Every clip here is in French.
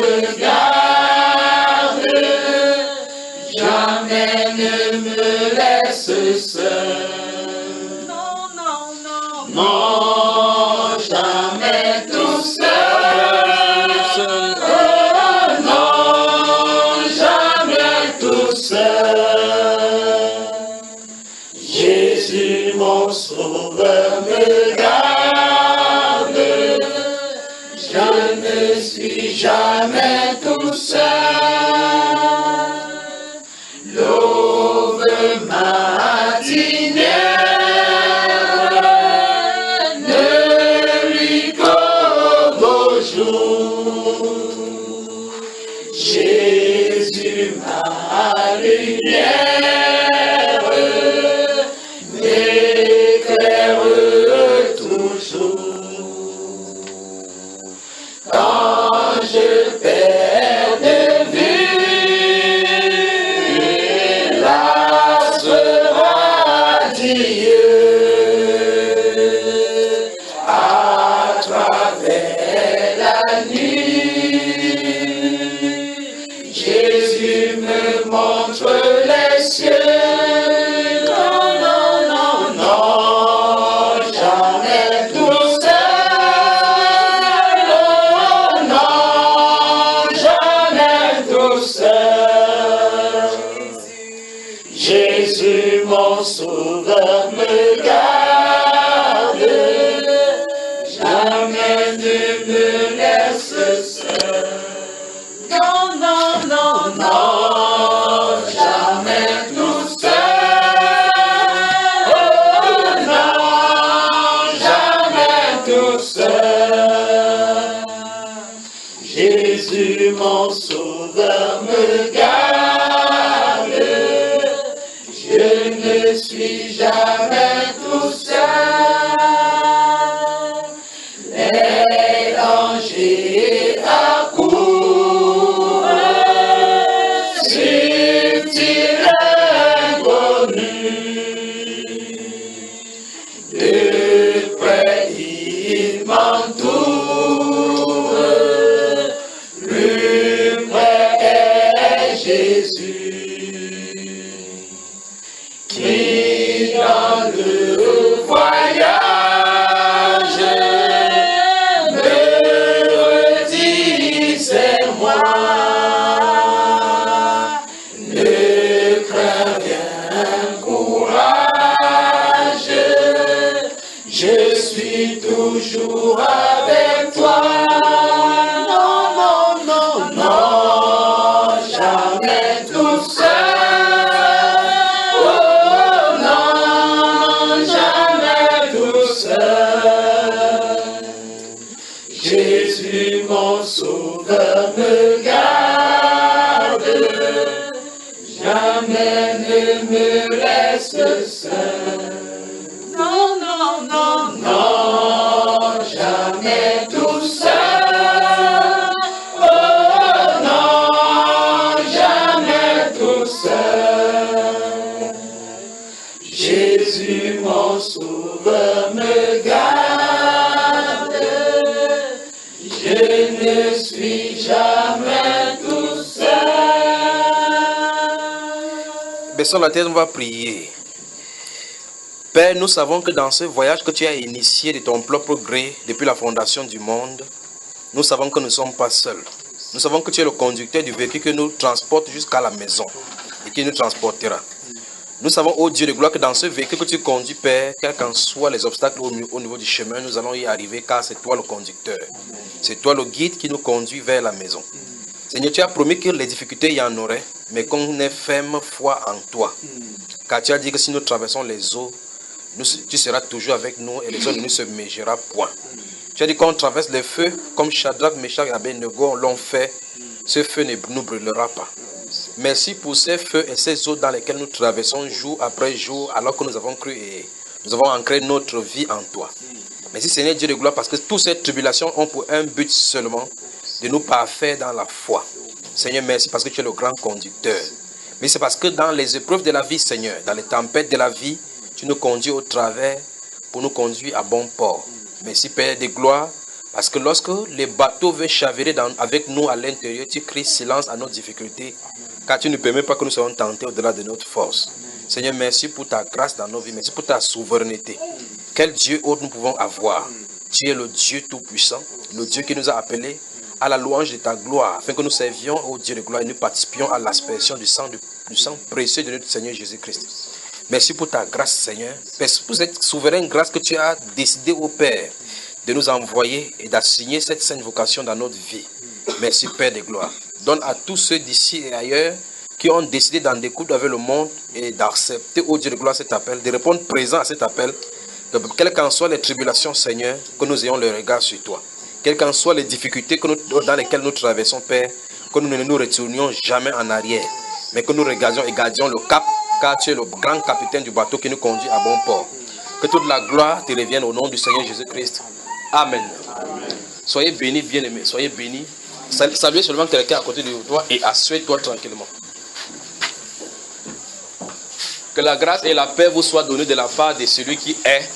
me garde, jamais ne me laisse seul. Non, non, non. Non, jamais tout seul. Oh non, jamais tout seul. Jésus mon sauveur me garde. Je ne suis jamais tout seul. L'aube matinée ne lui qu'au beau jour. Jésus ma lumière m'éclaire toujours. Quand je perds de vue la sera Dieu à travers la nuit. Jésus me montre les cieux. Non, non, non, non, jamais tout seul. Oh non, jamais tout seul. Jésus mon sauveur me garde. Jamais ne me laisse seul. Non, non, non, non, jamais tout seul. Oh non, jamais tout seul. Jésus mon sauveur me garde. Je ne suis jamais tout seul. Les dangers accourent, subtils inconnus. De près il m'entoure, plus près est Jésus, qui dans le voyage me redit c'est moi. Ne crains rien, courage, je suis toujours avec toi. Non, non, non, non, jamais tout seul. Oh non, jamais tout seul. Jésus mon sauveur me garde. Jamais ne me laisse seul. Non, non, non, non, jamais tout seul. Oh non, jamais tout seul. Jésus mon sauveur me garde. Je ne suis jamais tout seul. Baissons la tête, on va prier. Père, nous savons que dans ce voyage que tu as initié de ton propre gré depuis la fondation du monde, nous savons que nous ne sommes pas seuls. Nous savons que tu es le conducteur du véhicule qui nous transporte jusqu'à la maison et qui nous transportera. Nous savons, ô Dieu de gloire, que dans ce véhicule que tu conduis, Père, quels qu'en soient les obstacles au niveau du chemin, nous allons y arriver car c'est toi le conducteur. C'est toi le guide qui nous conduit vers la maison. Seigneur, tu as promis que les difficultés, il y en aurait, mais qu'on ait ferme foi en toi. Car tu as dit que si nous traversons les eaux, tu seras toujours avec nous et les eaux ne se mégeront point. Tu as dit qu'on traverse les feux comme Shadrach, Meshach et Abednego l'ont fait, ce feu ne nous brûlera pas. Merci pour ces feux et ces eaux dans lesquelles nous traversons jour après jour alors que nous avons cru et nous avons ancré notre vie en toi. Merci Seigneur Dieu de gloire parce que toutes ces tribulations ont pour un but seulement de nous parfaire dans la foi. Seigneur, merci parce que tu es le grand conducteur. Mais c'est parce que dans les épreuves de la vie, Seigneur, dans les tempêtes de la vie, tu nous conduis au travers pour nous conduire à bon port. Merci Père de gloire Parce que lorsque les bateaux veulent chavirer avec nous à l'intérieur, tu cries silence à nos difficultés, car tu ne permets pas que nous soyons tentés au-delà de notre force. Seigneur, merci pour ta grâce dans nos vies, merci pour ta souveraineté. Quel Dieu autre nous pouvons avoir? Tu es le Dieu Tout-Puissant, le Dieu qui nous a appelés à la louange de ta gloire, afin que nous servions au Dieu de gloire et nous participions à l'aspersion du sang précieux de notre Seigneur Jésus-Christ. Merci pour ta grâce, Seigneur. Merci pour cette souveraine grâce que tu as décidé, ô Père, de nous envoyer et d'assigner cette sainte vocation dans notre vie. Merci, Père de gloire. Donne à tous ceux d'ici et ailleurs qui ont décidé d'en découdre avec le monde et d'accepter, ô Dieu de gloire, cet appel, de répondre présent à cet appel, que quelles qu'en soient les tribulations, Seigneur, que nous ayons le regard sur toi. Quelles qu'en soient les difficultés dans lesquelles nous traversons, Père, que nous ne nous retournions jamais en arrière, mais que nous regardions et gardions le cap, car tu es le grand capitaine du bateau qui nous conduit à bon port. Que toute la gloire te revienne au nom du Seigneur Jésus-Christ. Amen. Soyez bénis, bien-aimés, soyez bénis. Saluez seulement quelqu'un à côté de toi et asseyez-toi tranquillement. Que la grâce et la paix vous soient données de la part de celui qui est,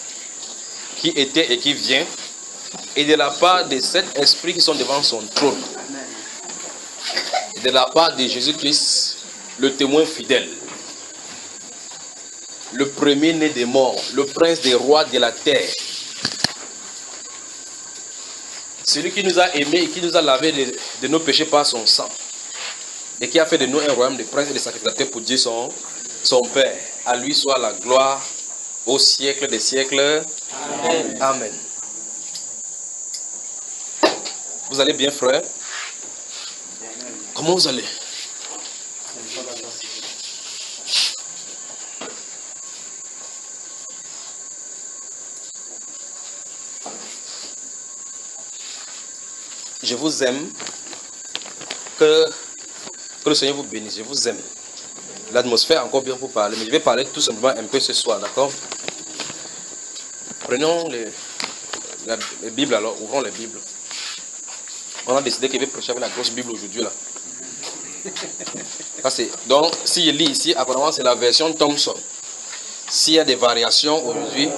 qui était et qui vient, et de la part de cet esprit qui sont devant son trône. Et de la part de Jésus-Christ, le témoin fidèle, le premier-né des morts, le prince des rois de la terre, celui qui nous a aimés et qui nous a lavé de nos péchés par son sang, et qui a fait de nous un royaume de princes et de sacrificateurs pour Dieu son Père. À lui soit la gloire au siècle des siècles. Amen. Amen. Vous allez bien, frère? Comment vous allez? Je vous aime. Que le Seigneur vous bénisse. Je vous aime. L'atmosphère est encore bien pour parler, mais je vais parler tout simplement un peu ce soir, d'accord? Prenons les Bibles alors, ouvrons les Bibles. On a décidé qu'il va prêcher avec la grosse Bible aujourd'hui là. Donc, si je lis ici, apparemment c'est la version Thompson. S'il y a des variations aujourd'hui,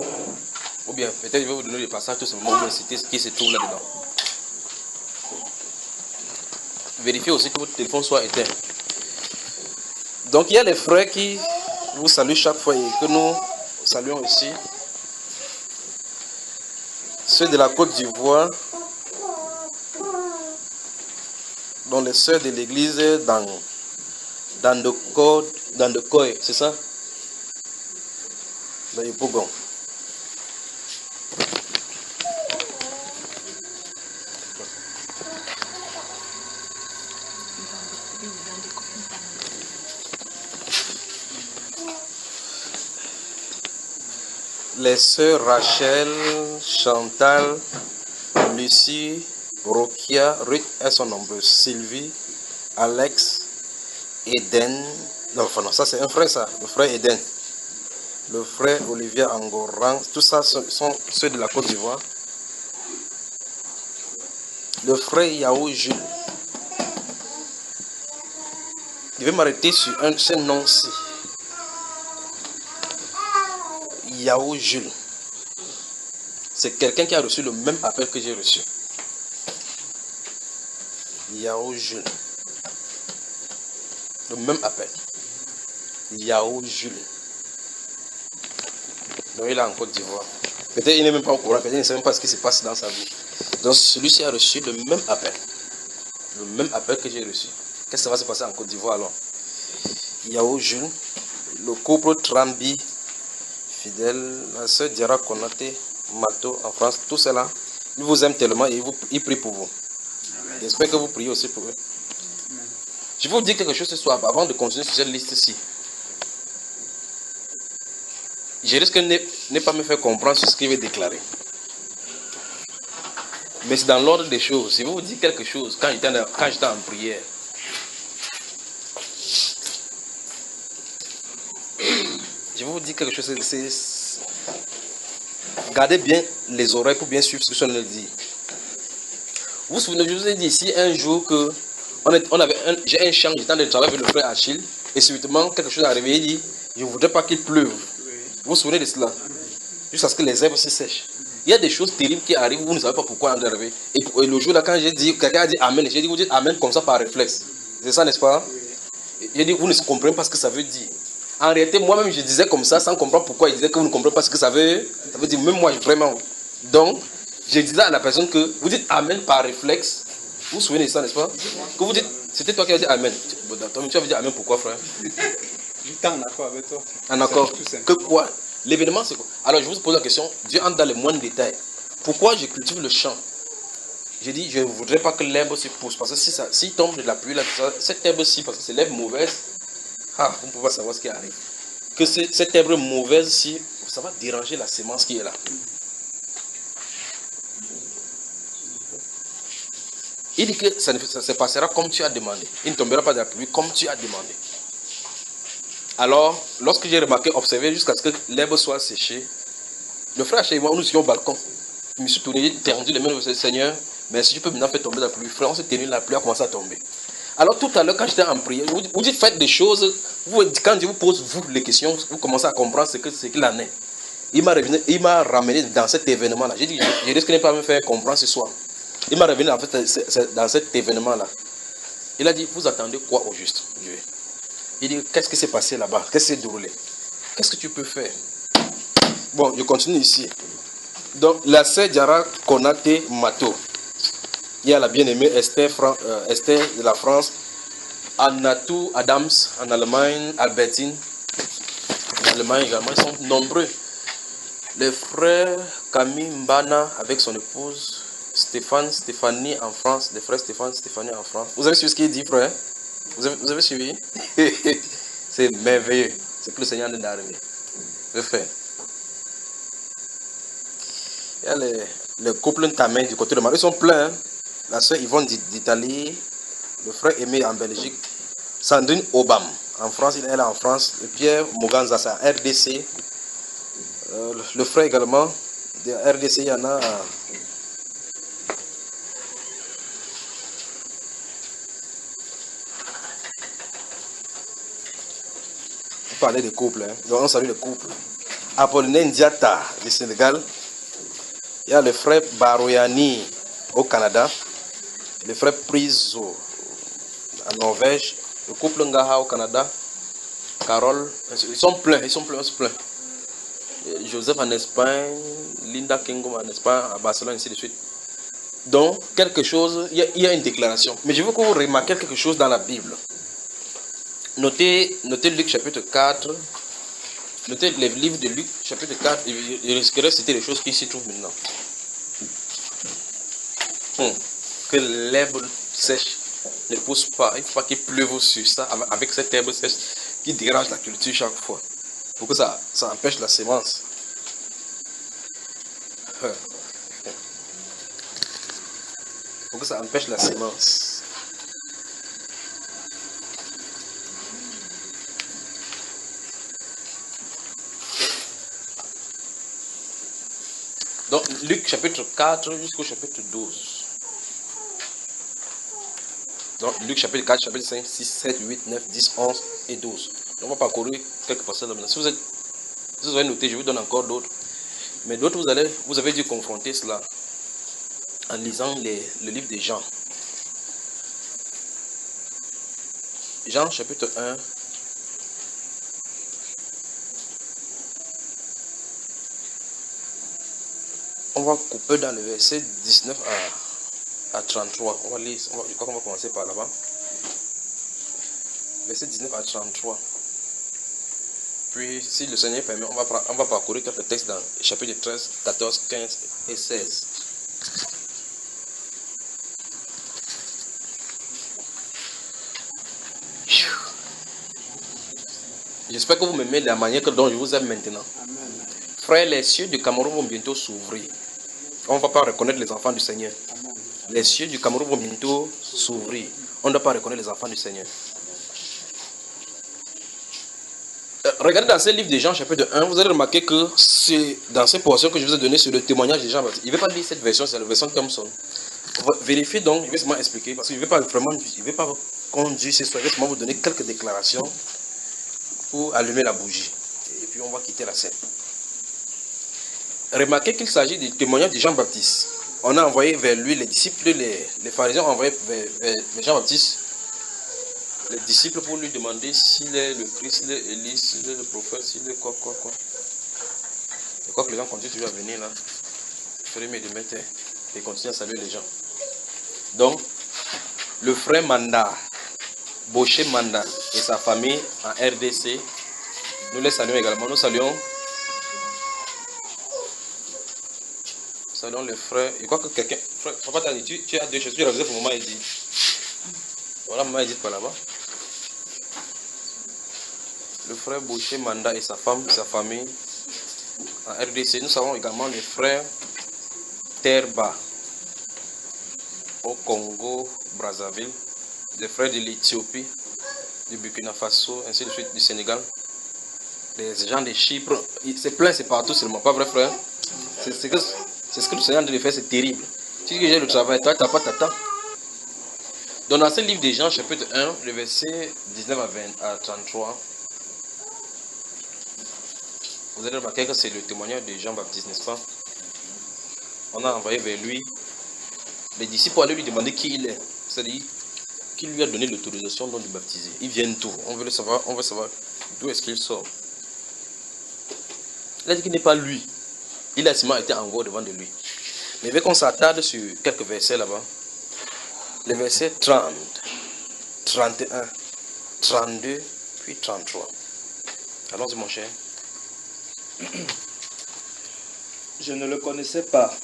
ou bien peut-être je vais vous donner des passages tout simplement pour citer ce qui se trouve là-dedans. Vérifiez aussi que votre téléphone soit éteint. Donc il y a les frères qui vous saluent chaque fois et que nous saluons ici. Ceux de la Côte d'Ivoire, dont les sœurs de l'église dans le Koy, c'est ça? Dans le Pougon. Les sœurs Rachel, Chantal, Lucie, Rokia, Ruth, elles sont nombreuses. Sylvie, Alex, Eden. Non, enfin non, ça c'est un frère ça, le frère Eden. Le frère Olivier Angoran, tout ça sont ceux de la Côte d'Ivoire. Le frère Yahou Jules. Je vais m'arrêter sur ce nom-ci. Yahou Jules. C'est quelqu'un qui a reçu le même appel que j'ai reçu. Yahou Jules. Le même appel. Yahou Jules. Donc il est en Côte d'Ivoire. Peut-être il n'est même pas au courant, peut-être il ne sait même pas ce qui se passe dans sa vie. Donc celui-ci a reçu le même appel. Le même appel que j'ai reçu. Qu'est-ce qui va se passer en Côte d'Ivoire alors? Yahou Jules. Le couple Trambi. Fidèle, la sœur Diara Konaté, Mato en France, tout cela, ils vous aiment tellement et ils prient pour vous. J'espère que vous priez aussi pour eux. Je vais vous dire quelque chose ce soir avant de continuer sur cette liste-ci. Je risque de ne pas me faire comprendre sur ce qu'il veut déclarer. Mais c'est dans l'ordre des choses. Je vais vous dire quelque chose quand j'étais en prière. Je vais vous dire quelque chose. Gardez bien les oreilles pour bien suivre ce que je viens de dire. Vous vous souvenez, je vous ai dit ici un jour que j'ai un champ, j'étais en train de travailler avec le frère Achille, et subitement quelque chose est arrivé, il dit, je ne voudrais pas qu'il pleuve. Vous vous souvenez de cela? Jusqu'à ce que les herbes se sèchent. Il y a des choses terribles qui arrivent, vous ne savez pas pourquoi elles arrivent. Et le jour là, quand j'ai dit, quelqu'un a dit Amen, j'ai dit, vous dites Amen comme ça par réflexe. C'est ça, n'est-ce pas? J'ai dit, vous ne comprenez pas ce que ça veut dire. En réalité, moi-même, je disais comme ça, sans comprendre pourquoi il disait que vous ne comprenez pas ce que ça veut dire. Même moi, vraiment. Donc, je disais à la personne que vous dites Amen par réflexe. Vous vous souvenez de ça, n'est-ce pas? Que vous dites, c'était toi qui as dit Amen. Bon, tu avais dit Amen, pourquoi, frère? J'étais en accord avec toi. En accord. Que quoi? L'événement, c'est quoi? Alors, je vous pose la question. Dieu entre dans les moindres détails. Pourquoi je cultive le champ? J'ai dit, je ne voudrais pas que l'herbe se pousse. Parce que si tombe de la pluie, là, cette herbe-ci, parce que c'est l'herbe mauvaise, vous ne pouvez pas savoir ce qui arrive. Que cette herbe mauvaise-ci, ça va déranger la semence qui est là. Il dit que ça se passera comme tu as demandé. Il ne tombera pas de la pluie comme tu as demandé. Alors, lorsque j'ai remarqué, observé jusqu'à ce que l'herbe soit séchée, le frère chez moi, nous étions au balcon. Je me suis tourné, j'ai tendu les mains au Seigneur. Mais si je peux maintenant faire tomber la pluie, frère, on s'est tenu, la pluie a commencé à tomber. Alors tout à l'heure, quand j'étais en prière, vous dites faites des choses, quand Dieu vous pose vous les questions, vous commencez à comprendre ce qu'il en est. Il m'a ramené dans cet événement-là. J'ai dit, je risque de ne pas me faire comprendre ce soir. Il m'a ramené en fait, dans cet événement-là. Il a dit, vous attendez quoi au juste, Dieu? Il dit, qu'est-ce qui s'est passé là-bas? Qu'est-ce qui s'est déroulé? Qu'est-ce que tu peux faire? Bon, je continue ici. Donc, la sœur Diara Konate Mato. Il y a la bien-aimée Esther de la France, Anatou Adams en Allemagne, Albertine en Allemagne également. Ils sont nombreux. Les frères Camille Mbana avec son épouse, Stéphanie en France, les frères Stéphanie en France. Vous avez suivi ce qu'il dit, frère? Vous avez suivi? C'est merveilleux. C'est que le Seigneur est arrivé. Je fais. Il y a les couples Ntamé du côté de Marie. Ils sont pleins. Hein? La soeur Yvonne d'Italie, le frère Aimé en Belgique, Sandrine Obam en France, elle est en France, et Pierre Moganza, c'est en RDC. Le frère également, de RDC, il y en a. On parlait des couples, hein. Donc on salue les couples. Apollinaire Ndiata du Sénégal, il y a le frère Baroyani au Canada. Le frère Priso en Norvège, le couple Ngaha au Canada, Carole, ils sont pleins. Joseph en Espagne, Linda Kingom en Espagne, à Barcelone, ainsi de suite. Donc, quelque chose, il y a une déclaration. Mais je veux que vous remarquiez quelque chose dans la Bible. Notez Luc chapitre 4, notez les livres de Luc chapitre 4, je risquerais de citer les choses qui s'y trouvent maintenant. Que l'herbe sèche ne pousse pas. Il ne faut pas qu'il pleuve sur ça avec cette herbe sèche qui dérange la culture chaque fois. Pour que ça empêche la sémence. Pour que ça empêche la sémence. Donc, Luc chapitre 4 jusqu'au chapitre 12. Donc, Luc chapitre 4, chapitre 5, 6, 7, 8, 9, 10, 11 et 12. On va parcourir quelques passages là maintenant. Si vous avez noté, je vous donne encore d'autres. Mais d'autres, vous avez dû confronter cela en lisant le livre de Jean. Jean chapitre 1. On va couper dans le verset 19 à 33. On va lire, je crois qu'on va commencer par là-bas. Verset 19 à 33. Puis, si le Seigneur permet, on va parcourir quelques textes dans les chapitres 13, 14, 15 et 16. J'espère que vous m'aimez de la manière dont je vous aime maintenant. Amen. Frères, les cieux du Cameroun vont bientôt s'ouvrir. On ne va pas reconnaître les enfants du Seigneur. Amen. Les cieux du Cameroun vont bientôt s'ouvrir. On ne doit pas reconnaître les enfants du Seigneur. Regardez dans ce livre de Jean, chapitre 1, vous allez remarquer que c'est dans ces portions que je vous ai données sur le témoignage de Jean. Il ne veut pas lire cette version, c'est la version Thomson. Vérifiez donc, je vais seulement expliquer, parce que je ne vais pas conduire ce soir, je vais seulement vous donner quelques déclarations pour allumer la bougie. Et puis on va quitter la scène. remarquez qu'il s'agit du témoignage de Jean-Baptiste. On a envoyé vers lui les disciples, les pharisiens ont envoyé vers Jean-Baptiste les disciples pour lui demander s'il est le Christ, s'il est Élie, s'il est le prophète, s'il est quoi. Et quoi que les gens continuent toujours à venir là, il ferait mieux de mettre et continuer à saluer les gens. Donc, le frère Manda, Boché Manda et sa famille en RDC, nous les saluons également. Nous saluons le frère. Et quoi que quelqu'un. Papa t'a dit, tu as deux choses. Tu as réalisé pour maman Edith. Voilà, maman Edith par là-bas. Le frère Boché Manda et sa femme, sa famille en RDC. Nous savons également le frère Terba au Congo, Brazzaville. Les frères de l'Éthiopie, du Burkina Faso, ainsi de suite, du Sénégal. Les gens de Chypre. C'est plein, c'est partout seulement. Pas vrai, frère? C'est ce que le Seigneur de faire, c'est terrible. Si j'ai le travail, toi, tu n'as pas ta temps. Donc, dans ce livre des Jean, chapitre 1, le verset 19 à 33, vous allez remarquer que c'est le témoignage de Jean-Baptiste, n'est-ce pas? On a envoyé vers lui les disciples pour aller lui demander qui il est. C'est-à-dire, qui lui a donné l'autorisation de baptiser. Il vient d'où? On veut savoir d'où est-ce qu'il sort. Il a dit qu'il n'est pas lui. Il a seulement été en gros devant de lui. Mais vu qu'on s'attarde sur quelques versets là-bas, les versets 30, 31, 32, puis 33. Allons-y, mon cher. Je ne le connaissais pas,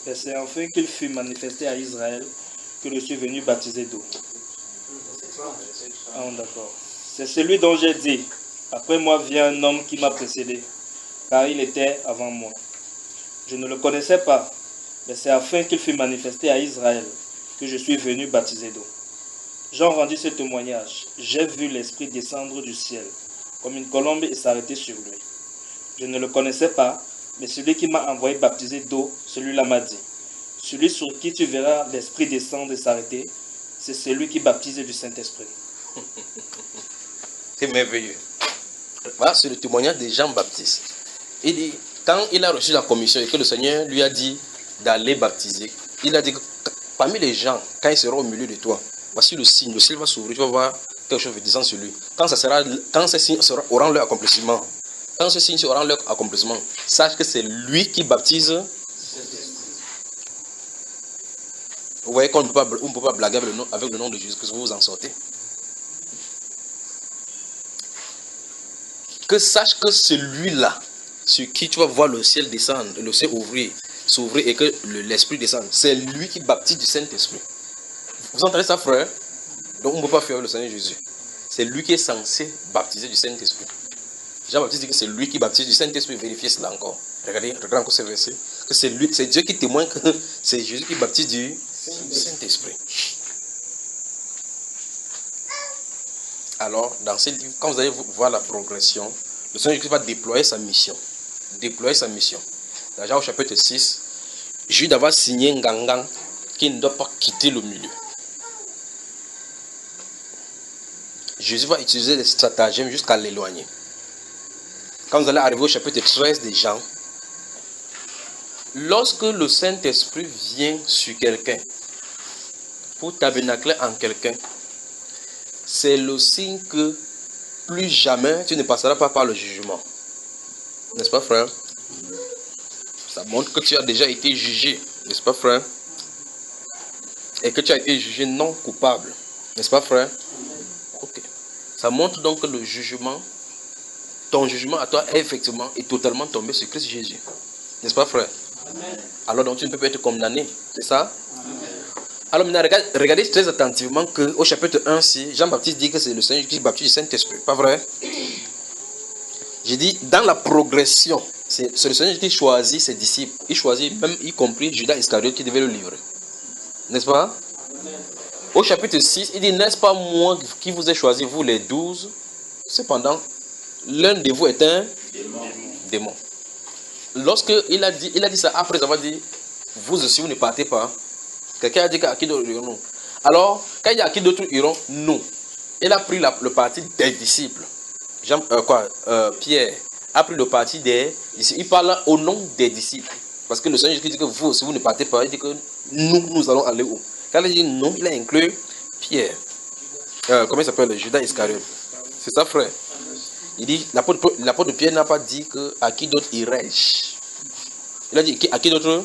mais c'est enfin qu'il fut manifesté à Israël que je suis venu baptiser d'eau. Ah, d'accord. C'est celui dont j'ai dit, après moi vient un homme qui m'a précédé, car il était avant moi. Je ne le connaissais pas, mais c'est afin qu'il fût manifesté à Israël que je suis venu baptiser d'eau. Jean rendit ce témoignage. J'ai vu l'Esprit descendre du ciel, comme une colombe, et s'arrêter sur lui. Je ne le connaissais pas, mais celui qui m'a envoyé baptiser d'eau, celui-là m'a dit, celui sur qui tu verras l'Esprit descendre et s'arrêter, c'est celui qui baptise du Saint-Esprit. C'est merveilleux. Voilà, c'est le témoignage de Jean-Baptiste. Il dit, quand il a reçu la commission et que le Seigneur lui a dit d'aller baptiser, il a dit que parmi les gens, quand ils seront au milieu de toi, voici le ciel va s'ouvrir, tu vas voir quelque chose de disant sur lui. Quand ces signes auront leur accomplissement, sache que c'est lui qui baptise. Vous voyez qu'on ne peut pas blaguer avec le nom de Jésus, que vous vous en sortez. Que sache que celui-là, sur qui tu vas voir le ciel descendre, le ciel s'ouvrir et que l'Esprit descende, c'est lui qui baptise du Saint-Esprit. Vous entendez ça, frère? Donc on ne peut pas faire le Seigneur Jésus. C'est lui qui est censé baptiser du Saint-Esprit. Jean-Baptiste dit que c'est lui qui baptise du Saint-Esprit. Vérifiez cela encore. Regardez encore ce verset. Que c'est lui, c'est Dieu qui témoigne que c'est Jésus qui baptise du Saint-Esprit. Alors, dans ce livre, quand vous allez voir la progression, le Seigneur Jésus va déployer sa mission. Dans Jean au chapitre 6, Judas va signer un gangan qui ne doit pas quitter le milieu. Jésus va utiliser des stratagèmes jusqu'à l'éloigner. Quand vous allez arriver au chapitre 13 de Jean, lorsque le Saint-Esprit vient sur quelqu'un, pour tabernacler en quelqu'un, c'est le signe que plus jamais tu ne passeras pas par le jugement. N'est-ce pas, frère? Ça montre que tu as déjà été jugé. N'est-ce pas, frère? Et que tu as été jugé non coupable. N'est-ce pas, frère? Ok. Ça montre donc que le jugement, ton jugement à toi est totalement tombé sur Christ Jésus. N'est-ce pas, frère? Amen. Alors donc tu ne peux pas être condamné. C'est ça? Amen. Alors maintenant, regardez très attentivement qu'au chapitre 1, Jean-Baptiste dit que c'est le Seigneur qui baptise du Saint-Esprit. Pas vrai? J'ai dit, dans la progression, c'est le Seigneur qui choisit ses disciples. Il choisit même, y compris Judas Iscariote qui devait le livrer. N'est-ce pas? Amen. Au chapitre 6, il dit, n'est-ce pas moi qui vous ai choisi, vous les 12? Cependant, l'un de vous est un démon. Lorsqu'il a dit ça, après avoir dit, vous aussi, vous ne partez pas. Quelqu'un a dit à qui d'autre iront nous? Alors, quand il dit à qui d'autres iront nous, il a pris le parti des disciples. Pierre, a pris le parti des disciples. Il parle au nom des disciples. Parce que le Seigneur Jésus dit que vous, si vous ne partez pas, il dit que nous allons aller où? Quand il dit non, il a inclus Pierre. Comment il s'appelle? Judas Iscariote. C'est ça, frère. Il dit, l'apôtre Pierre n'a pas dit que à qui d'autre irais-je. Il a dit, à qui d'autre?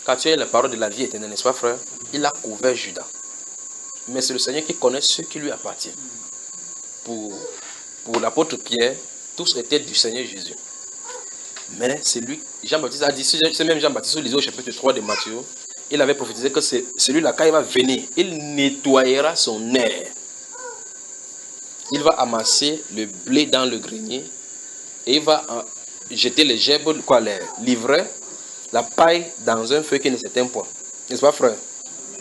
Quand tu as la parole de la vie éternelle, n'est-ce pas, frère? Il a couvert Judas. Mais c'est le Seigneur qui connaît ce qui lui appartient. Pour l'apôtre Pierre, tous étaient du Seigneur Jésus. Mais c'est lui, Jean-Baptiste a dit, c'est même Jean-Baptiste, lisez au chapitre 3 de Matthieu, il avait prophétisé que c'est celui-là, quand il va venir, il nettoyera son air. Il va amasser le blé dans le grenier et il va jeter les gerbes, les livrets, la paille dans un feu qui ne s'éteint point. N'est-ce pas, frère?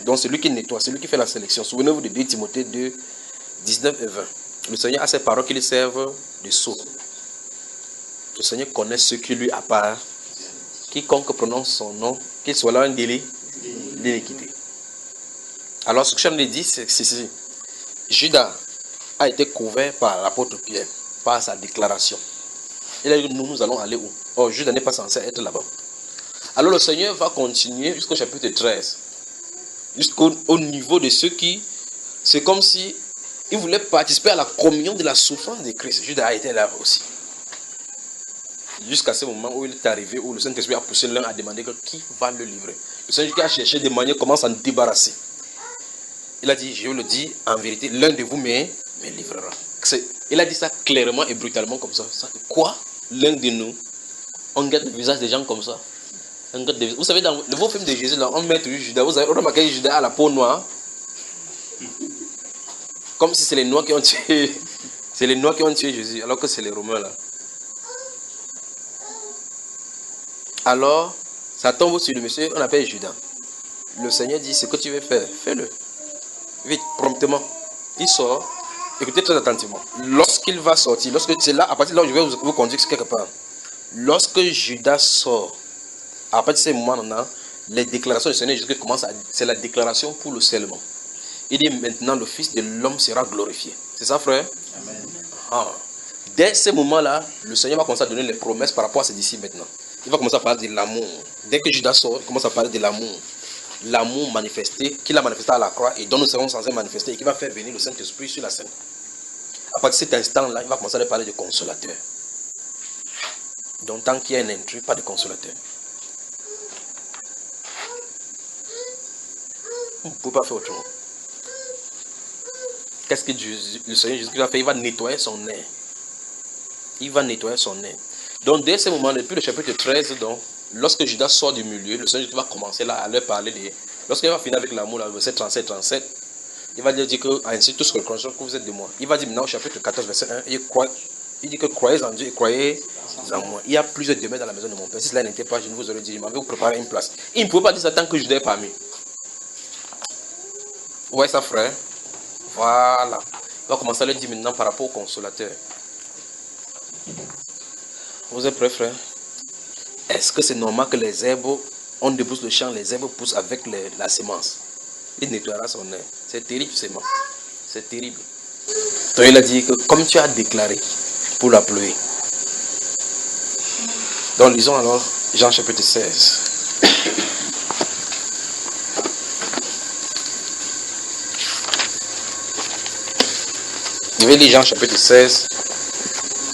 Donc c'est lui qui nettoie, c'est lui qui fait la sélection. Souvenez-vous de 2 Timothée 2, 19 et 20. Le Seigneur a ces paroles qui lui servent de sceau. Le Seigneur connaît ce qui lui appartient. Quiconque prononce son nom, qu'il soit là un délit d'iniquité. Alors ce que je me dis, c'est ceci. Judas a été couvert par l'apôtre Pierre, par sa déclaration. Il a dit, nous allons aller où? Oh, Judas n'est pas censé être là-bas. Alors le Seigneur va continuer jusqu'au chapitre 13. Jusqu'au niveau de ceux qui... C'est comme si il voulait participer à la communion de la souffrance de Christ. Judas a été là aussi. Jusqu'à ce moment où il est arrivé, où le Saint-Esprit a poussé l'un à demander qui va le livrer. Le Seigneur qui a cherché des manières comment s'en débarrasser. Il a dit, je vous le dis, en vérité, l'un de vous me livrera. Il a dit ça clairement et brutalement comme ça. Quoi? L'un de nous, on garde le visage des gens comme ça. Vous savez, dans le beau film de Jésus, là, on met toujours Judas. Vous avez remarqué Judas à la peau noire. Comme si c'est les Noirs qui ont tué. C'est les Noirs qui ont tué Jésus, alors que c'est les Romains là. Alors, ça tombe sur le monsieur, on appelle Judas. Le Seigneur dit, ce que tu veux faire, fais-le. Vite, promptement. Il sort. Écoutez très attentivement. Lorsqu'il va sortir, c'est là, à partir de là, je vais vous conduire quelque part. Lorsque Judas sort, à partir de ce moment-là, les déclarations du Seigneur Jésus commencent c'est la déclaration pour le scellement. Il dit maintenant le Fils de l'homme sera glorifié. C'est ça, frère? Amen. Ah. Dès ce moment-là, le Seigneur va commencer à donner les promesses par rapport à ses disciples maintenant. Il va commencer à parler de l'amour. Dès que Judas sort, il commence à parler de l'amour. L'amour manifesté, qu'il a manifesté à la croix et dont nous serons censés manifester et qui va faire venir le Saint-Esprit sur la scène. À partir de cet instant-là, il va commencer à parler de consolateur. Donc tant qu'il y a un intrus, pas de consolateur. On ne peut pas faire autrement. Qu'est-ce que le Seigneur Jésus va faire? Il va nettoyer son nez. Il va nettoyer son nez. Donc dès ce moment, depuis le chapitre 13, donc, lorsque Judas sort du milieu, le Seigneur va commencer là à leur parler de... Lorsqu'il va finir avec l'amour, le verset 37, il va dire que ainsi tous reconnaissent que vous êtes de moi. Il va dire maintenant au chapitre 14, verset 1, il dit que croyez en Dieu et croyez en moi. Il y a plusieurs demeures dans la maison de mon Père. Si cela n'était pas, je ne vous aurais dit, je m'en vais vous préparer une place. Il ne pouvait pas dire ça tant que Judas est parmi. Ouais, ça, frère. Voilà. Il va commencer à le dire maintenant par rapport au consolateur. Vous êtes prêts, frère? Est-ce que c'est normal que les herbes, on débouche le champ, les herbes poussent avec la semence? Il nettoiera son nez. C'est terrible, seulement. C'est terrible. Donc il a dit que comme tu as déclaré pour la pluie. Donc lisons alors Jean chapitre 16. Je vais lire Jean chapitre 16.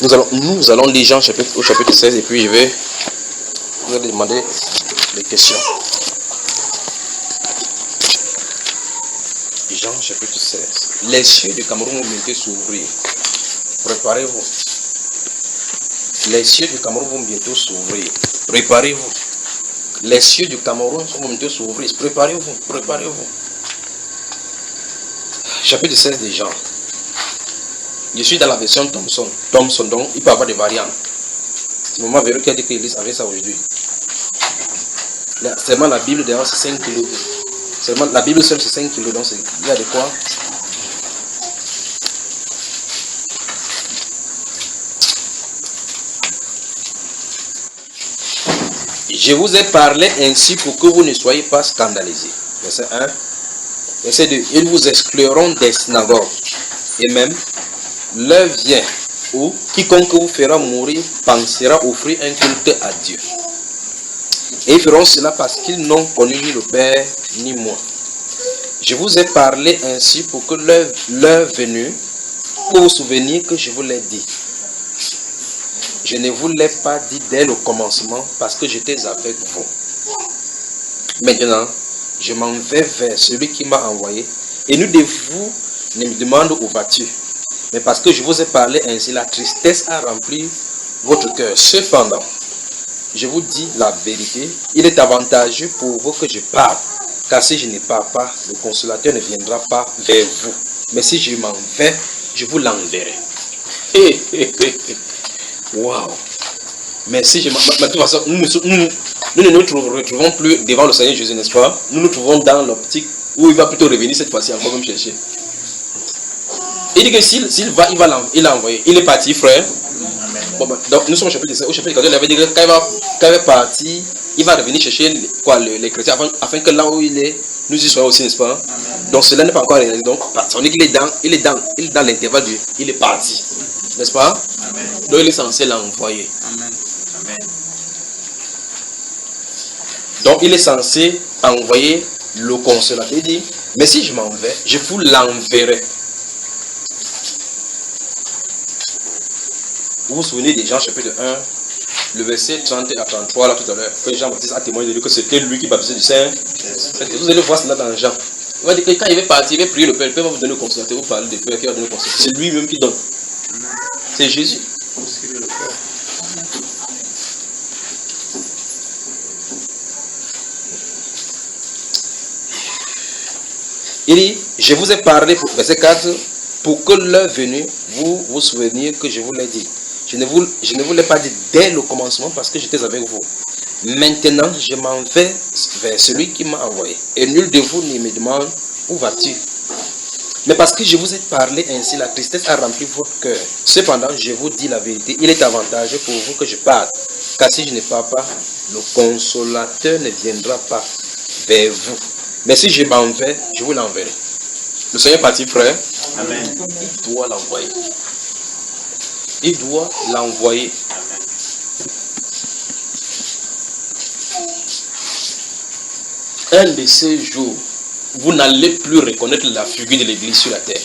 Nous allons lire Jean au chapitre 16 et puis vous allez demander les questions. Jean chapitre 16. Les cieux du Cameroun vont bientôt s'ouvrir. Préparez-vous. Les cieux du Cameroun vont bientôt s'ouvrir. Préparez-vous. Les cieux du Cameroun vont bientôt s'ouvrir. Préparez-vous. Préparez-vous. Chapitre 16 de Jean. Je suis dans la version Thomson. Thomson, donc il peut avoir des variantes. C'est le moment Véro qui a dit que l'Église avait ça aujourd'hui. Seulement la Bible d'ailleurs c'est 5 kilos. Seulement la Bible seule c'est 5 kilos. Donc il y a de quoi. Je vous ai parlé ainsi pour que vous ne soyez pas scandalisés. Verset 1. Verset 2. Ils vous excluront des synagogues. Et même, l'heure vient ou quiconque vous fera mourir pensera offrir un culte à Dieu. Et ils feront cela parce qu'ils n'ont connu ni le Père ni moi. Je vous ai parlé ainsi pour que l'heure venue, pour vous souvenir que je vous l'ai dit. Je ne vous l'ai pas dit dès le commencement parce que j'étais avec vous. Maintenant, je m'en vais vers celui qui m'a envoyé. Et nul de vous ne me demande où vas-tu. Mais parce que je vous ai parlé ainsi, la tristesse a rempli votre cœur. Cependant, je vous dis la vérité, il est avantageux pour vous que je parle. Car si je ne parle pas, le consolateur ne viendra pas vers vous. Mais si je m'en vais, je vous l'enverrai. Waouh! Mais si je m'en vais, de toute façon, nous ne nous retrouvons plus devant le Seigneur Jésus, n'est-ce pas? Nous nous trouvons dans l'optique où il va plutôt revenir cette fois-ci, encore même chercher. Il dit que s'il va, il l'a envoyé. Il est parti, frère. Bon, donc nous sommes au chapitre 14, il avait dit que quand il va partir, il va revenir chercher les chrétiens afin que là où il est, nous y soyons aussi, n'est-ce pas? Amen. Donc cela n'est pas encore réalisé. Donc on dit qu'il est dans l'intervalle il est parti, n'est-ce pas? Amen. Donc il est censé l'envoyer. Amen. Donc il est censé envoyer le consolateur. Il dit, mais si je m'en vais, je vous l'enverrai. Vous vous souvenez des Jean chapitre 1, le verset 30 à 33, là tout à l'heure, que Jean-Baptiste a témoigné de lui que c'était lui qui baptisait du Saint. Vous allez voir cela dans Jean. Il va dire que quand il va partir, il va prier le Père. Le Père va vous donner le consolateur. Vous parlez du Père qui va donner le consolateur. C'est lui-même qui donne. C'est Jésus. Il dit, je vous ai parlé, verset 4, pour que l'heure venue, vous vous souveniez que je vous l'ai dit. Je ne vous l'ai pas dit dès le commencement parce que j'étais avec vous. Maintenant, je m'en vais vers celui qui m'a envoyé. Et nul de vous ne me demande où vas-tu. Mais parce que je vous ai parlé ainsi, la tristesse a rempli votre cœur. Cependant, je vous dis la vérité, il est avantageux pour vous que je parle. Car si je ne parle pas, le consolateur ne viendra pas vers vous. Mais si je m'en vais, je vous l'enverrai. Le Seigneur est parti, frère. Amen. Il doit l'envoyer. Il doit l'envoyer. Un de ces jours, vous n'allez plus reconnaître la figure de l'Église sur la terre.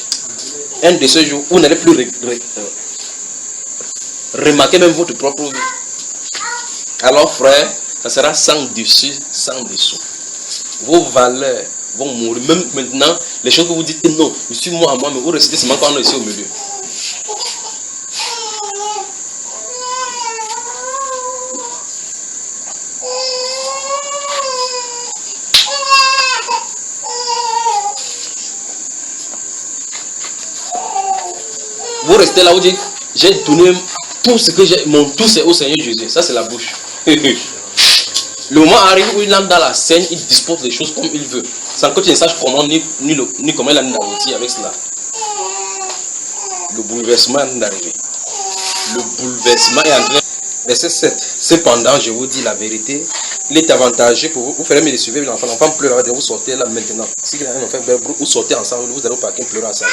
Un de ces jours, vous n'allez plus remarquer même votre propre vie. Alors, frère, ça sera sans dessus, sans dessous. Vos valeurs vont mourir. Même maintenant, les choses que vous dites que non, je suis moi à moi, mais vous restez seulement quand on est ici au milieu. Vous restez là, vous dites, j'ai donné tout ce que j'ai, mon tout c'est au Seigneur Jésus. Ça c'est la bouche. Le moment arrive où il entre dans la scène, il dispose des choses comme il veut. Sans que tu ne saches comment ni comment il a abouti avec cela. Le bouleversement est d'arriver. Le bouleversement est en train. Verset 7. Cependant, je vous dis la vérité, il est avantageux pour vous. Vous ferez me suivre l'enfant. L'enfant pleure, vous sortez là maintenant. Si il a un enfant, vous sortez ensemble, vous allez au parking pleurer ensemble.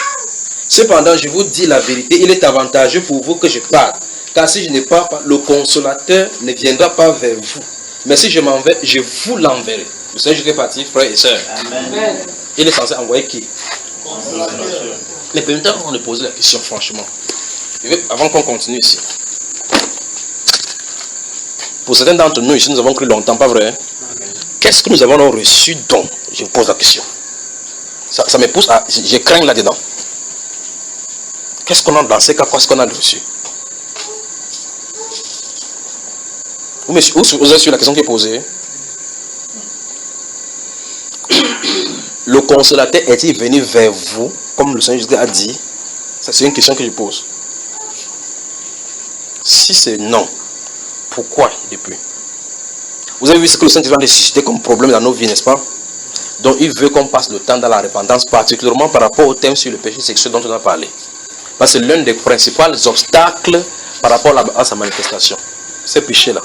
Cependant, je vous dis la vérité, il est avantageux pour vous que je parle. Car si je ne parle pas, le consolateur ne viendra pas vers vous. Mais si je m'en vais, je vous l'enverrai. Le Seigneur Jésus est parti, frères et sœurs. Amen. Il est censé envoyer qui? Les permettez on de poser la question, franchement. Avant qu'on continue ici. Pour certains d'entre nous, ici, nous avons cru longtemps, pas vrai? Qu'est-ce que nous avons reçu donc? Je vous pose la question. Ça me pousse à... Je crains là-dedans. Qu'est-ce qu'on a dans ces cas? Qu'est-ce qu'on a reçu? Vous avez sur la question qui est posée. Le consolateur est-il venu vers vous, comme le Seigneur Jésus a dit? Ça, c'est une question que je pose. Si c'est non, pourquoi depuis? Vous avez vu ce que le Seigneur Jésus a suscité comme problème dans nos vies, n'est-ce pas? Donc il veut qu'on passe le temps dans la repentance, particulièrement par rapport au thème sur le péché sexuel dont on a parlé. Parce que c'est l'un des principaux obstacles par rapport à sa manifestation. Ce péché-là.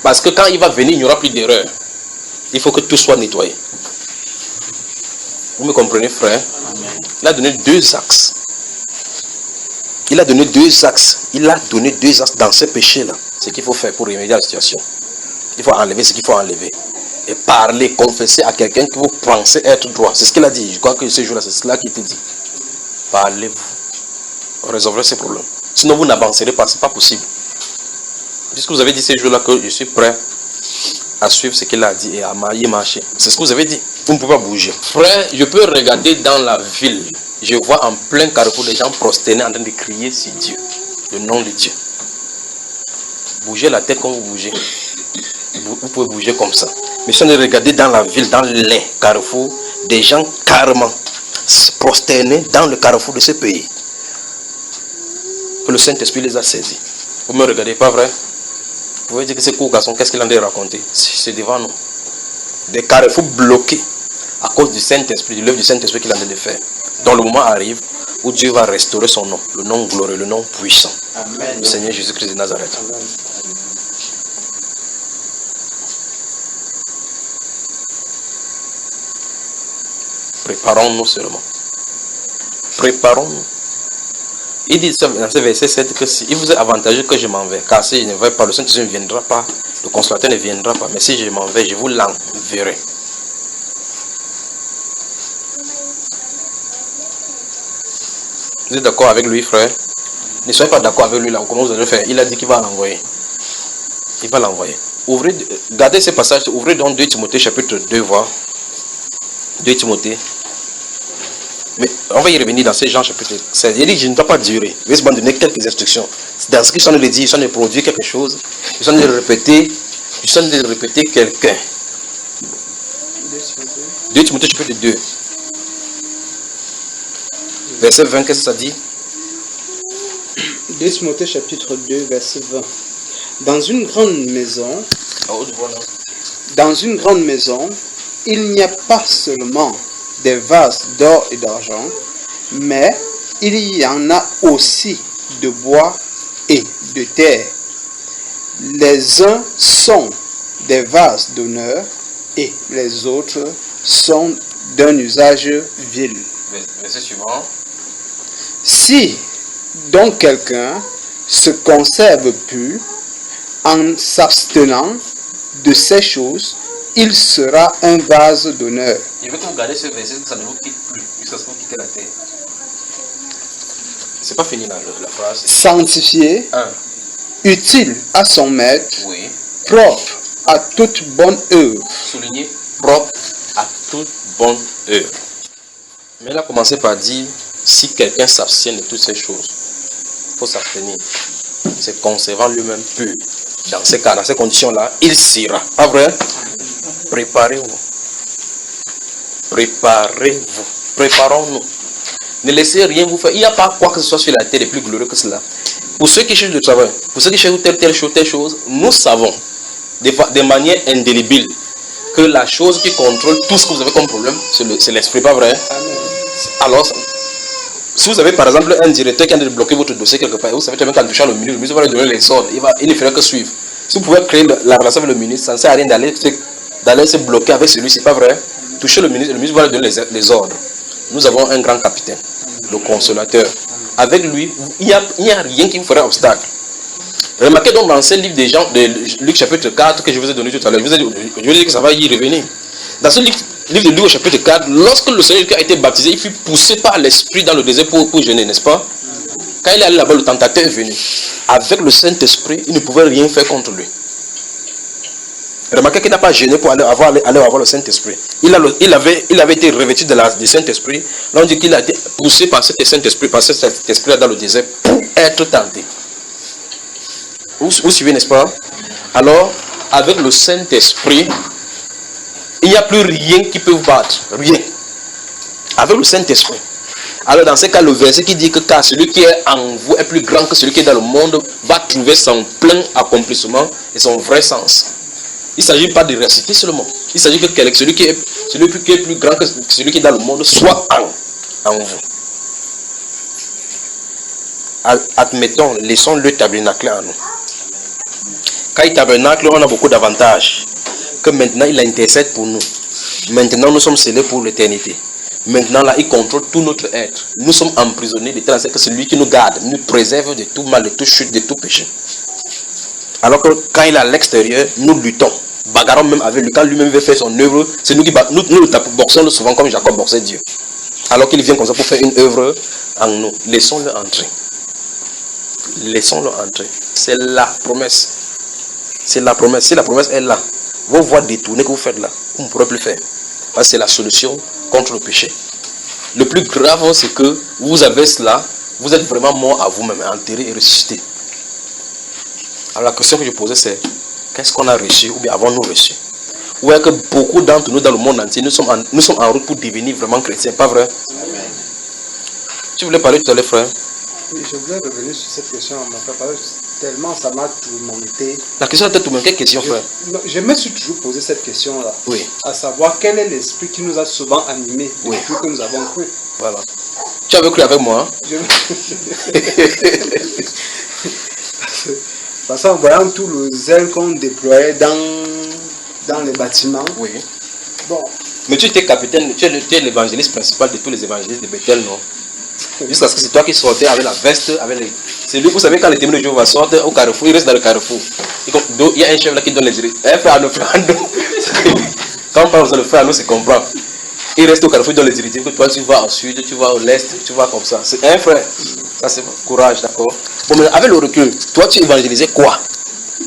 Parce que quand il va venir, il n'y aura plus d'erreur. Il faut que tout soit nettoyé. Vous me comprenez, frère? Amen. Il a donné deux axes. il a donné 2 axes. Il a donné 2 axes dans ce péché-là. Ce qu'il faut faire pour remédier à la situation. Il faut enlever ce qu'il faut enlever. Et parler, confesser à quelqu'un que vous pensez être droit. C'est ce qu'il a dit. Je crois que ce jour-là, c'est cela qu'il te dit. Parlez-vous. Résolvez ces problèmes. Sinon, vous n'avancerez pas. Ce n'est pas possible. Puisque vous avez dit ces jours-là que je suis prêt à suivre ce qu'il a dit et à marcher. C'est ce que vous avez dit. Vous ne pouvez pas bouger. Frère, je peux regarder dans la ville. Je vois en plein carrefour des gens prosternés en train de crier sur Dieu. Le nom de Dieu. Bougez la tête comme vous bougez. Vous pouvez bouger comme ça. Mais si on est regardé dans la ville, dans les carrefours, des gens carrément prosternés dans le carrefour de ce pays. Que le Saint-Esprit les a saisis. Vous me regardez, pas vrai? Vous pouvez dire que ces courts garçons, qu'est-ce qu'il en a raconté? C'est devant nous. Des carrefours bloqués à cause du Saint-Esprit, de l'œuvre du Saint-Esprit qu'il a de faire. Donc le moment arrive où Dieu va restaurer son nom, le nom glorieux, le nom puissant. Amen. Le Seigneur Jésus-Christ de Nazareth. Amen. Préparons-nous seulement. Préparons-nous. Il dit dans ce verset 7 que si il vous est avantageux que je m'en vais, car si je ne vais pas, le Saint-Esprit ne viendra pas, le Consolateur ne viendra pas, mais si je m'en vais, je vous l'enverrai. Vous êtes d'accord avec lui, frère? Ne soyez pas d'accord avec lui là, comment vous allez faire? Il a dit qu'il va l'envoyer. Il va l'envoyer. Ouvrez, gardez ce passage, ouvrez donc 2 Timothée chapitre 2, voir. 2 Timothée. Mais on va y revenir dans ces gens chapitre 16. Il dit que je ne dois pas durer. Je vais se donner quelques instructions. Dans ce qu'ils sont de dire, ils sont de produire quelque chose. Ils sont de répéter. Ils sont de répéter quelqu'un. 2 Timothée chapitre 2. Verset 20, qu'est-ce que ça dit? 2 Timothée chapitre 2, verset 20. Dans une grande maison, il n'y a pas seulement des vases d'or et d'argent, mais il y en a aussi de bois et de terre. Les uns sont des vases d'honneur et les autres sont d'un usage vil. Verset suivant. Si donc quelqu'un se conserve pur en s'abstenant de ces choses, il sera un vase d'honneur. Je veux que vous gardez ce verset, que ça ne vous quitte plus, jusqu'à ce que vous quittez la terre. C'est pas fini là, la phrase. Sanctifié, utile à son maître, oui. Propre à toute bonne œuvre. Souligné, propre à toute bonne œuvre. Mais là, commencez par dire, si quelqu'un s'abstient de toutes ces choses, il faut s'abstenir. C'est conservant lui-même pur. Dans ces cas, dans ces conditions-là, il sera. Pas vrai? Préparez-vous. Préparez-vous. Préparons-nous. Ne laissez rien vous faire. Il n'y a pas quoi que ce soit sur la terre de plus glorieux que cela. Pour ceux qui cherchent le travail, pour ceux qui cherchent telle chose, nous savons de manière indélébile que la chose qui contrôle tout ce que vous avez comme problème, c'est l'esprit, pas vrai? Alors, si vous avez par exemple un directeur qui a bloqué votre dossier quelque part, vous savez très bien qu'en touchant le ministre va lui donner les ordres, il ne fera que suivre. Si vous pouvez créer la relation avec le ministre, ça ne sert à rien d'aller se bloquer avec celui-ci, pas vrai? Toucher le ministre va lui donner les ordres. Nous avons un grand capitaine, le consolateur. Avec lui, il n'y a rien qui vous fera obstacle. Remarquez donc dans ce livre des gens, de Luc chapitre 4 que je vous ai donné tout à l'heure, je vous ai dit que ça va y revenir. Dans ce livre de Luc chapitre 4, lorsque le Seigneur a été baptisé, il fut poussé par l'Esprit dans le désert pour jeûner, n'est-ce pas? Quand il est allé là-bas, le tentateur est venu. Avec le Saint-Esprit, il ne pouvait rien faire contre lui. Remarquez qu'il n'a pas gêné pour aller avoir le Saint-Esprit. Il avait été revêtu du Saint-Esprit. Là, on dit qu'il a été poussé par cet Saint-Esprit, par cet Esprit-là dans le désert pour être tenté. Vous suivez, n'est-ce pas? Alors, avec le Saint-Esprit, il n'y a plus rien qui peut vous battre. Rien. Avec le Saint-Esprit. Alors, dans ce cas, le verset qui dit que car celui qui est en vous est plus grand que celui qui est dans le monde va trouver son plein accomplissement et son vrai sens. Il ne s'agit pas de réciter seulement. Il s'agit que celui qui est plus grand que celui qui est dans le monde soit en vous. Admettons, laissons le tabernacle à nous. Quand il tabernacle, on a beaucoup d'avantages. Que maintenant, il intercède pour nous. Maintenant, nous sommes scellés pour l'éternité. Maintenant, là, il contrôle tout notre être. Nous sommes emprisonnés de telle sorte que c'est lui qui nous garde, nous préserve de tout mal, de toute chute, de tout péché. Alors que quand il est à l'extérieur, nous luttons. Bagarrons même avec lui. Quand lui-même veut faire son œuvre, c'est nous qui nous le boxons souvent comme Jacob boxait Dieu. Alors qu'il vient comme ça pour faire une œuvre en nous. Laissons-le entrer. Laissons-le entrer. C'est la promesse. C'est la promesse. Si la promesse est là, vos voies détournées que vous faites là, vous ne pourrez plus faire. Parce que c'est la solution contre le péché. Le plus grave, c'est que vous avez cela, vous êtes vraiment mort à vous-même, enterré et ressuscité. Alors la question que je posais, c'est qu'est-ce qu'on a reçu ou bien avons-nous reçu? Ou est-ce que beaucoup d'entre nous dans le monde entier, nous sommes en route pour devenir vraiment chrétiens, pas vrai? Amen. Tu voulais parler tout à l'heure, frère? Oui, je voulais revenir sur cette question, mon frère, parce que tellement ça m'a tourmenté. La question était tout le monde. Quelle question, frère? Je me suis toujours posé cette question-là. Oui. À savoir, quel est l'esprit qui nous a souvent animés Oui. depuis que nous avons cru. Voilà. Tu avais cru avec moi, hein? Parce qu'en voyant tout le zèle qu'on déployait dans les bâtiments, Oui. bon, Mais tu étais capitaine, tu es l'évangéliste principal de tous les évangélistes de Bethel, non? Jusqu'à ce que c'est toi qui sortais avec la veste, avec les... C'est lui, vous savez, quand les témoins de Jéhovah sortent au carrefour, il reste dans le carrefour. Il y a un chef là qui donne les directives. Un frère à nous, frère à nous. Quand on parle de le frère à nous, c'est comprendre. Il reste au carrefour, il donne les directives. Que toi, tu vas au sud, tu vas au l'est, tu vas comme ça. C'est un frère. Ça, c'est courage, d'accord? Bon, mais avec le recul, toi, tu évangélisais quoi?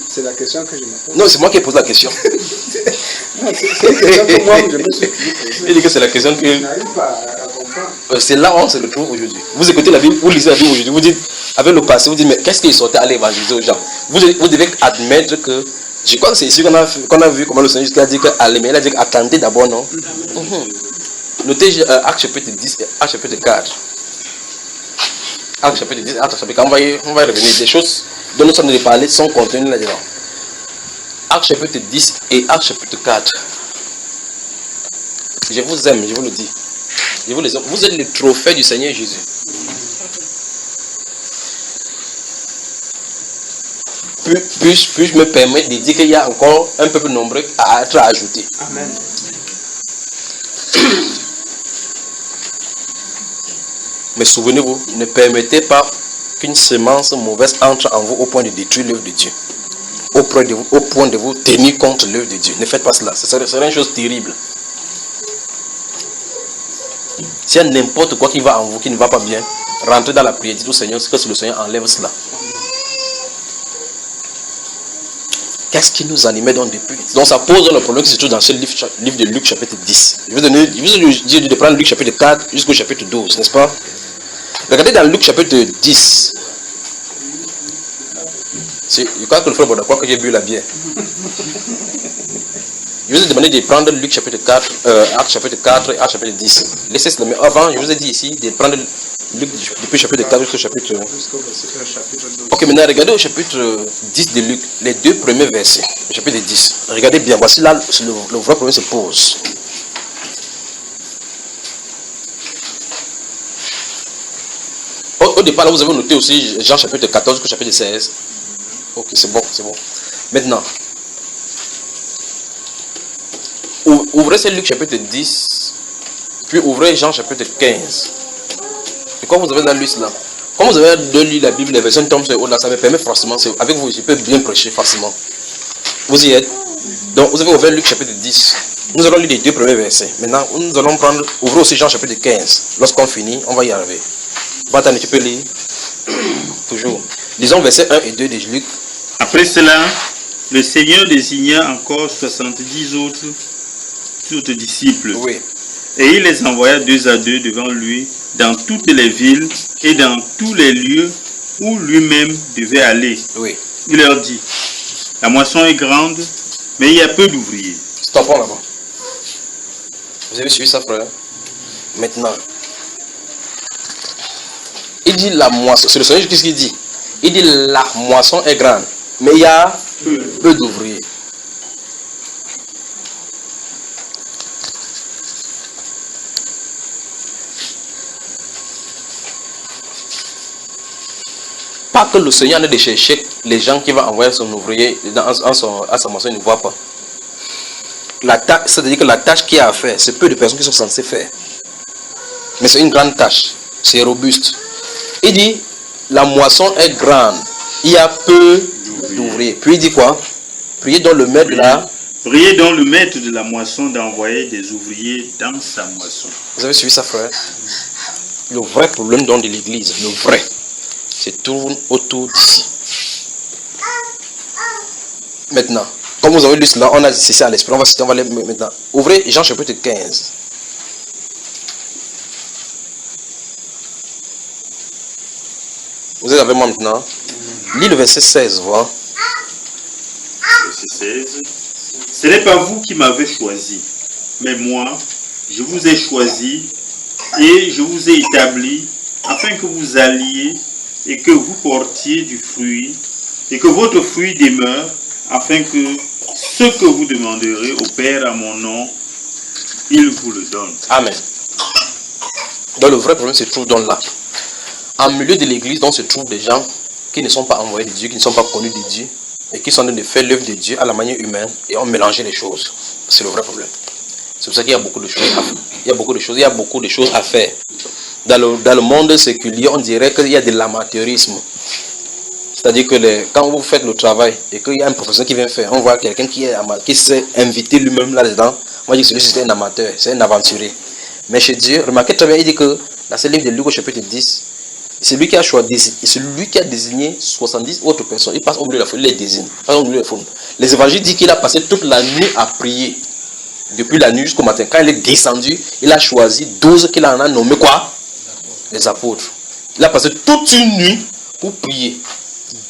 c'est la question que je me pose. Non, c'est moi qui ai posé la question. Non, c'est une question que moi, je me suis posée. Il dit que c'est la question que... Je n'arrive pas à comprendre. C'est là où on se retrouve aujourd'hui. Vous écoutez la Bible, vous lisez la Bible aujourd'hui, vous dites, avec le passé, vous dites, mais qu'est-ce qu'il sortait à aller évangéliser aux gens? Vous devez admettre que, je crois que c'est ici qu'on a vu comment le Seigneur a dit qu'allez, mais il a dit attendez d'abord, non? Notez Acte chapitre 10 et Acte chapitre 4. Acte chapitre 10 et Acte chapitre 4, on va y revenir. Des choses dont nous sommes de parler sont contenues là-dedans. Acte chapitre 10 et Acte chapitre 4. Je vous aime, je vous le dis. Je vous les aime. Vous êtes le trophée du Seigneur Jésus. Puis-je me permettre de dire qu'il y a encore un peuple nombreux à être ajouté. Amen. Mais souvenez-vous, ne permettez pas qu'une semence mauvaise entre en vous au point de détruire l'œuvre de Dieu. Au point de vous tenir contre l'œuvre de Dieu. Ne faites pas cela. Ce serait une chose terrible. S'il y a n'importe quoi qui va en vous, qui ne va pas bien, rentrez dans la prière, dites au Seigneur que le Seigneur enlève cela. Qu'est-ce qui nous animait donc depuis? Donc ça pose le problème qui se trouve dans ce livre de Luc chapitre 10. Je vais vous dire de prendre Luc chapitre 4 jusqu'au chapitre 12, n'est-ce pas? Regardez dans Luc chapitre 10. Je crois que le frère Bonacroix que j'ai bu la bière. Je vous ai demandé de prendre Luc chapitre 4, Acte chapitre 4 et Acte chapitre 10. Laissez cela, mais avant, je vous ai dit ici de prendre Luc depuis chapitre 4 jusqu'au chapitre... Ok, maintenant regardez au chapitre 10 de Luc, les deux premiers versets. Le chapitre 10. Regardez bien, voici là le vrai problème se pose. Au départ, là, vous avez noté aussi Jean chapitre 14 jusqu'au chapitre 16. Ok, c'est bon, c'est bon. Maintenant, ouvrez ce Luc chapitre 10, puis ouvrez Jean chapitre 15. Et quand vous avez dans Luc là, quand vous avez de lire la Bible, les versions tombent sur là, ça me permet forcément, avec vous, je peux bien prêcher facilement. Vous y êtes? Donc, vous avez ouvert Luc chapitre 10. Nous allons lire les deux premiers versets. Maintenant, nous allons ouvrir aussi Jean chapitre 15. Lorsqu'on finit, on va y arriver. Attendez, tu peux lire. Toujours. Lisons versets 1 et 2 de Luc. Après cela, le Seigneur désigna encore 70 autres disciples. Oui. Et il les envoya 2 à 2 devant lui dans toutes les villes et dans tous les lieux où lui-même devait aller. Oui. Il leur dit, la moisson est grande, mais il y a peu d'ouvriers. Stoppons là-bas. Vous avez suivi ça, frère? Maintenant. Il dit la moisson. C'est le Seigneur qu'est-ce qu'il dit? Il dit la moisson est grande, mais il y a peu d'ouvriers. Pas que le Seigneur ait de chercher les gens qui vont envoyer son ouvrier à sa moisson, il ne voit pas. C'est-à-dire que la tâche qu'il y a à faire, c'est peu de personnes qui sont censées faire. Mais c'est une grande tâche. C'est robuste. Il dit, la moisson est grande. Il y a peu d'ouvriers. Puis il dit quoi? Priez dans le maître de la... Priez donc le maître de la moisson d'envoyer des ouvriers dans sa moisson. Vous avez suivi ça, frère? Le vrai problème dans de l'église, le vrai, c'est tourne autour d'ici. Maintenant, comme vous avez lu cela, on a dit c'est à l'esprit, on va lire maintenant. Ouvrez Jean chapitre 15. Vous êtes avec moi maintenant? Lis le verset 16, voilà. Verset 16. Ce n'est pas vous qui m'avez choisi, mais moi, je vous ai choisi et je vous ai établi afin que vous alliez et que vous portiez du fruit et que votre fruit demeure, afin que ce que vous demanderez au Père à mon nom, il vous le donne. Amen. Donc le vrai problème se trouve dans là. En milieu de l'église, donc se trouvent des gens qui ne sont pas envoyés de Dieu, qui ne sont pas connus de Dieu, et qui sont en train de faire l'œuvre de Dieu à la manière humaine, et ont mélangé les choses. C'est le vrai problème. C'est pour ça qu'il y a beaucoup de choses à faire. Il y a beaucoup de choses à faire. Dans le monde séculier, on dirait qu'il y a de l'amateurisme. C'est-à-dire que quand vous faites le travail et qu'il y a un professeur qui vient faire, on voit quelqu'un qui s'est invité lui-même là-dedans. Moi, je dis que c'est un amateur, c'est un aventurier. Mais chez Dieu, remarquez très bien, il dit que dans ce livre de Luc au chapitre 10, c'est lui qui a choisi, c'est lui qui a désigné 70 autres personnes. Il passe au milieu de la foule, il les désigne. Les évangiles disent qu'il a passé toute la nuit à prier. Depuis la nuit jusqu'au matin. Quand il est descendu, il a choisi 12 qu'il en a nommé quoi? Les apôtres. Il a passé toute une nuit pour prier.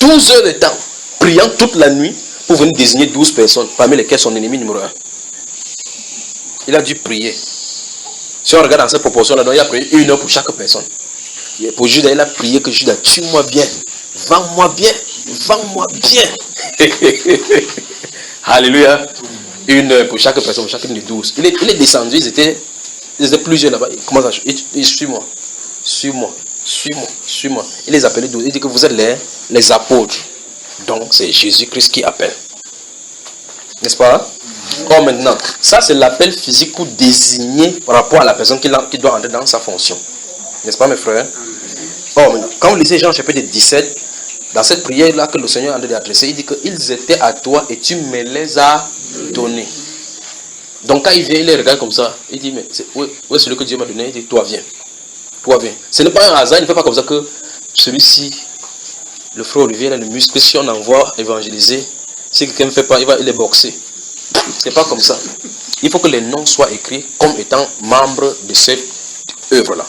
12 heures de temps, priant toute la nuit pour venir désigner 12 personnes, parmi lesquelles son ennemi numéro 1. Il a dû prier. Si on regarde dans cette proportion-là, il a prié 1 heure pour chaque personne. Et pour Judas, il a prié que Judas, tue-moi bien, vends-moi bien, vends-moi bien. Alléluia. 1 heure pour chaque personne, pour chacune des 12. Il est descendu, ils étaient plusieurs là-bas. Il commence à suis-moi, suis-moi, suis-moi, suis-moi. Il les appelait 12. Il dit que vous êtes les apôtres. Donc c'est Jésus-Christ qui appelle. N'est-ce pas? Or maintenant, ça c'est l'appel physique pour désigner par rapport à la personne qui doit entrer dans sa fonction. N'est-ce pas mes frères? Or maintenant, quand vous lisez Jean chapitre 17, dans cette prière-là que le Seigneur a adressée, il dit qu'ils étaient à toi et tu me les as donnés. Donc quand il vient, il les regarde comme ça. Il dit, mais où est celui que Dieu m'a donné? Il dit, toi viens. Toi viens. Ce n'est pas un hasard, il ne fait pas comme ça que celui-ci, le frère Olivier, il a le muscle. Si on envoie évangéliser, si quelqu'un ne fait pas, il est boxé. Ce n'est pas comme ça. Il faut que les noms soient écrits comme étant membres de cette œuvre-là.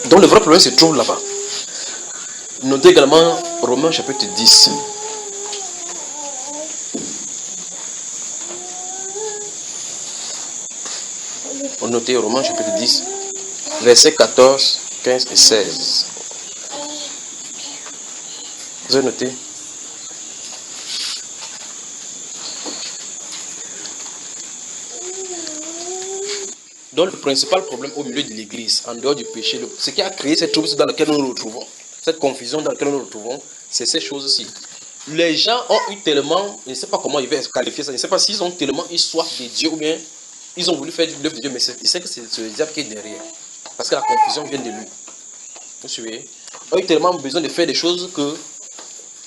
Donc le vrai problème se trouve là-bas. Notez également Romains chapitre 10. On note Romains chapitre 10, versets 14, 15 et 16. Vous avez noté? Donc le principal problème au milieu de l'église, en dehors du péché, ce qui a créé cette trouble dans laquelle nous nous retrouvons, cette confusion dans laquelle nous nous retrouvons, c'est ces choses-ci. Les gens ont eu tellement, je ne sais pas comment ils vont qualifier ça, je ne sais pas s'ils ont tellement eu soif de Dieu ou bien ils ont voulu faire l'œuvre de Dieu, mais ils savent que c'est le diable qui est derrière. Parce que la confusion vient de lui. Vous suivez? Ils ont eu tellement besoin de faire des choses que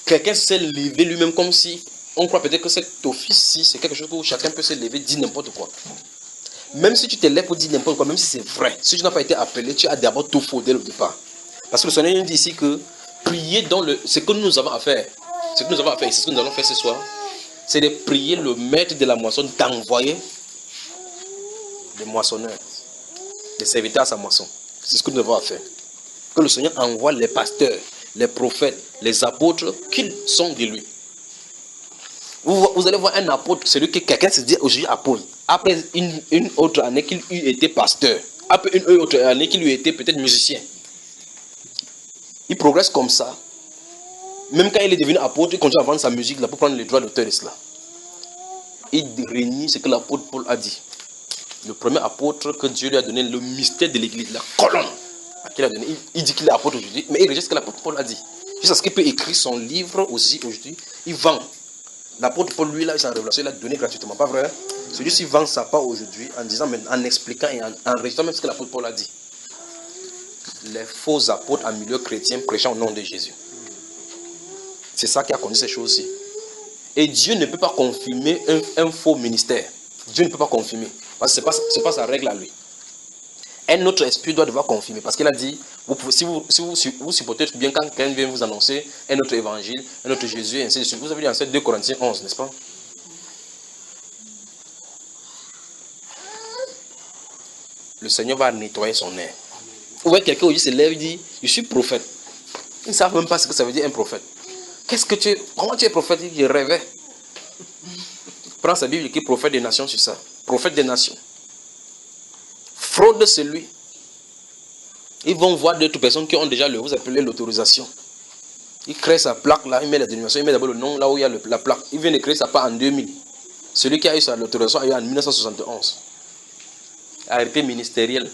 quelqu'un s'est levé lui-même comme si on croit peut-être que cet office-ci, c'est quelque chose où chacun peut se lever, dire n'importe quoi. Même si tu te lèves pour dire n'importe quoi, même si c'est vrai, si tu n'as pas été appelé, tu as d'abord tout faux dès le départ. Parce que le Seigneur nous dit ici que prier dans ce que nous avons à faire, ce que nous avons à faire, c'est ce que nous allons faire ce soir, c'est de prier le maître de la moisson d'envoyer des moissonneurs, des serviteurs à sa moisson. C'est ce que nous devons faire. Que le Seigneur envoie les pasteurs, les prophètes, les apôtres qui sont de lui. Vous allez voir un apôtre, celui que quelqu'un se dit aujourd'hui apôtre. Après une autre année qu'il eût été pasteur. Après une autre année qu'il eût été peut-être musicien. Il progresse comme ça. Même quand il est devenu apôtre, il continue à vendre sa musique là pour prendre les droits d'auteur de cela. Il renie ce que l'apôtre Paul a dit. Le premier apôtre que Dieu lui a donné, le mystère de l'église, la colonne qu'il a donné. Il dit qu'il est apôtre aujourd'hui, mais il rejette ce que l'apôtre Paul a dit. Jusqu'à ce qu'il peut écrire son livre aussi aujourd'hui, il vend L'apôtre Paul, lui, là, sa révélation, il a donné gratuitement. Pas vrai? Celui-ci vend sa part aujourd'hui en disant, en expliquant et en enregistrant même ce que l'apôtre Paul a dit. Les faux apôtres en milieu chrétien prêchant au nom de Jésus. C'est ça qui a conduit ces choses-ci. Et Dieu ne peut pas confirmer un faux ministère. Dieu ne peut pas confirmer. Parce que ce n'est pas sa règle à lui. Un autre esprit doit devoir confirmer. Parce qu'il a dit, si vous supportez bien quand quelqu'un vient vous annoncer un autre évangile, un autre Jésus, ainsi de suite. Vous avez dit en 2 Corinthiens 11, n'est-ce pas? Le Seigneur va nettoyer son air. Vous voyez quelqu'un qui se lève et dit, je suis prophète. Ils ne savent même pas ce que ça veut dire un prophète. Comment tu es prophète? Il rêvait. Prends sa Bible, il écrit prophète des nations sur ça. Prophète des nations. Fraude celui. Ils vont voir d'autres personnes qui ont déjà vous appelez l'autorisation. Il crée sa plaque là, il met la dénomination, il met d'abord le nom là où il y a la plaque. Il vient de créer sa part en 2000. Celui qui a eu sa l'autorisation a eu en 1971. Arrêté ministériel.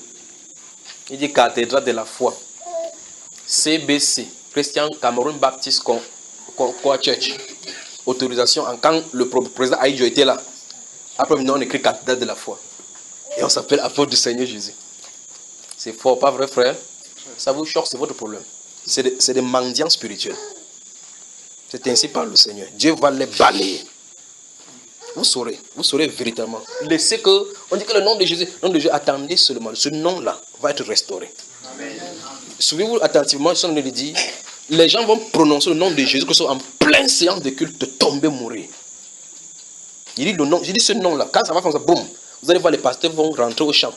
Il dit cathédrale de la foi. CBC, Christian Cameroun Baptist Core Church. Autorisation quand le président Aïdjo était là. Après, maintenant, on écrit cathédrale de la foi. Et on s'appelle apôtre du Seigneur Jésus. C'est fort, pas vrai, frère? Ça vous choque, c'est votre problème. C'est des mendiants spirituels. C'est ainsi par le Seigneur. Dieu va les balayer. Vous saurez véritablement. Laissez que, on dit que le nom de Jésus, attendez seulement. Ce nom-là va être restauré. Souvenez-vous attentivement, ce nom dit, les gens vont prononcer le nom de Jésus que ce soit en pleine séance de culte, de tomber, mourir. Il dit le nom, j'ai dit ce nom-là. Quand ça va comme ça, boum, vous allez voir les pasteurs vont rentrer au champ.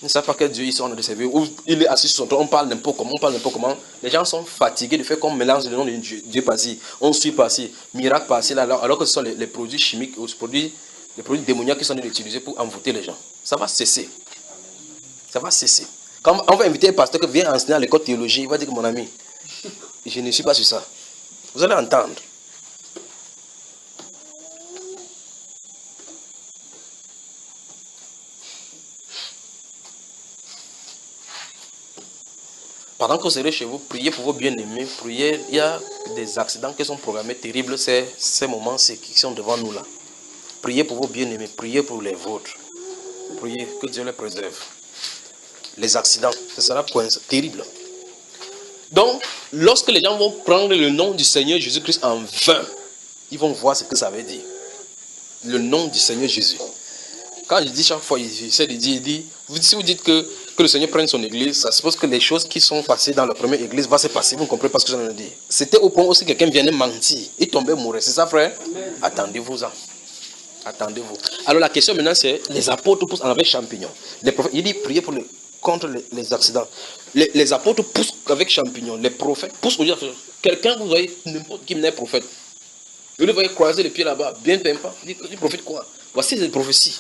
Ils ne savent pas quel Dieu ils sont en train de servir. Il est assis sur son trône, on parle n'importe comment. Les gens sont fatigués de faire qu'on mélange le nom de Dieu par-ci. On suit par-ci, miracle par-ci, alors que ce sont les produits chimiques, les produits démoniaques qui sont utilisés pour envoûter les gens. Ça va cesser. Ça va cesser. Quand on va inviter un pasteur qui vient enseigner à l'école de théologie, il va dire que mon ami, je ne suis pas sur ça. Vous allez entendre. Pendant que vous serez chez vous, priez pour vos bien-aimés, priez. Il y a des accidents qui sont programmés terribles, ces moments-ci qui sont devant nous là. Priez pour vos bien-aimés, priez pour les vôtres. Priez que Dieu les préserve. Les accidents, ce sera terrible. Donc, lorsque les gens vont prendre le nom du Seigneur Jésus-Christ en vain, ils vont voir ce que ça veut dire. Le nom du Seigneur Jésus. Quand je dis chaque fois, j'essaie de dire, si vous dites que le Seigneur prenne son église, ça suppose que les choses qui sont passées dans la première église vont se passer. Vous ne comprenez pas ce que j'en ai dit. C'était au point où si quelqu'un venait mentir, il tombait mourir. C'est ça, frère? Attendez-vous-en. Attendez-vous. Alors la question maintenant, c'est les apôtres poussent avec champignons. Les prophètes, il dit priez contre les accidents. Les apôtres poussent avec champignons. Les prophètes poussent aujourd'hui. Quelqu'un, vous voyez, n'importe qui n'est prophète. Vous le voyez croiser les pieds là-bas, bien pimpant. Il dit prophète quoi? Voici les prophéties.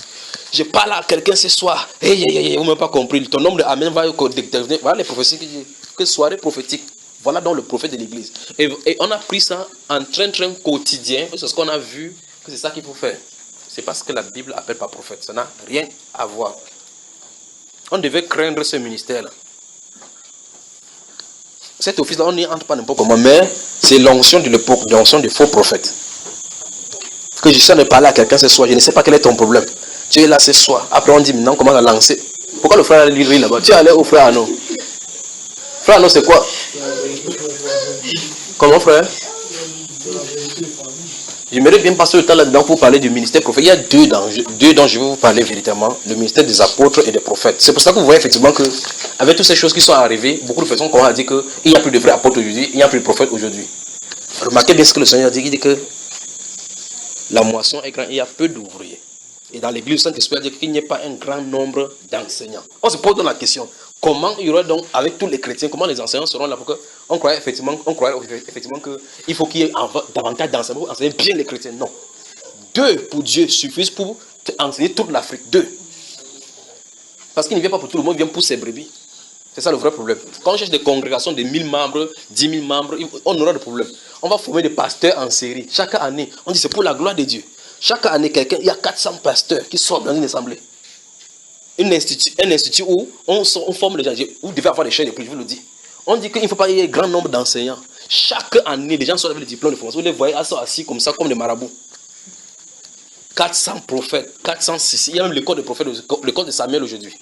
Je parle à quelqu'un ce soir. Vous ne m'avez pas compris. Ton nombre de Amen va devenir. Voilà les prophéties qui disent que soirée prophétique. Voilà donc le prophète de l'église. Et on a pris ça en train quotidien. C'est ce qu'on a vu que c'est ça qu'il faut faire. C'est parce que la Bible appelle pas prophète. Ça n'a rien à voir. On devait craindre ce ministère-là. Cet office-là, on n'y entre pas n'importe comment. Mais c'est l'onction de l'époque, l'onction des faux prophètes. Que je suis en train de parler à quelqu'un ce soir, je ne sais pas quel est ton problème. Tu es là ce soir. Après, on dit maintenant, comment à lancer. Pourquoi le frère rit là-bas? Tu es allé au frère Arnaud. Frère Arnaud, c'est quoi? Comment, frère? J'aimerais bien passer le temps là-dedans pour parler du ministère prophète. Il y a deux dont je vais vous parler véritablement. Le ministère des apôtres et des prophètes. C'est pour ça que vous voyez effectivement que, avec toutes ces choses qui sont arrivées, beaucoup de personnes ont dit qu'il n'y a plus de vrais apôtres aujourd'hui, il n'y a plus de prophètes aujourd'hui. Remarquez bien ce que le Seigneur dit. Il dit que la moisson est grande, il y a peu d'ouvriers. Et dans l'église, le Saint-Esprit a dit qu'il n'y ait pas un grand nombre d'enseignants. On se pose donc la question, comment il y aura donc, avec tous les chrétiens, comment les enseignants seront là? Pour que on croyait effectivement qu'il faut qu'il y ait davantage d'enseignants pour enseigner bien les chrétiens. Non. 2 pour Dieu suffisent pour enseigner toute l'Afrique. 2. Parce qu'il ne vient pas pour tout le monde, il vient pour ses brebis. C'est ça le vrai problème. Quand on cherche des congrégations de 1000 membres, 10 000 membres, on aura des problèmes. On va former des pasteurs en série. Chaque année, on dit c'est pour la gloire de Dieu. Chaque année, il y a 400 pasteurs qui sortent dans une assemblée. Un institut où on forme les gens. Vous devez avoir des chaînes de plus, je vous le dis. On dit qu'il ne faut pas y ait un grand nombre d'enseignants. Chaque année, les gens sont avec le diplôme de formation. Vous les voyez assis comme ça, comme des marabouts. 400 prophètes, 406. Il y a même l'école de prophètes, l'école de Samuel aujourd'hui.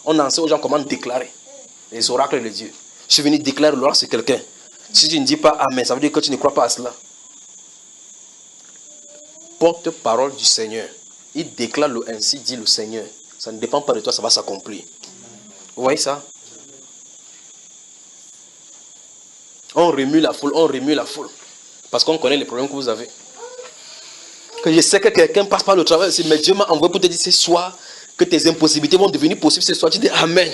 On enseigne aux gens comment déclarer les oracles de Dieu. Je suis venu déclarer l'oracle sur quelqu'un. Si tu ne dis pas Amen, ça veut dire que tu ne crois pas à cela. Porte-parole du Seigneur. Il déclare ainsi, dit le Seigneur. Ça ne dépend pas de toi, ça va s'accomplir. Vous voyez ça? On remue la foule, on remue la foule. Parce qu'on connaît les problèmes que vous avez. Que je sais que quelqu'un passe par le travail ici, mais Dieu m'a envoyé pour te dire ce soir que tes impossibilités vont devenir possibles ce soir. Tu dis Amen.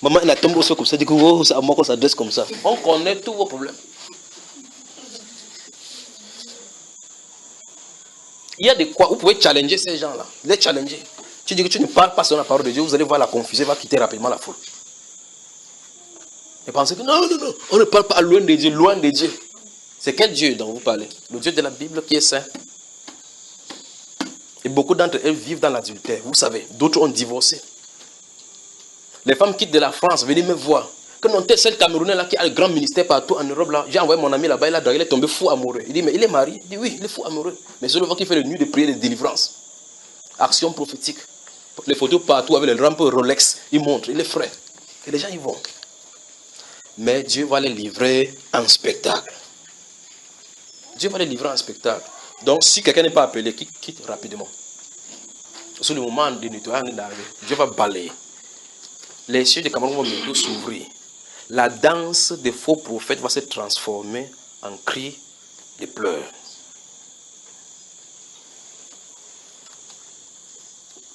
Maman, elle a tombé au sol comme ça, dit que oh, c'est à moi qu'on s'adresse comme ça. On connaît tous vos problèmes. Il y a des quoi, vous pouvez challenger ces gens-là. Les challenger. Tu dis que tu ne parles pas sur la parole de Dieu, vous allez voir la confusion, va quitter rapidement la foule. Et pensez que non, on ne parle pas loin de Dieu, loin de Dieu. C'est quel Dieu dont vous parlez? Le Dieu de la Bible qui est saint. Et beaucoup d'entre elles vivent dans l'adultère, vous savez. D'autres ont divorcé. Les femmes quittent de la France, venez me voir. Que non, celle Camerounais là qui a le grand ministère partout en Europe là. J'ai envoyé mon ami là-bas, il est tombé fou amoureux. Il dit, mais il est marié. Il dit, oui, il est fou amoureux. Mais c'est le vent qui fait le nuit de prière de délivrance. Action prophétique. Les photos partout avec les rampes Rolex, ils montrent, il est frais. Et les gens y vont. Mais Dieu va les livrer en spectacle. Dieu va les livrer en spectacle. Donc si quelqu'un n'est pas appelé, quitte rapidement. Sur le moment de nettoyage d'arriver, Dieu va balayer. Les cieux de Cameroun vont bientôt s'ouvrir. La danse des faux prophètes va se transformer en cri de pleurs.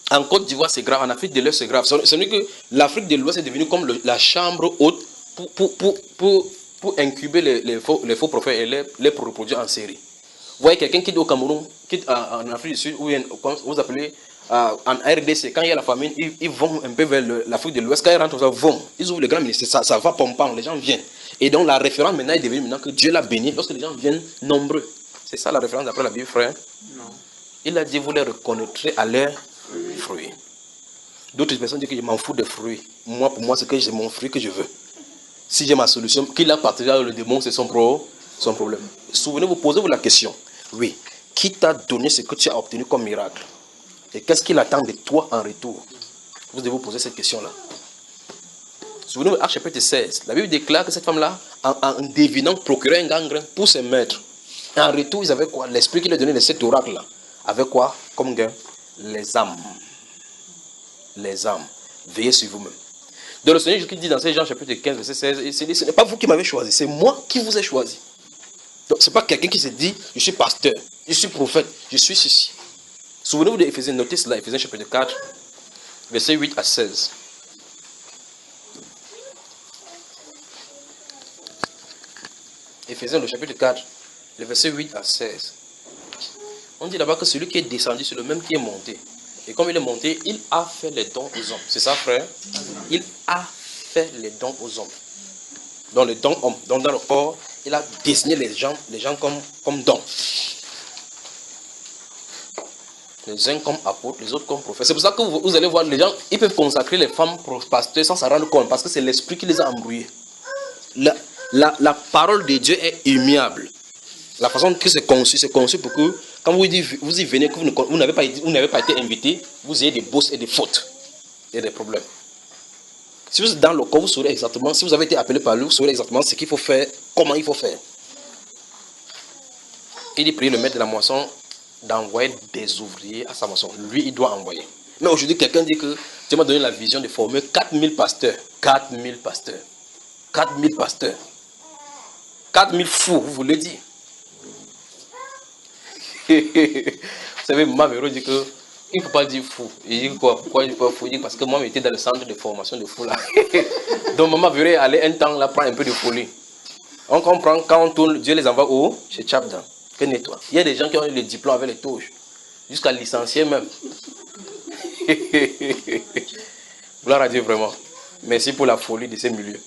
En Côte d'Ivoire, c'est grave. En Afrique de l'Ouest, c'est grave. C'est vrai que l'Afrique de l'Ouest est devenue comme la chambre haute pour incuber les faux prophètes et les reproduire en série. Vous voyez quelqu'un qui est au Cameroun, qui est en Afrique du Sud, ou vous appelez en RDC, quand il y a la famine, ils vont un peu vers l'Afrique de l'Ouest. Quand ils rentrent, ils ouvrent le grand ministère, ça va pompant, les gens viennent. Et donc la référence maintenant est devenue maintenant que Dieu l'a béni lorsque les gens viennent nombreux. C'est ça la référence d'après la Bible, frère? Non. Il a dit, vous les reconnaîtrez à leurs fruits. D'autres personnes disent que je m'en fous des fruits. Moi, pour moi, c'est que j'ai mon fruit que je veux. Si j'ai ma solution, qu'il a partagé avec le démon, c'est son problème. Souvenez-vous, posez-vous la question. Oui, qui t'a donné ce que tu as obtenu comme miracle? Et qu'est-ce qu'il attend de toi en retour? Vous devez vous poser cette question-là. Souvenez-vous, Acte chapitre 16, la Bible déclare que cette femme-là, en devinant, procurait un gangrène pour se mettre. Et en retour, ils avaient quoi? L'esprit qui leur donnait de cet oracle-là. Avait quoi comme gain? Les âmes. Les âmes. Veillez sur vous-même. Donc le Seigneur Jésus dit dans Jean chapitre 15, verset 16, il s'est dit, ce n'est pas vous qui m'avez choisi, c'est moi qui vous ai choisi. Donc ce n'est pas quelqu'un qui se dit, je suis pasteur, je suis prophète, je suis ceci. Souvenez-vous d'Éphésiens, notez cela, Éphésiens chapitre 4, verset 8 à 16. Éphésiens, le chapitre 4, le verset 8 à 16. On dit là-bas que celui qui est descendu, c'est le même qui est monté. Et comme il est monté, il a fait les dons aux hommes. C'est ça, frère? Il a fait les dons aux hommes. Dans le don homme, dans le corps, il a dessiné les gens comme dons. Les uns comme apôtres, les autres comme prophètes. C'est pour ça que vous allez voir, les gens, ils peuvent consacrer les femmes pasteurs sans s'en rendre compte, parce que c'est l'esprit qui les a embrouillés. La parole de Dieu est immuable. La façon que c'est conçu pour que, quand vous y venez, que vous n'avez pas été invité, vous ayez des bosses et des fautes et des problèmes. Si vous êtes dans le corps, vous saurez exactement, si vous avez été appelé par lui, vous saurez exactement ce qu'il faut faire, comment il faut faire. Il dit, priez le maître de la moisson d'envoyer des ouvriers à sa moisson. Lui, il doit envoyer. Mais aujourd'hui, quelqu'un dit que Dieu m'a donné la vision de former 4000 pasteurs. 4000 pasteurs. 4000 pasteurs. 4000 fous, vous voulez dire. Vous savez, ma Véro dit que il ne faut pas dire fou. Il dit quoi? Pourquoi il ne faut pas fou? Il dit parce que moi, j'étais dans le centre de formation de fou là. Donc, maman Véro est allée un temps là prendre un peu de folie. On comprend quand on tourne, Dieu les envoie où? Chez Chapdan. Que nettoie. Il y a des gens qui ont eu le diplôme avec les touches. Jusqu'à licencier même. Gloire à Dieu vraiment. Merci pour la folie de ces milieux.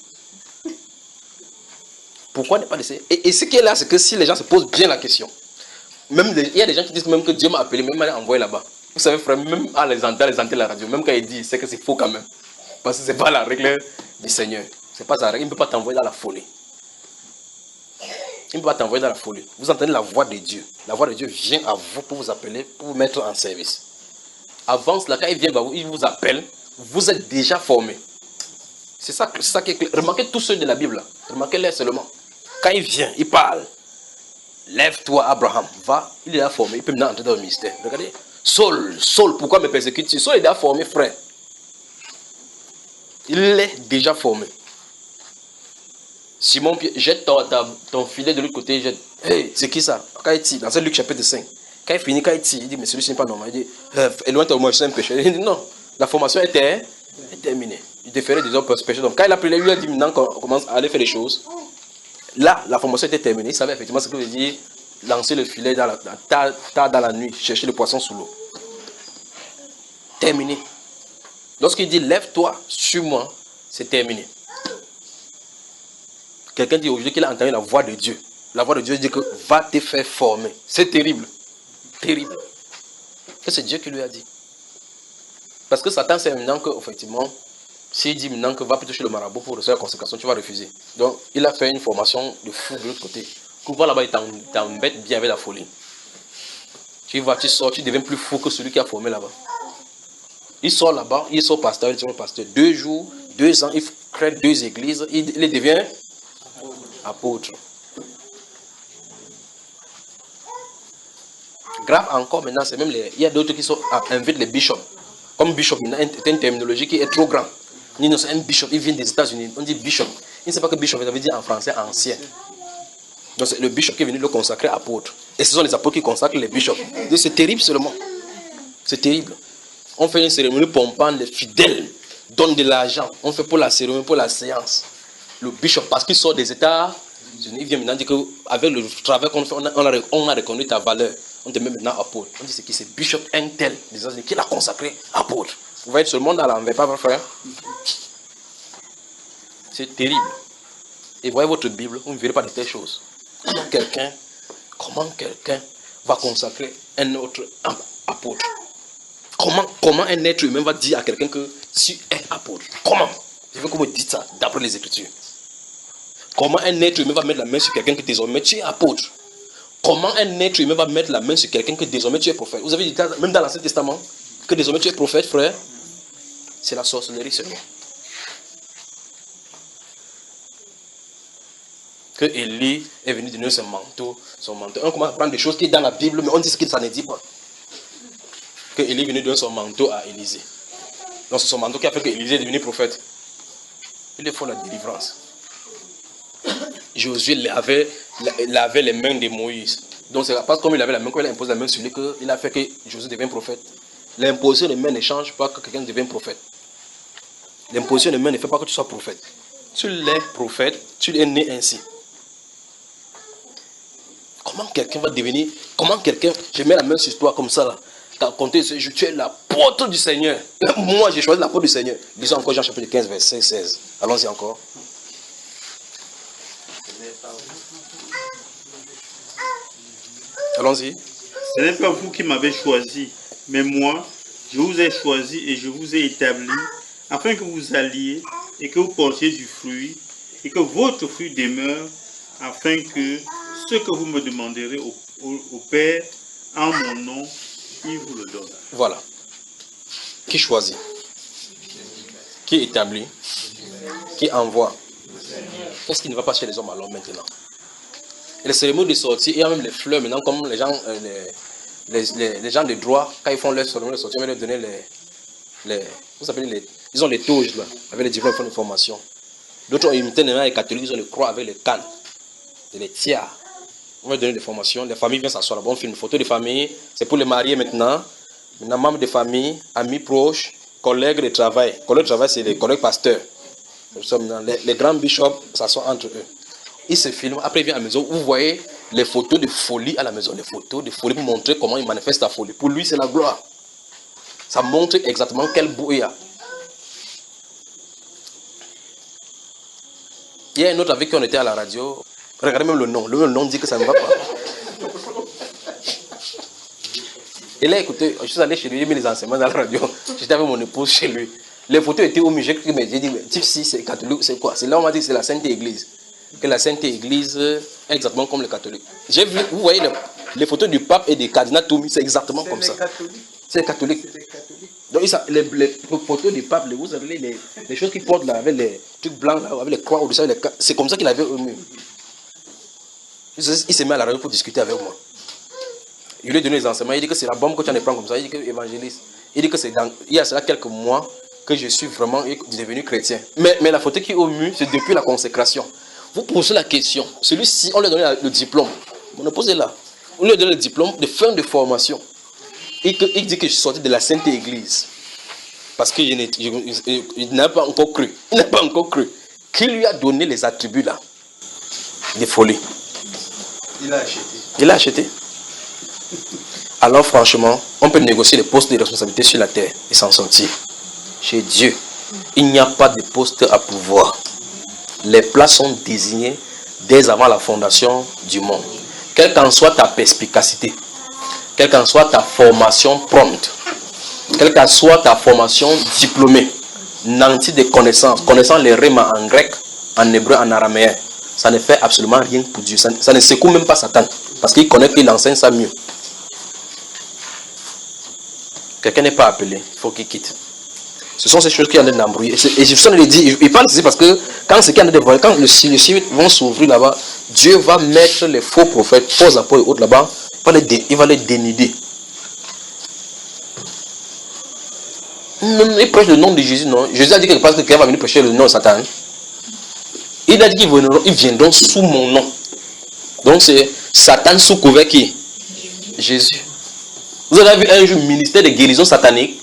Pourquoi ne pas laisser? Et ce qui est là, c'est que si les gens se posent bien la question, même il y a des gens qui disent même que Dieu m'a appelé, même m'a envoyé là-bas. Vous savez, frère, même à les antennes de la radio, même quand il dit, c'est que c'est faux quand même. Parce que ce n'est pas la règle du Seigneur. C'est pas ça. Il ne peut pas t'envoyer dans la folie. Il ne peut pas t'envoyer dans la folie. Vous entendez la voix de Dieu. La voix de Dieu vient à vous pour vous appeler, pour vous mettre en service. Avant cela, quand il vient, il vous appelle, vous êtes déjà formé. C'est ça qui est clair. Remarquez tous ceux de la Bible. Remarquez-les seulement. Quand il vient, il parle. Lève-toi, Abraham. Va. Il est déjà formé. Il peut maintenant entrer dans le ministère. Regardez. Saul, pourquoi me persécutes-tu? Saul est déjà formé, frère. Il est déjà formé. Simon, jette ton filet de l'autre côté. Jette. Hey, c'est qui ça? Quand il tire, dans Luc chapitre 5. Quand il finit, quand il tire, il dit, mais celui-ci n'est pas normal. Il dit, éloigne-toi, moi je suis un pécheur. Il dit, non, la formation est terminée. Il te ferait des hommes pécheurs. Donc quand il a pris, lui a dit, maintenant qu'on commence à aller faire les choses. Là, la formation était terminée. Il savait effectivement ce que veut dire lancer le filet tard dans la nuit, chercher le poisson sous l'eau. Terminé. Lorsqu'il dit, lève-toi sur moi, c'est terminé. Quelqu'un dit aujourd'hui qu'il a entendu la voix de Dieu. La voix de Dieu dit que va te faire former. C'est terrible. Terrible. Que c'est Dieu qui lui a dit. Parce que Satan sait maintenant que, effectivement, s'il dit maintenant que va plutôt chez le marabout pour recevoir la consécration, tu vas refuser. Donc, il a fait une formation de fou de l'autre côté. Quand tu vas là-bas, il t'embête bien avec la folie. Tu vas, tu sors, tu deviens plus fou que celui qui a formé là-bas. Il sort là-bas, il sort pasteur, il dit pasteur. 2 jours, 2 ans, il crée 2 églises, il devient apôtre. Grave encore maintenant, c'est même il y a d'autres qui invitent les bishops. Comme bishop, c'est une terminologie qui est trop grande. C'est un bishop, il vient des États-Unis, on dit bishop. Il ne sait pas que bishop, ça veut dire en français ancien. Donc c'est le bishop qui est venu le consacrer apôtre. Et ce sont les apôtres qui consacrent les bishops. C'est terrible seulement. C'est terrible. On fait une cérémonie pompante, les fidèles donnent de l'argent. On fait pour la cérémonie, pour la séance. Le bishop, parce qu'il sort des États-Unis, il vient maintenant dire qu'avec le travail qu'on fait, on a reconnu ta valeur. On te met maintenant apôtre. On dit c'est qui? C'est bishop un tel des États-Unis qui l'a consacré apôtre. Vous voyez, tout le monde à l'envers, pas vrai, frère? C'est terrible. Et voyez votre Bible, vous ne verrez pas de telles choses. Comment quelqu'un va consacrer un autre apôtre? Comment un être humain va dire à quelqu'un que tu es apôtre? Comment? Je veux que vous me dites ça d'après les Écritures. Comment un être humain va mettre la main sur quelqu'un que désormais tu es apôtre? Comment un être humain va mettre la main sur quelqu'un que désormais tu es prophète? Vous avez dit, même dans l'Ancien Testament, que désormais tu es prophète, frère? C'est la sorcellerie seulement. Que Élie est venu donner son manteau. On commence à prendre des choses qui sont dans la Bible, mais on dit ce que ça ne dit pas. Que Élie est venu donner son manteau à Élisée. Donc c'est son manteau qui a fait que Élisée est devenu prophète. Il faut la délivrance. Josué lavait les mains de Moïse. Donc c'est parce que comme il avait la main, quand il a imposé la main sur lui, qu'il a fait que Josué devienne prophète. L'imposition de main ne change pas que quelqu'un devienne prophète. L'imposition de main ne fait pas que tu sois prophète. Tu l'es prophète, tu es né ainsi. Comment quelqu'un va devenir... Je mets la main sur toi comme ça là. Tu es l'apôtre du Seigneur. Moi j'ai choisi l'apôtre du Seigneur. Lisons encore Jean chapitre 15 verset 16. Allons-y encore. Allons-y. Ce n'est pas vous qui m'avez choisi, mais moi, je vous ai choisi et je vous ai établi afin que vous alliez et que vous portiez du fruit et que votre fruit demeure, afin que ce que vous me demanderez au Père en mon nom, il vous le donne. Voilà. Qui choisit? Qui établit? Qui envoie? Qu'est-ce qui ne va pas chez les hommes alors maintenant? Et les cérémonies de sortie, il y a même les fleurs maintenant, comme les gens, les gens de droit, quand ils font leur cérémonie de sortie, ils vont leur donner ils ont les touches là, avec les diplômes de formation. D'autres ont imité les catholiques, ils ont les croix avec les cannes, et les tiers. On va donner des formations, les familles viennent s'asseoir là-bas, on fait une photo de famille, c'est pour les mariés maintenant. Maintenant, membres de famille, amis proches, collègues de travail. Collègues de travail, c'est les collègues pasteurs. Les grands bishops s'assoient entre eux. Ils se filment, après ils viennent à la maison, vous voyez les photos de folie à la maison, les photos de folie pour montrer comment il manifeste la folie. Pour lui, c'est la gloire. Ça montre exactement quel bout il y a. Il y a un autre avec qui on était à la radio. Regardez même le nom. Le nom dit que ça ne va pas. Et là, écoutez, je suis allé chez lui, j'ai mis les enseignements dans la radio. J'étais avec mon épouse chez lui. Les photos étaient au musée. J'ai dit, mais si c'est catholique, c'est quoi? C'est là où on m'a dit que c'est la Sainte Église. Que la Sainte Église est exactement comme les catholiques. J'ai vu, vous voyez les photos du pape et des cardinaux Toumi, c'est exactement comme ça. C'est catholique. Donc les photos du pape, vous avez les choses qu'ils portent là, avec les trucs blancs, là, avec les croix au-dessus, c'est comme ça qu'il avait au mur. Il s'est mis à la radio pour discuter avec moi. Il lui a donné les enseignements, il dit que c'est la bombe que tu en prends comme ça, il dit que évangéliste. Il dit que c'est il y a cela quelques mois que je suis vraiment devenu chrétien. Mais la photo qui est au mur, c'est depuis la consécration. Vous posez la question, celui-ci, on lui a donné le diplôme. On a posé là. On lui a donné le diplôme de fin de formation. Il dit que je suis sorti de la Sainte Église. Parce qu'il n'a pas encore cru. Il n'a pas encore cru. Qui lui a donné les attributs là? Des folies. Il a acheté. Il a acheté. Alors franchement, on peut négocier les postes de responsabilité sur la terre et s'en sortir. Chez Dieu, il n'y a pas de poste à pouvoir. Les places sont désignées dès avant la fondation du monde. Quelle qu'en soit ta perspicacité, quelle qu'en soit ta formation prompte, quelle qu'en soit ta formation diplômée, nanti de connaissances, connaissant les rimes en grec, en hébreu, en araméen, ça ne fait absolument rien pour Dieu. Ça ne secoue même pas Satan, parce qu'il connaît qu'il enseigne ça mieux. Quelqu'un n'est pas appelé, il faut qu'il quitte. Ce sont ces choses qui en train d'embrouiller. Et je le dis, il parle ici parce que quand c'est qu'il y a des voyages, quand le ciel vont s'ouvrir là-bas, Dieu va mettre les faux prophètes, faux apôtres et autres là-bas, il va les dénuder. Il prêche le nom de Jésus, non? Jésus a dit quelque part que quelqu'un va venir prêcher le nom de Satan. Il a dit qu'ils viendront sous mon nom. Donc c'est Satan sous couvert qui? Jésus. Vous avez vu un jour ministère de guérison satanique?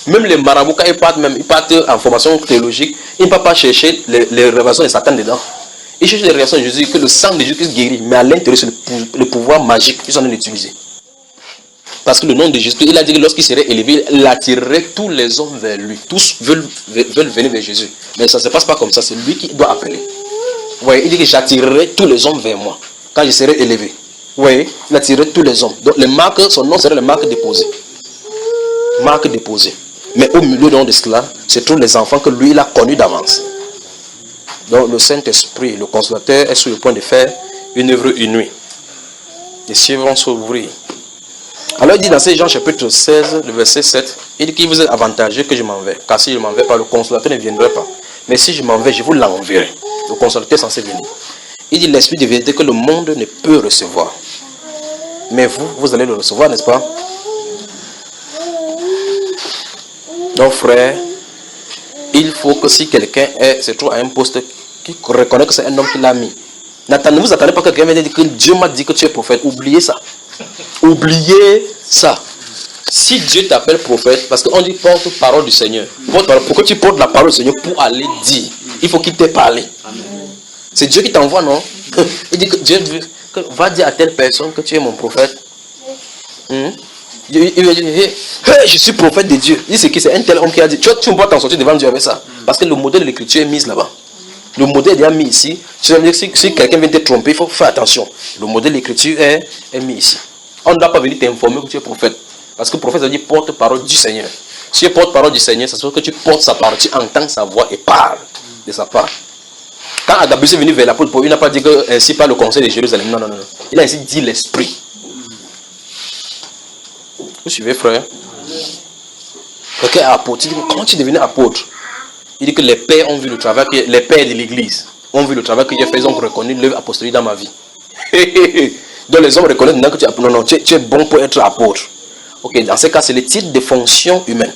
Même les marabouts, quand ils partent en formation théologique, ils ne peuvent pas chercher les révélations de Satan dedans. Ils cherchent les révélations de Jésus, que le sang de Jésus guérit, mais à l'intérieur, c'est le pouvoir magique qu'ils sont en train d'utiliser. Parce que le nom de Jésus, il a dit que lorsqu'il serait élevé, il attirerait tous les hommes vers lui. Tous veulent venir vers Jésus. Mais ça ne se passe pas comme ça, c'est lui qui doit appeler. Vous voyez, il dit que j'attirerai tous les hommes vers moi, quand je serai élevé. Vous voyez, il attirerait tous les hommes. Donc les marques, son nom serait les marques déposées. Marques déposées. Mais au milieu de cela, se trouvent les enfants que lui, il a connus d'avance. Donc le Saint-Esprit, le Consolateur, est sur le point de faire une œuvre inouïe. Les cieux vont s'ouvrir. Alors il dit dans Jean chapitre 16, le verset 7, il dit qu'il vous est avantageux que je m'en vais. Car si je ne m'en vais pas, le Consolateur ne viendrait pas. Mais si je m'en vais, je vous l'enverrai. Le Consolateur est censé venir. Il dit l'Esprit de vérité que le monde ne peut recevoir. Mais vous allez le recevoir, n'est-ce pas? Donc frère, il faut que si quelqu'un se trouve à un poste, qui reconnaît que c'est un homme qui l'a mis. Ne vous attendez pas que quelqu'un vienne dire que Dieu m'a dit que tu es prophète. Oubliez ça. Oubliez ça. Si Dieu t'appelle prophète, parce qu'on dit porte parole du Seigneur. Pourquoi tu portes la parole du Seigneur pour aller dire? Il faut qu'il t'ait parlé. C'est Dieu qui t'envoie, non? Il dit que Dieu va dire à telle personne que tu es mon prophète. Il lui a dit, hey, je suis prophète de Dieu. Il dit, c'est qui? C'est un tel homme qui a dit, tu ne peux pas t'en sortir devant Dieu avec ça. Parce que le modèle de l'écriture est mis là-bas. Le modèle est déjà mis ici. Si quelqu'un vient te tromper, il faut faire attention. Le modèle de l'écriture est mis ici. On ne doit pas venir t'informer que tu es prophète. Parce que prophète, ça veut dire porte-parole du Seigneur. Si tu es porte-parole du Seigneur, ça veut dire que tu portes sa parole, tu entends sa voix et parles de sa part. Quand Agabus est venu vers l'apôtre Paul, il n'a pas dit que ainsi par le conseil de Jérusalem. Non. Il a ainsi dit l'esprit. Vous suivez, frère? Quelqu'un est apôtre. Il dit, comment tu es devenu apôtre? Il dit que les pères ont vu le travail, les pères de l'église ont vu le travail que j'ai fait, ils ont reconnu l'œuvre apostolique dans ma vie. Donc les hommes reconnaissent maintenant que tu es apôtre. Non, tu es bon pour être apôtre. Ok, dans ce cas, c'est le titre de fonction humaine.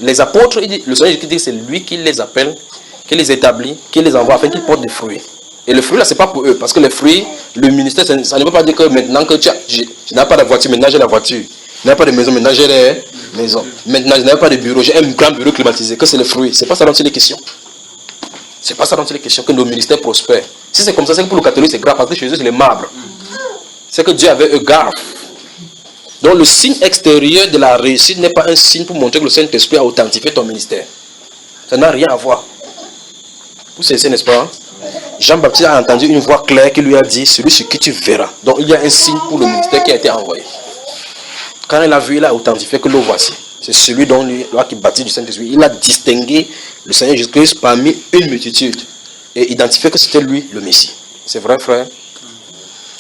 Les apôtres, le Seigneur Jésus dit que c'est lui qui les appelle, qui les établit, qui les envoie afin qu'ils portent des fruits. Et le fruit là, c'est pas pour eux. Parce que les fruits, le ministère, ça ne veut pas dire que maintenant que je n'ai pas de voiture, maintenant j'ai la voiture. Je n'ai pas de maison, maintenant j'ai les maisons. Maintenant je n'ai pas de bureau, j'ai un grand bureau climatisé. Que c'est le fruit. C'est pas ça dont il est question. C'est pas ça dont il est question, que nos ministères prospèrent. Si c'est comme ça, c'est que pour le catholique c'est grave, parce que chez eux c'est les marbres. C'est que Dieu avait eux garde. Donc le signe extérieur de la réussite n'est pas un signe pour montrer que le Saint-Esprit a authentifié ton ministère. Ça n'a rien à voir. Vous savez, n'est-ce pas? Jean-Baptiste a entendu une voix claire qui lui a dit, celui sur qui tu verras. Donc il y a un signe pour le ministère qui a été envoyé. Quand il a vu, il a authentifié que le voici. C'est celui dont loi qui baptise du Saint-Esprit. Il a distingué le Seigneur Jésus-Christ parmi une multitude et identifié que c'était lui le Messie. C'est vrai, frère?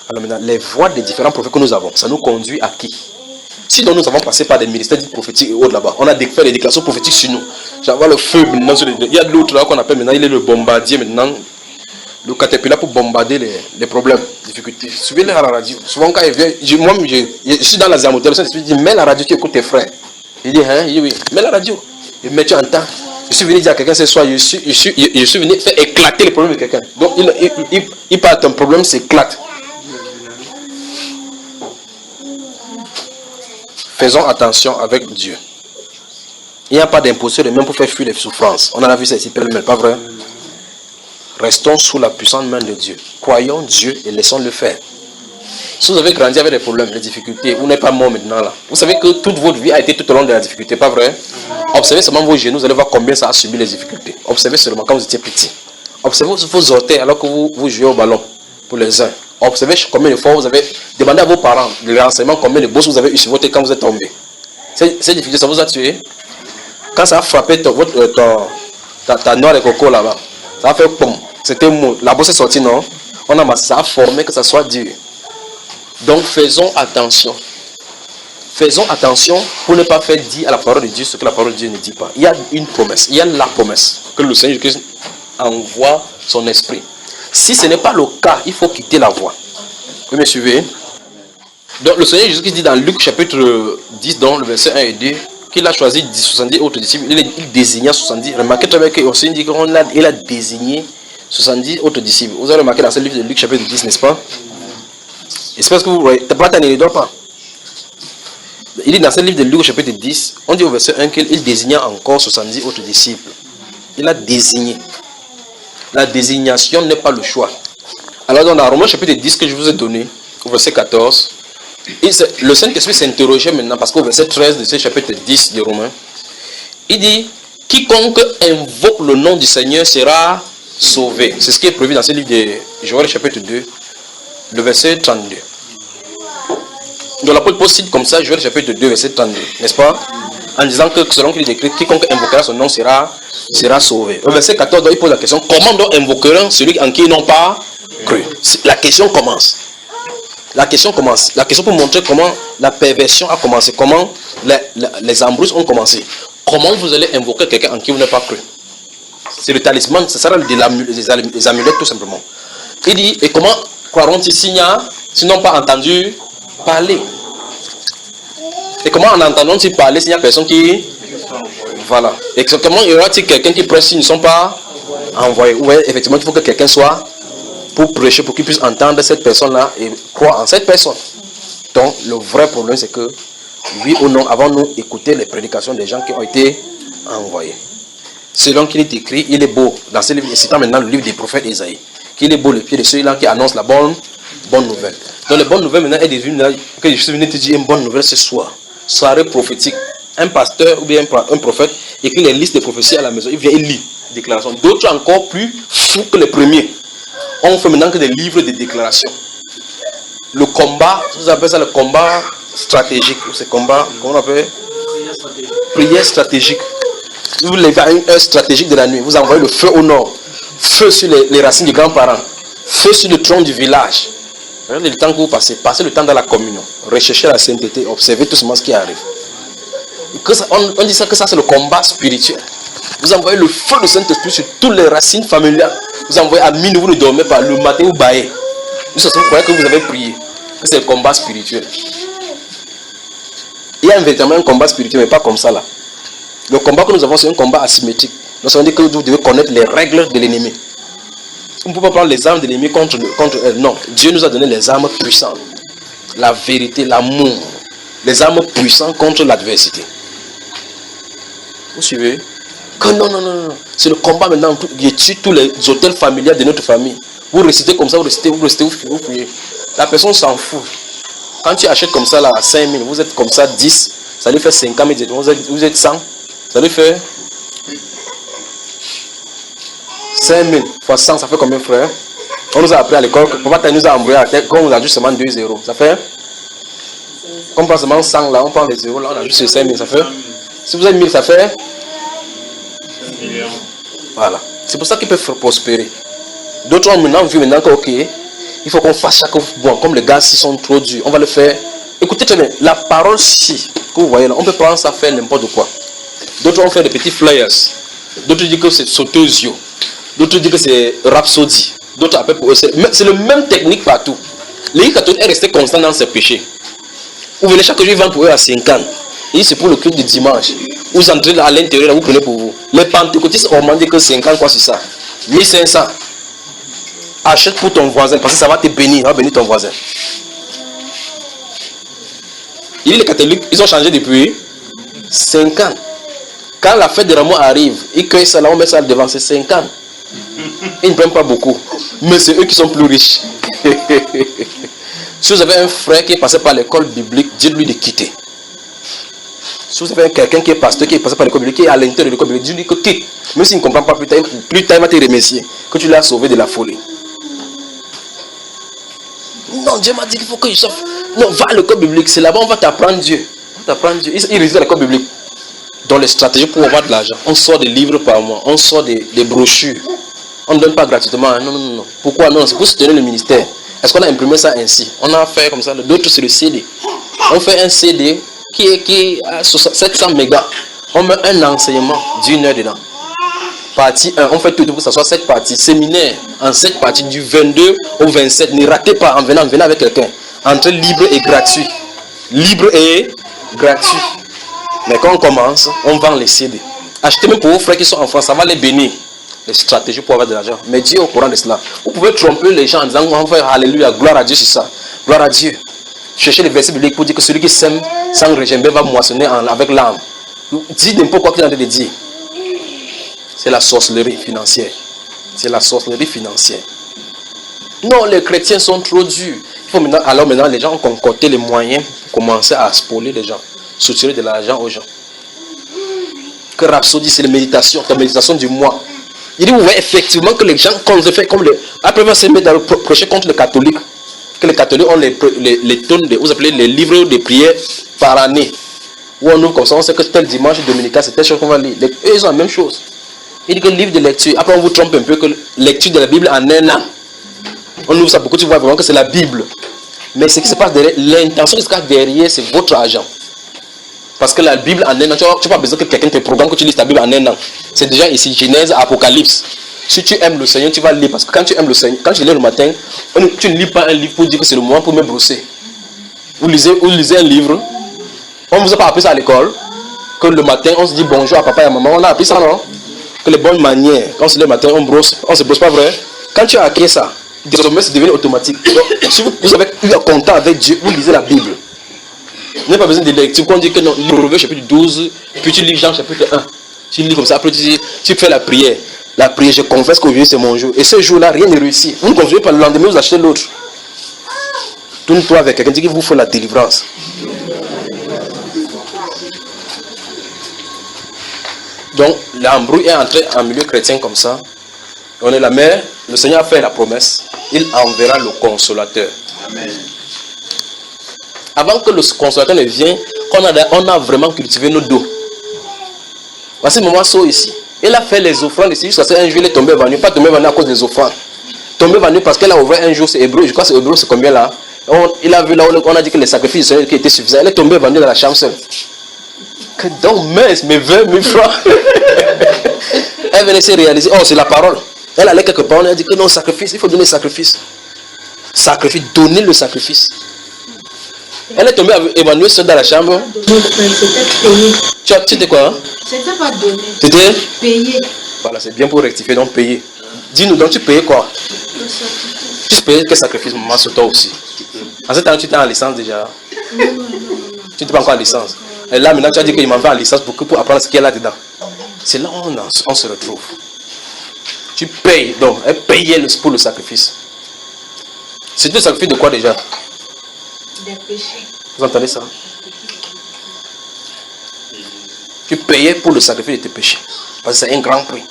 Alors maintenant, les voix des différents prophètes que nous avons, ça nous conduit à qui? Si nous avons passé par des ministères prophétiques et autres là-bas, on a fait des déclarations prophétiques sur nous. J'envoie le feu maintenant. Il y a l'autre là qu'on appelle maintenant, il est le bombardier maintenant. Le caterpillar pour bombarder les problèmes, les difficultés. Suivez-le à la radio. Souvent quand il vient, je suis dans la Zamotel, je dis, mets la radio, tu écoutes tes frères. Il dit, hein, il dit oui, mets la radio. Et mais tu entends. Je suis venu dire à quelqu'un ce soir, je suis venu faire éclater les problèmes de quelqu'un. Donc il part, ton problème s'éclate. Faisons attention avec Dieu. Il n'y a pas d'imposture de même pour faire fuir les souffrances. On en a vu ça ici, mais pas vrai. Restons sous la puissante main de Dieu. Croyons Dieu et laissons-le faire. Si vous avez grandi avec des problèmes, des difficultés, vous n'êtes pas mort maintenant là. Vous savez que toute votre vie a été tout au long de la difficulté, pas vrai? Observez seulement vos genoux, vous allez voir combien ça a subi les difficultés. Observez seulement quand vous étiez petit. Observez vos orteils alors que vous jouez au ballon pour les uns. Observez combien de fois vous avez demandé à vos parents les renseignements, combien de bosses vous avez eu sur votre tête quand vous êtes tombé. Cette difficulté, ça vous a tué. Quand ça a frappé ta noix de coco là-bas, ça a fait pom. C'était mou. La bosse est sortie, non? Ça a formé que ça soit dur. Donc faisons attention. Faisons attention pour ne pas faire dire à la parole de Dieu ce que la parole de Dieu ne dit pas. Il y a une promesse. Il y a la promesse que le Seigneur Jésus envoie son esprit. Si ce n'est pas le cas, il faut quitter la voie. Vous me suivez? Donc le Seigneur Jésus dit dans Luc chapitre 10, dans le verset 1 et 2, qu'il a choisi 70 autres disciples. Il désigna 70. Remarquez très bien qu'il dit qu'il a désigné 70 autres disciples. Vous avez remarqué dans ce livre de Luc chapitre 10, n'est-ce pas? Est-ce que vous voyez? Ne les donne pas. Il dit dans ce livre de Luc chapitre 10, on dit au verset 1 qu'il désigna encore 70 autres disciples. Il a désigné. La désignation n'est pas le choix. Alors dans Romains chapitre 10 que je vous ai donné, au verset 14, le Saint-Esprit s'interrogeait maintenant parce qu'au verset 13 de ce chapitre 10 de Romains, il dit, quiconque invoque le nom du Seigneur sera sauvé. C'est ce qui est prévu dans ce livre de Joël chapitre 2, le verset 32. Donc l'apôtre Paul cite comme ça Joël chapitre 2, verset 32, n'est-ce pas? En disant que selon qu'il est écrit, quiconque invoquera son nom sera sauvé. Au verset 14, donc, il pose la question, comment donc invoqueront celui en qui ils n'ont pas cru? La question commence. La question commence. La question pour montrer comment la perversion a commencé, comment les embrouilles ont commencé. Comment vous allez invoquer quelqu'un en qui vous n'avez pas cru? C'est le talisman, ce sera les amulettes tout simplement. Il dit, et comment croiront-ils s'ils n'ont pas entendu parler? Et comment en entendant-ils parler s'il n'y a personne qui... Voilà. Et comment y aura-t-il quelqu'un qui prêche s'ils ne sont pas envoyés? Oui, effectivement, il faut que quelqu'un soit pour prêcher, pour qu'il puisse entendre cette personne-là et croire en cette personne. Donc, le vrai problème, c'est que, oui ou non, avons-nous écouté les prédications des gens qui ont été envoyés? Selon qu'il est écrit, il est beau, dans ce livre, citant maintenant le livre des prophètes Isaïe, qu'il est beau le pied de celui-là qui annonce la bonne nouvelle. Donc, la bonne nouvelle maintenant est devenue, que je suis venu te dire une bonne nouvelle ce soir. Soirée prophétique. Un pasteur ou bien un prophète écrit les listes de prophéties à la maison. Il vient, il lit des déclarations. D'autres encore plus fous que les premiers. On fait maintenant que des livres de déclarations. Le combat, vous appelez ça le combat stratégique. C'est combat, comment on appelle? Prière stratégique. Vous levez à une heure stratégique de la nuit. Vous envoyez le feu au nord. Feu sur les racines des grands-parents. Feu sur le tronc du village. Regardez le temps que vous passez. Passez le temps dans la communion. Recherchez la sainteté. Observez tout ce qui arrive. On dit ça que ça c'est le combat spirituel. Vous envoyez le feu du Saint-Esprit sur toutes les racines familiales. Vous envoyez à minuit, vous ne dormez pas. Le matin, vous baillez. Vous croyez que vous avez prié. Que c'est le combat spirituel. Il y a véritablement un combat spirituel, mais pas comme ça là. Le combat que nous avons, c'est un combat asymétrique. Nous avons dit que vous devez connaître les règles de l'ennemi. On ne peut pas prendre les armes de l'ennemi contre elle. Non, Dieu nous a donné les armes puissantes. La vérité, l'amour. Les armes puissantes contre l'adversité. Vous suivez? Que non. C'est le combat maintenant. Il tue tous les hôtels familiaux de notre famille. Vous récitez comme ça, vous priez. La personne s'en fout. Quand tu achètes comme ça là, à 5 000, vous êtes comme ça 10, ça lui fait 5 ans, vous êtes 100, ça lui fait 5 000 fois 100, ça fait combien, frère? On nous a appris à l'école, papa nous a envoyé à la tête, quand on a juste seulement 2 zéros, ça fait? Comme pas seulement 100 là, on prend les zéros là, on a juste 5 000, ça fait Si vous avez 1000, ça fait 1 million. voilà. C'est pour ça qu'ils peuvent prospérer. D'autres ont maintenant vu maintenant que, ok, il faut qu'on fasse chaque bon, comme les gars, s'ils sont trop durs, on va le faire. Écoutez très bien, la parole si, que vous voyez là, on peut prendre ça, faire n'importe quoi. D'autres ont fait des petits flyers. D'autres disent que c'est Sotosio. D'autres disent que c'est Rhapsody. D'autres appellent pour eux. C'est le même technique partout. L'Église catholique est restée constante dans ses péchés. Vous venez chaque jour, ils vendent pour eux à 50. Et c'est pour le culte du dimanche. Vous entrez à l'intérieur, vous prenez pour vous. Les pentecôtistes ont demandé que 50, quoi, c'est ça. 1500. Achète pour ton voisin, parce que ça va te bénir. Ça va bénir ton voisin. Il dit les catholiques, ils ont changé depuis 5 ans. Quand la fête de Rameau arrive, ils cueillent ça là, on met ça devant, c'est 5 ans. Ils ne prennent pas beaucoup. Mais c'est eux qui sont plus riches. Si vous avez un frère qui est passé par l'école biblique, dites-lui de quitter. Si vous avez quelqu'un qui est pasteur, qui est passé par l'école biblique, qui est à l'intérieur de l'école biblique, dites-lui que quitte. Même s'il ne comprend pas plus tard, il va te remercier que tu l'as sauvé de la folie. Non, Dieu m'a dit qu'il faut que je sorte. Non, va à l'école biblique, c'est là-bas on va t'apprendre Dieu. On t'apprendre Dieu. Il réside à l'école biblique. Dans les stratégies pour avoir de l'argent, on sort des livres par mois, on sort des brochures. On ne donne pas gratuitement. Non, non, non. Pourquoi non? C'est pour soutenir le ministère. Est-ce qu'on a imprimé ça ainsi? On a fait comme ça. D'autres c'est le CD. On fait un CD qui est à 700 mégas. On met un enseignement d'1 heure dedans. Partie 1, on fait tout pour que ça soit 7 parties. Séminaire en 7 parties du 22 au 27. Ne ratez pas en venant avec quelqu'un. Entrée libre et gratuit. Libre et gratuit. Mais quand on commence, on vend les CD. Achetez même pour vos frères qui sont en France, ça va les bénir. Les stratégies pour avoir de l'argent. Mais Dieu est au courant de cela. Vous pouvez tromper les gens en disant, on va faire alléluia, gloire à Dieu sur ça. Gloire à Dieu. Cherchez les versets bibliques pour dire que celui qui sème sans régimber va moissonner avec l'âme. Dites n'importe quoi qu'il est en train de dire. C'est la sorcellerie financière. C'est la sorcellerie financière. Non, les chrétiens sont trop durs. Il faut maintenant, alors maintenant, les gens ont concocté les moyens pour commencer à spoiler les gens. Soutirer de l'argent aux gens. Que Rhapsody, c'est la méditation du mois. Il dit, vous voyez effectivement que les gens, quand on se fait comme les. Après, on va se mettre à prêcher contre les catholiques. Que les catholiques ont les tonnes, vous appelez les livres de prière par année. Où on ouvre comme ça, on sait que tel dimanche dominical, c'est telle chose qu'on va lire. Eux, ils ont la même chose. Il dit que le livre de lecture, après on vous trompe un peu, que lecture de la Bible en 1 an. On ouvre ça beaucoup, tu vois vraiment que c'est la Bible. Mais ce qui se passe derrière, l'intention qui se cache derrière, c'est votre argent. Parce que la Bible en 1 an, tu n'as pas besoin que quelqu'un te programme que tu lises ta Bible en 1 an. C'est déjà ici, Genèse, Apocalypse. Si tu aimes le Seigneur, tu vas lire. Parce que quand tu aimes le Seigneur, quand tu lis le matin, tu ne lis pas un livre pour dire que c'est le moment pour me brosser. Vous lisez un livre, on ne vous a pas appris ça à l'école, que le matin, on se dit bonjour à papa et à maman. On a appris ça, non? Que les bonnes manières, quand c'est le matin, on se brosse, pas vrai? Quand tu as acquis ça, désormais, c'est devenu automatique. Donc, si vous avez eu un contact avec Dieu, vous lisez la Bible. Vous n'avez pas besoin de lecture. Quand on dit que non, Proverbe chapitre 12, puis tu lis Jean chapitre 1. Tu lis comme ça, après tu fais la prière. La prière, je confesse qu'aujourd'hui c'est mon jour. Et ce jour-là, rien ne réussit. Vous ne confessez pas, le lendemain, vous achetez l'autre. Tourne-toi avec quelqu'un, dit qu'il vous faut la délivrance. Donc, l'embrouille est entré en milieu chrétien comme ça. On est la mère, le Seigneur a fait la promesse. Il enverra le consolateur. Amen. Avant que le consolateur ne vienne, on a vraiment cultivé nos dos. Voici le moment saut ici. Il a fait les offrandes ici jusqu'à ce qu'un jour il est tombé venu. Pas tombé venu à cause des offrandes. Tombé venu parce qu'elle a ouvert un jour, c'est hébreu. Je crois que c'est hébreu, c'est combien là? Il a vu là, on a dit que les sacrifices du Seigneur qui étaient suffisants. Elle est tombée venu dans la chambre seule. Que donc, mais 20 000 francs. Elle venait se réaliser. Oh, c'est la parole. Elle allait quelque part, on a dit que non, sacrifice, il faut donner le sacrifice. Sacrifice, donner le sacrifice. Elle est tombée évanouie seule dans la chambre. Tu étais quoi? Hein? C'était pas donné. Tu étais Payé. Voilà, c'est bien pour rectifier, donc payer. Dis-nous, donc tu payais quoi? Tu payais quel sacrifice, maman, sur toi aussi? En ce temps, tu étais en licence déjà? Non. Tu n'étais pas encore en licence. Et là, maintenant, tu as dit qu'il m'en va en licence pour apprendre ce qu'il y a là-dedans. C'est là où on se retrouve. Tu payes, donc, elle payait pour le sacrifice. C'était le sacrifice de quoi déjà? Des péchés. Vous entendez ça? Tu payais pour le sacrifice de tes péchés. Parce que c'est un grand prix.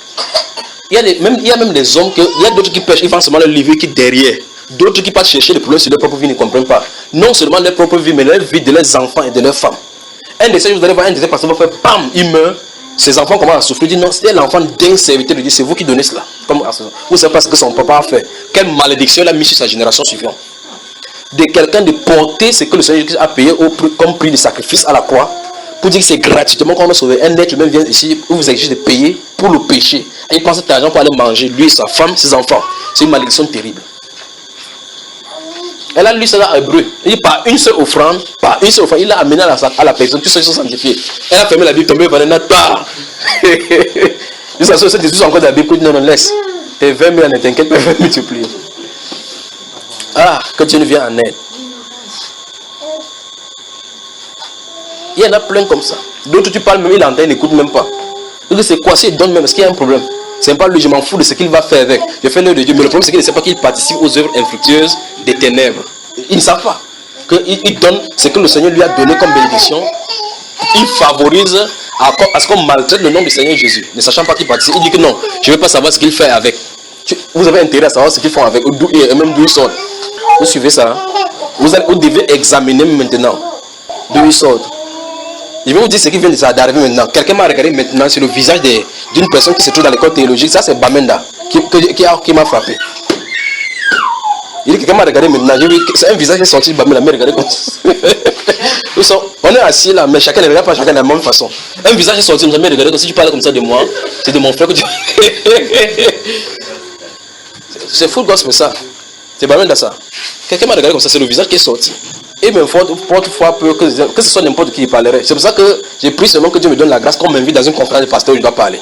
Il y a même des hommes, il y a d'autres qui pêchent, ils font seulement le livre qui est derrière. D'autres qui partent chercher les problèmes sur leur propre vie ne comprennent pas. Non seulement leur propre vie, mais leur vie de leurs enfants et de leurs femmes. Un décès, vous allez voir un décès pasteur va faire bam, il meurt. Ses enfants commencent à souffrir. Ils disent non, c'est l'enfant d'un serviteur de Dieu, c'est vous qui donnez cela. Comme, vous savez pas ce que son papa a fait. Quelle malédiction il a mis sur sa génération suivante. De quelqu'un de porter ce que le Seigneur a payé comme prix de sacrifice à la croix, pour dire que c'est gratuitement qu'on a sauvé. Un être même vient ici, où vous exigez de payer pour le péché. Et il prend cet argent pour aller manger, lui, sa femme, ses enfants. C'est une malédiction terrible. Elle a lu ça dans Hébreu. Il dit par une seule offrande, il l'a amené à la personne, tous ceux qui sont sanctifiés. Elle a fermé la Bible, tombée par un pas. Jusqu'à ce que c'est juste encore dans la Bible, non, laisse. Tes 20 000, ne t'inquiète pas, 20 000, tu pries. Ah, que Dieu nous vienne en aide. Il y en a plein comme ça. D'autres, tu parles même, il entend, il n'écoute même pas. Donc c'est quoi? S'il donne même, est-ce qu'il y a un problème? C'est pas lui, je m'en fous de ce qu'il va faire avec. Je fais l'œuvre de Dieu, mais le problème c'est qu'il ne sait pas qu'il participe aux œuvres infructueuses des ténèbres. Il ne savent pas qu'il donne ce que le Seigneur lui a donné comme bénédiction. Il favorise à ce qu'on maltraite le nom du Seigneur Jésus, ne sachant pas qu'il participe. Il dit que non, je ne veux pas savoir ce qu'il fait avec. Vous avez intérêt à savoir ce qu'ils font avec, et même d'où ils sortent. Vous suivez ça? Vous devez examiner maintenant d'où ils sortent. Je vais vous dire ce qui vient d'arriver maintenant. Quelqu'un m'a regardé maintenant sur le visage d'une personne qui se trouve dans l'école théologique. Ça, c'est Bamenda qui m'a frappé. Il dit quelqu'un m'a regardé maintenant. C'est un visage qui est sorti de Bamenda. Mais regardez comme ça. On est assis là, mais chacun ne regarde pas chacun de la même façon. Un visage est sorti, mais regardez comme si tu parles comme ça de moi. C'est de mon frère que tu. C'est full gospel ça. C'est Bamenda ça. Quelqu'un m'a regardé comme ça, c'est le visage qui est sorti. Et même fois peur que ce soit n'importe qui parlerait. C'est pour ça que j'ai pris seulement que Dieu me donne la grâce qu'on m'invite dans une conférence de pasteur où je dois parler.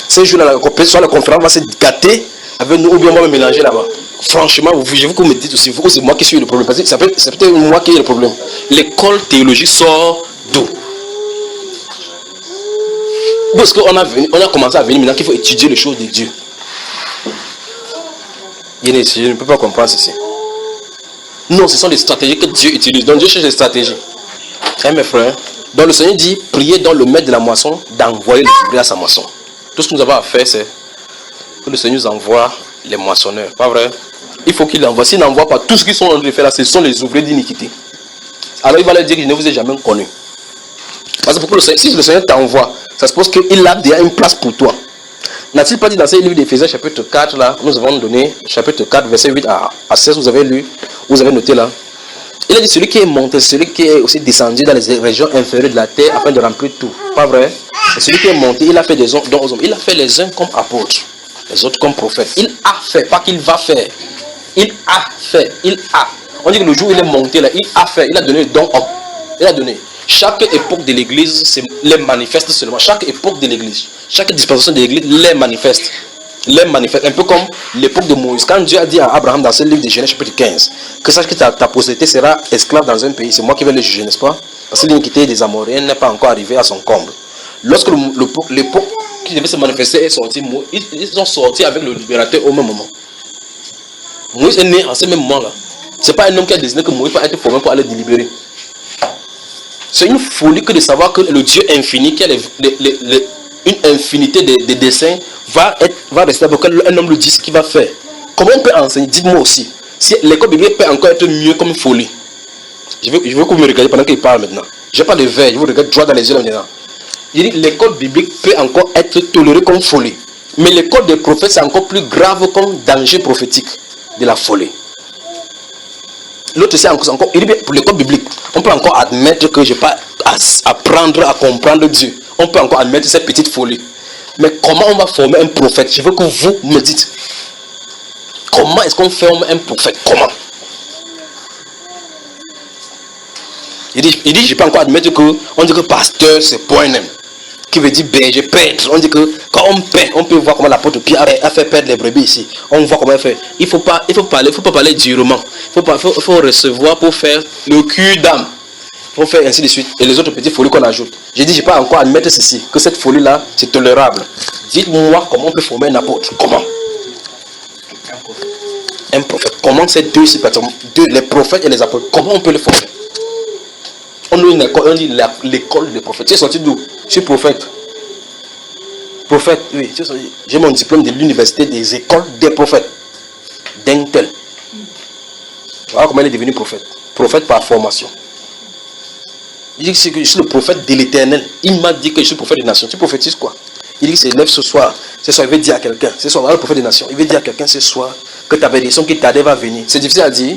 Ces jours-là, soit la conférence va se gâter avec nous ou bien on va me mélanger là-bas. Franchement, je veux que vous me dites aussi, vous, c'est moi qui suis le problème. Parce que c'est peut-être moi qui ai le problème. L'école théologique sort d'où? Parce qu'on a commencé à venir maintenant qu'il faut étudier les choses de Dieu. Je ne peux pas comprendre ceci. Non, ce sont des stratégies que Dieu utilise. Donc Dieu cherche des stratégies. Hein, mes frères? Donc le Seigneur dit, priez dans le maître de la moisson d'envoyer les ouvriers à sa moisson. Tout ce que nous avons à faire, c'est que le Seigneur nous envoie les moissonneurs. Pas vrai? Il faut qu'il envoie. S'il n'envoie pas, tout ce qu'ils sont en train de faire là, ce sont les ouvriers d'iniquité. Alors il va leur dire que je ne vous ai jamais connu. Parce que si le Seigneur t'envoie, ça suppose qu'il a déjà une place pour toi. N'a-t-il pas dit dans ce livre d'Éphésiens chapitre 4 là, nous avons donné chapitre 4 verset 8 à 16, vous avez lu, vous avez noté là. Il a dit celui qui est monté, celui qui est aussi descendu dans les régions inférieures de la terre afin de remplir tout. Pas vrai? Et celui qui est monté, il a fait des dons aux hommes. Il a fait les uns comme apôtres, les autres comme prophètes. Il a fait, pas qu'il va faire. Il a fait, il a. On dit que le jour où il est monté là, il a fait, il a donné le don. Il a donné. Chaque époque de l'église les manifeste seulement. Chaque époque de l'église, chaque dispensation de l'église les manifeste. Les manifeste. Un peu comme l'époque de Moïse. Quand Dieu a dit à Abraham dans ce livre de Genèse chapitre 15 que sache que ta postérité sera esclave dans un pays, c'est moi qui vais le juger, n'est-ce pas? Parce que l'iniquité des Amoréens n'est pas encore arrivée à son comble. Lorsque l'époque qui devait se manifester est sortie, ils sont sortis avec le libérateur au même moment. Moïse est né en ce même moment-là. Ce n'est pas un homme qui a désigné que Moïse va être formé pour aller délibérer. C'est une folie que de savoir que le Dieu infini, qui a une infinité de desseins, va rester avec un homme le dit ce qu'il va faire. Comment on peut enseigner? Dites-moi aussi. Si l'école biblique peut encore être mieux comme une folie. Je veux que vous me regardiez pendant qu'il parle maintenant. Je n'ai pas de verre, je vous regarde droit dans les yeux maintenant. Il dit l'école biblique peut encore être tolérée comme folie. Mais l'école des prophètes, c'est encore plus grave comme danger prophétique de la folie. L'autre, c'est encore, il dit pour l'école biblique, on peut encore admettre que je n'ai pas à apprendre à comprendre Dieu. On peut encore admettre cette petite folie. Mais comment on va former un prophète? Je veux que vous me dites. Comment est-ce qu'on forme un prophète? Comment? Il dit je ne peux encore admettre que on dit que pasteur c'est poignant. Qui veut dire berger, pètre. On dit que quand on paie, on peut voir comment l'apôtre Pierre a fait perdre les brebis ici. On voit comment il fait. Il faut pas parler durement. Il faut recevoir pour faire le cul d'âme. Pour faire ainsi de suite. Et les autres petites folies qu'on ajoute. J'ai dit, je ne peux pas encore admettre ceci. Que cette folie-là, c'est tolérable. Dites-moi comment on peut former un apôtre. Comment? Un prophète. Comment ces deux personnes, les prophètes et les apôtres, comment on peut les former? On a une école, on dit l'école des prophètes. Tu es sorti d'où? Je suis prophète. Prophète, oui. J'ai mon diplôme de l'université des écoles des prophètes. D'Intel. Voilà comment il est devenu prophète. Prophète par formation. Il dit que je suis le prophète de l'Éternel. Il m'a dit que je suis le prophète des nations. Tu prophétises quoi? Il dit que c'est 9 ce soir. Ce soir, il veut dire à quelqu'un. Ce soir, le prophète des nations. Il veut dire à quelqu'un ce soir que ta bénédiction qui tardait va venir. C'est difficile à dire.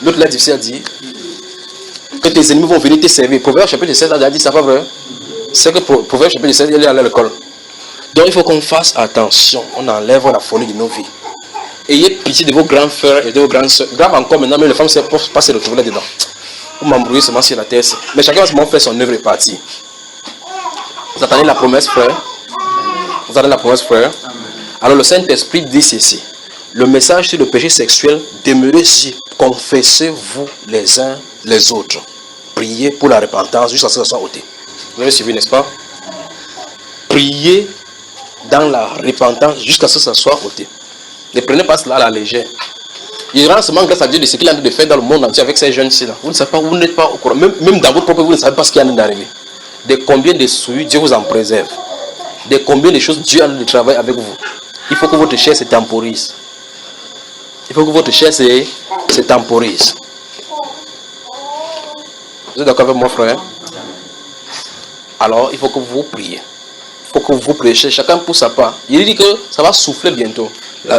L'autre là, difficile à dire. Que tes ennemis vont venir te servir. Proverbe chapitre 16 a dit ça, pas vrai? C'est que Proverbe chapitre 16, il est allé à l'école. Donc il faut qu'on fasse attention. On enlève la folie de nos vies. Ayez pitié de vos grands frères et de vos grandes soeurs. Grave encore maintenant, mais les femmes ne peuvent pas se retrouver là-dedans. Vous m'embrouillez seulement sur la terre. Mais chacun va seulement faire son œuvre et partir. Vous attendez la promesse, frère? Vous attendez la promesse, frère? Alors le Saint-Esprit dit ceci. Le message sur le péché sexuel, demeurez-y, confessez-vous les uns les autres. Priez pour la repentance jusqu'à ce que ça soit ôté. Vous avez suivi, n'est-ce pas? Priez dans la repentance jusqu'à ce que ça soit ôté. Ne prenez pas cela à la légère. Il rend seulement grâce à Dieu de ce qu'il est en train de faire dans le monde entier avec ces jeunes-ci là. Vous ne savez pas, vous n'êtes pas au courant. Même dans votre propre vie, vous ne savez pas ce qui est en train d'arriver. De combien de souillures Dieu vous en préserve. De combien de choses Dieu a de travail avec vous. Il faut que votre chair se temporise. Il faut que votre chair se temporise. Vous êtes d'accord avec moi, frère? Alors, il faut que vous priez. Il faut que vous prêchez. Chacun pour sa part. Il dit que ça va souffler bientôt.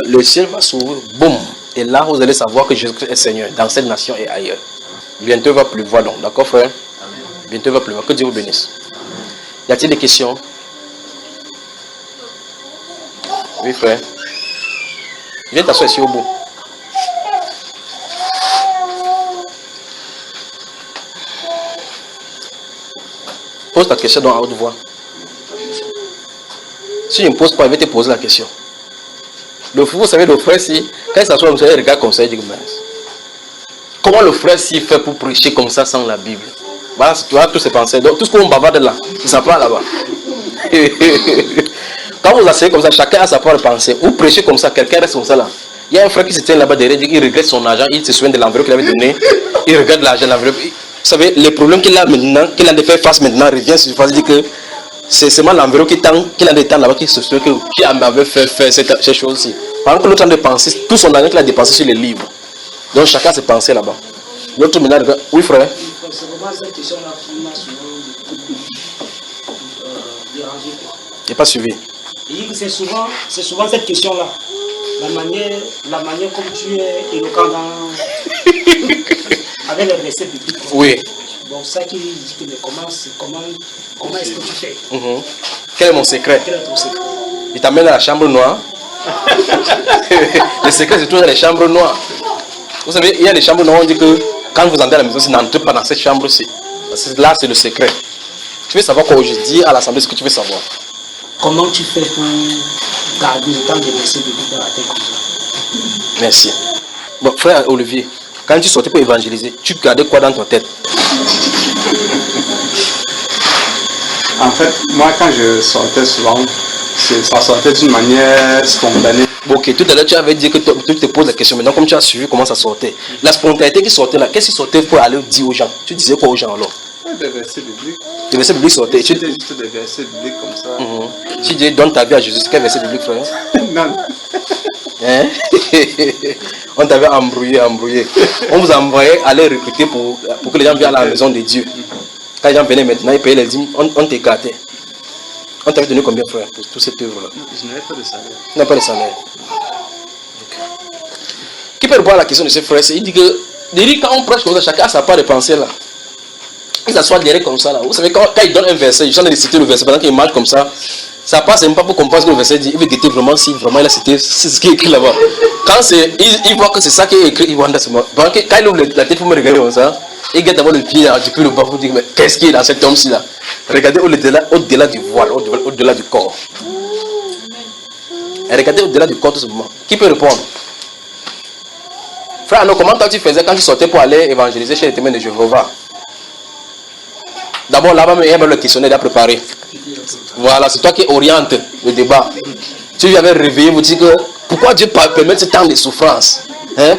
Le ciel va s'ouvrir. Boum. Et là, vous allez savoir que Jésus-Christ est Seigneur dans cette nation et ailleurs. Bientôt, il va pleuvoir donc. D'accord, frère? Bientôt, il va pleuvoir. Que Dieu vous bénisse. Y a-t-il des questions? Oui, frère. Viens t'asseoir ici au bout. Pose ta question dans la haute voix. Si je ne pose pas, il va te poser la question. Vous savez, le frère, si, quand il s'assoit comme ça, il regarde comme ça, il dit, comment le frère s'il fait pour prêcher comme ça sans la Bible? Voilà, tu vois, tous ces pensées. Donc, tout ce qu'on bavarde là, ça part là-bas. Quand vous asseyez comme ça, chacun a sa propre pensée. Vous prêchez comme ça, quelqu'un reste comme ça là. Il y a un frère qui se tient là-bas derrière, il regrette son argent, il se souvient de l'enveloppe qu'il avait donné, il regarde l'argent de l'enveloppe. Vous savez, les problèmes qu'il a maintenant, qu'il a de faire face maintenant, revient sur face, il dit que c'est seulement l'enveloppe qu'il a des temps là-bas qui se souvient qui m'avait fait faire ces choses-ci. Par exemple, l'autre a dépensé, tout son argent qu'il a dépensé sur les livres. Donc chacun s'est pensé là-bas. L'autre maintenant regarde, oui frère. C'est vraiment cette question-là qui m'a souvent dérangé. Je n'ai pas suivi. Il dit que c'est souvent cette question-là. La manière comme tu es éloquent avec les versets bibliques. Oui. Bon, ça qui dit que mais comment est-ce que tu fais? Quel est mon secret? Quel est ton secret? Il t'amène à la chambre noire. Le secret, c'est toujours dans les chambres noires. Vous savez, il y a des chambres noires, on dit que quand vous entrez à la maison, n'entrez pas dans cette chambre-ci. Là, c'est le secret. Tu veux savoir quoi aujourd'hui? Dis à l'assemblée ce que tu veux savoir. Comment tu fais pour garder le temps de versets bibliques dans la tête comme ça? Merci. Bon, frère Olivier, quand tu sortais pour évangéliser, tu gardais quoi dans ta tête? En fait, moi, quand je sortais souvent, ça sortait d'une manière spontanée. Ok, tout à l'heure tu avais dit que tu te poses la question, maintenant comme tu as suivi comment ça sortait, la spontanéité qui sortait là, qu'est-ce qui sortait pour aller dire aux gens? Tu disais quoi aux gens alors? Des versets bibliques. Des versets bibliques sortaient. C'était juste des versets bibliques comme ça. Tu dis donne ta vie à Jésus, quel verset biblique, frère? Non. Hein? On t'avait embrouillé. On vous envoyait aller recruter pour que les gens viennent à la maison de Dieu. Quand les gens venaient maintenant, ils payaient les dîmes, on t'écartait. On t'avait donné combien, frère, pour toute cette œuvre-là? Je n'avais pas de salaire. Tu n'as pas de salaire. Okay. Qui peut répondre à la question de ce frère? Il dit que, quand on prêche comme ça, chacun a sa part de pensée là. Il s'assoit derrière comme ça là. Vous savez, quand il donne un verset, il chante de citer le verset, pendant qu'il marche comme ça, ça passe même pas pour comprendre ce que le verset dit. Il veut guetter vraiment si vraiment il a cité ce qui est écrit là-bas. Quand il voit que c'est ça qui est écrit, il voit quand il ouvre la tête pour me regarder comme ça, il guette d'abord le pied depuis le bas pour dire mais qu'est-ce qui est dans cet homme-ci là? Regardez au-delà du voile, au-delà du corps. Et regardez au-delà du corps tout simplement. Qui peut répondre? Frère, alors comment toi tu faisais quand tu sortais pour aller évangéliser chez les témoins de Jéhovah? D'abord là-bas, il y avait le questionnaire à préparer. Voilà, c'est toi qui oriente le débat. Tu lui avais réveillé, vous dites que pourquoi Dieu permet ce temps de souffrance?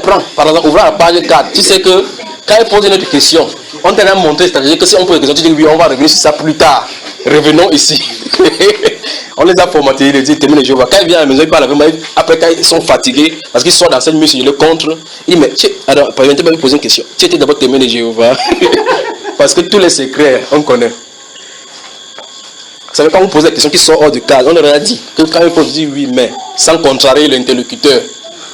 Prends, par exemple, ouvre la page 4. Tu sais que quand il pose une autre question, on t'a montré, c'est-à-dire que si on pose une question, tu dis oui, on va revenir sur ça plus tard. Revenons ici. On les a formatés, ils disent témoins de Jéhovah. Quand ils viennent à la maison, ils parlent avec moi. Après, quand ils sont fatigués, parce qu'ils sont dans cette mission, je le contre. Ils disent mais, alors, permettez-moi de vous poser une question. Tu étais d'abord témoin de Jéhovah. Parce que tous les secrets, on connaît. Vous savez, quand vous posez des questions qui sont hors du cadre, on leur a dit que quand il faut dire oui, mais sans contrarier l'interlocuteur,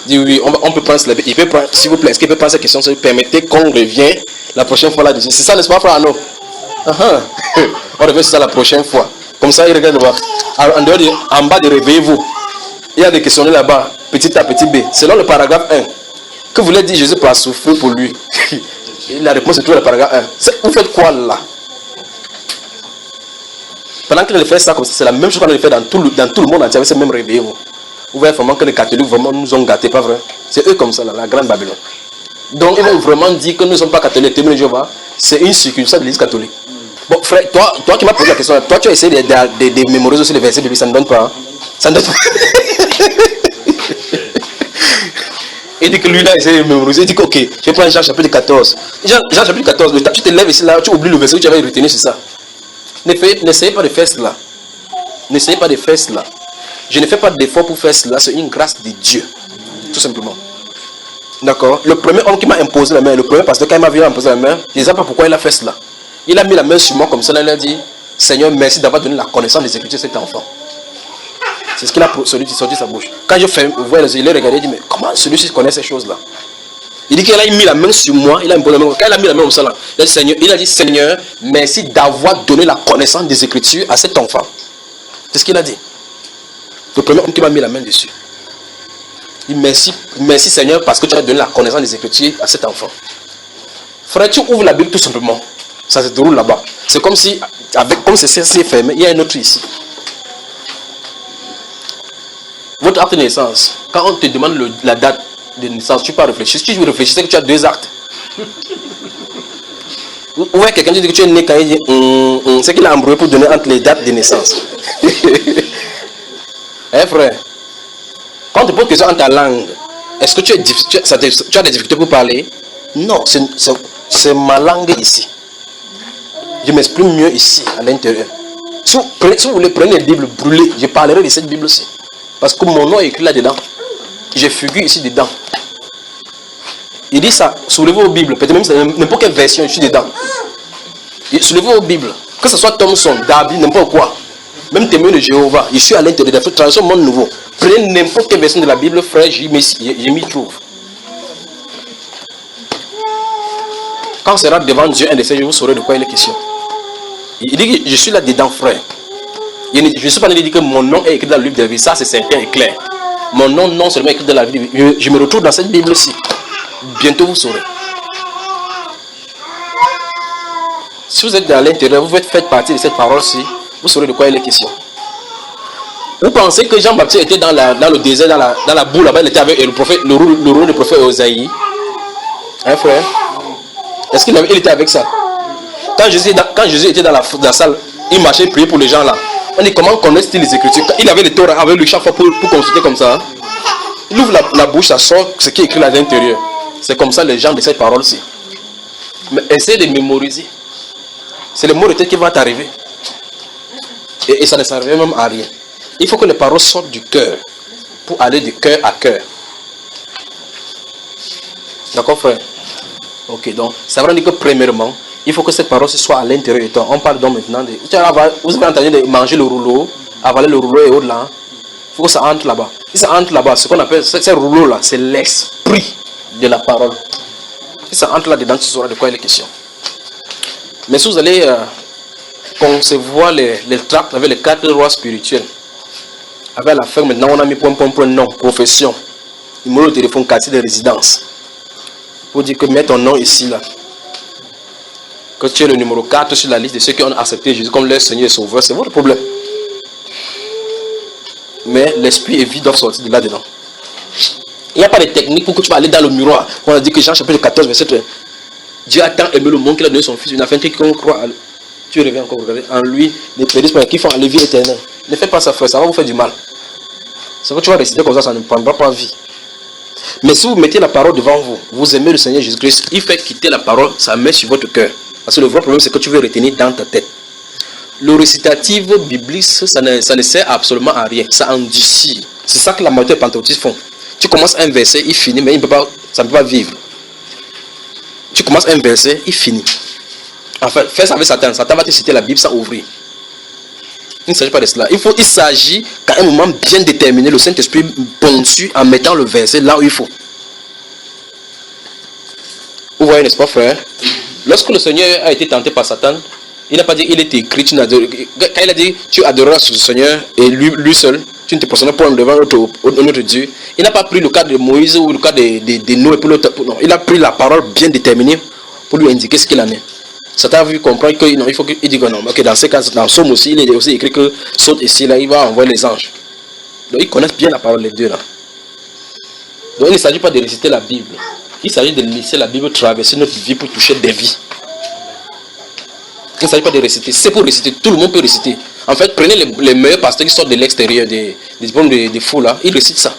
dit oui, on peut prendre cela. Il peut prendre, s'il vous plaît, est-ce qu'il peut prendre cette question, permettez qu'on revienne la prochaine fois là-dessus. C'est ça, n'est-ce pas, frère Arnaud? On revient sur ça la prochaine fois. Comme ça, il regarde là-bas. En bas de réveillez-vous. Il y a des questionnaires là-bas, petit A, petit B. Selon le paragraphe 1, que voulait dire Jésus pour souffrir pour lui? La réponse se trouve dans le paragraphe 1. Vous faites quoi là? Pendant qu'il fait ça comme ça, c'est la même chose qu'on a fait dans tout le monde entier avec ce même réveil. Vous voyez vraiment que les catholiques vraiment nous ont gâtés, pas vrai? C'est eux comme ça, là, la grande Babylone. Donc ils vont vraiment dire que nous ne sommes pas catholiques, témoins de Jéhovah, c'est une circonscription de l'église catholique. Bon frère, toi qui m'as posé la question, toi tu as essayé de mémoriser aussi les versets de lui, ça ne donne pas. Hein? Ça ne donne pas. Il dit que lui là, il essaie de mémoriser, il dit que ok, je vais prendre Jean chapitre 14. Jean chapitre 14, tu te lèves ici là, tu oublies le verset que tu avais retenu sur ça. N'essayez pas de faire cela. N'essayez pas de faire cela. Je ne fais pas d'effort pour faire cela, c'est une grâce de Dieu. Tout simplement. D'accord? Le premier homme qui m'a imposé la main, le premier pasteur, quand il m'a vu imposer la main, je ne sais pas pourquoi il a fait cela. Il a mis la main sur moi comme ça, il a dit, Seigneur, merci d'avoir donné la connaissance des Écritures à cet enfant. C'est ce qu'il a sorti de sa bouche. Quand je fais, vous voyez, il a regardé, il dit, mais comment celui-ci connaît ces choses-là? Il dit qu'il a mis la main sur moi, il a imposé la main. Quand il a mis la main comme ça, là, il a dit, Seigneur, merci d'avoir donné la connaissance des Écritures à cet enfant. C'est ce qu'il a dit. Le premier homme qui m'a mis la main dessus. Il dit, merci Seigneur, parce que tu as donné la connaissance des Écritures à cet enfant. Frère, tu ouvres la Bible tout simplement. Ça se déroule là-bas. C'est comme si, comme c'est fermé, il y a un autre ici. Votre acte de naissance, quand on te demande la date de naissance, tu peux réfléchir. Si tu veux réfléchir, c'est que tu as deux actes. Ou quelqu'un dit que tu es né quand il dit c'est qu'il a embrouillé pour donner entre les dates de naissance. Frère, quand on te pose question en ta langue, est-ce que tu as des difficultés pour parler? Non, c'est ma langue ici. Je m'exprime mieux ici, à l'intérieur. Si vous voulez prendre une Bible brûlée, je parlerai de cette Bible-ci. Parce que mon nom est écrit là-dedans. Je figure ici dedans. Il dit ça, soulevez vos Bibles, peut-être même n'importe quelle version, je suis dedans. Soulevez vos Bibles, que ce soit Thomson, David, n'importe quoi. Même témoin de Jéhovah, je suis à l'intérieur de la tradition monde nouveau. Prenez n'importe quelle version de la Bible, frère, je m'y trouve. Quand on sera devant Dieu un de ces jours, vous saurez de quoi il est question. Il dit que je suis là dedans, frère. Je ne suis pas dit que mon nom est écrit dans le livre de la vie, ça c'est certain et clair. Mon nom non seulement écrit dans la vie, je me retrouve dans cette Bible-ci. Bientôt vous saurez. Si vous êtes à l'intérieur, vous faites partie de cette parole-ci, vous saurez de quoi il est question. Vous pensez que Jean-Baptiste était dans le désert, dans la boue là-bas, il était avec le rouleau du prophète Osaïe. Hein frère? Est-ce qu'il était avec ça? Quand Jésus était dans la salle, il marchait, il priait pour les gens là. On dit comment connaît-il les Écritures? Il avait le Torah avec lui chaque fois pour consulter comme ça. Il ouvre la bouche, ça sort ce qui est écrit à l'intérieur. C'est comme ça les gens de cette parole-ci. Mais essaye de mémoriser. C'est le mot de tête qui va t'arriver. Et ça ne servait même à rien. Il faut que les paroles sortent du cœur pour aller de cœur à cœur. D'accord, frère? Ok, donc ça veut dire que premièrement, il faut que cette parole soit à l'intérieur de toi. On parle donc maintenant de... Vous avez entendu de manger le rouleau, avaler le rouleau et autres là. Il faut que ça entre là-bas. Si ça entre là-bas, ce qu'on appelle ce rouleau-là, c'est l'esprit de la parole. Si ça entre là-dedans, tu sauras de quoi il est question. Mais si vous allez concevoir les tracts avec les 4 rois spirituels, avec la fin, maintenant on a mis point, nom, profession, numéro de téléphone, quartier de résidence. Pour dire que mets ton nom ici, là. Que tu es le numéro 4 sur la liste de ceux qui ont accepté Jésus comme leur Seigneur et Sauveur, c'est votre problème. Mais l'esprit et vie doivent sortir de là-dedans. Il n'y a pas de technique pour que tu vas aller dans le miroir. On a dit que Jean chapitre 14, verset 3. Dieu a tant aimé le monde qu'il a donné son Fils. Il a fait que quiconque croit à lui. Tu reviens encore regarder. En lui, les périsses qui font à la vie éternelle. Ne faites pas ça, frère, ça va vous faire du mal. C'est que tu vas réciter comme ça ne prendra pas vie. Mais si vous mettez la parole devant vous, vous aimez le Seigneur Jésus-Christ, il fait quitter la parole, ça met sur votre cœur. Parce que le vrai problème, c'est que tu veux retenir dans ta tête. Le récitatif biblique, ça ne sert absolument à rien. Ça endurcit. C'est ça que la majorité des pentecôtistes font. Tu commences un verset, il finit, mais ça ne peut pas vivre. Tu commences un verset, il finit. Enfin, fais ça avec Satan. Satan va te citer la Bible sans ouvrir. Il ne s'agit pas de cela. Il s'agit qu'à un moment bien déterminé, le Saint-Esprit ponctue en mettant le verset là où il faut. Vous voyez, n'est-ce pas, frère? Lorsque le Seigneur a été tenté par Satan, il n'a pas dit il est écrit, quand il a dit tu adoreras le Seigneur et lui seul, tu ne te poseras pas devant un autre Dieu. Il n'a pas pris le cas de Moïse ou le cas de Noé pour l'autre. Non, il a pris la parole bien déterminée pour lui indiquer ce qu'il en est. Satan a vu comprendre qu'il faut qu'il dise que non. Ok, dans ce cas, dans Somme aussi, il est aussi écrit que saute ici, là, il va envoyer les anges. Donc ils connaissent bien la parole, les deux là. Donc il ne s'agit pas de réciter la Bible. Il s'agit de laisser la Bible traverser notre vie pour toucher des vies. Il ne s'agit pas de réciter. C'est pour réciter. Tout le monde peut réciter. En fait, prenez les meilleurs pasteurs qui sortent de l'extérieur, des diplômes des fous là, ils récitent ça.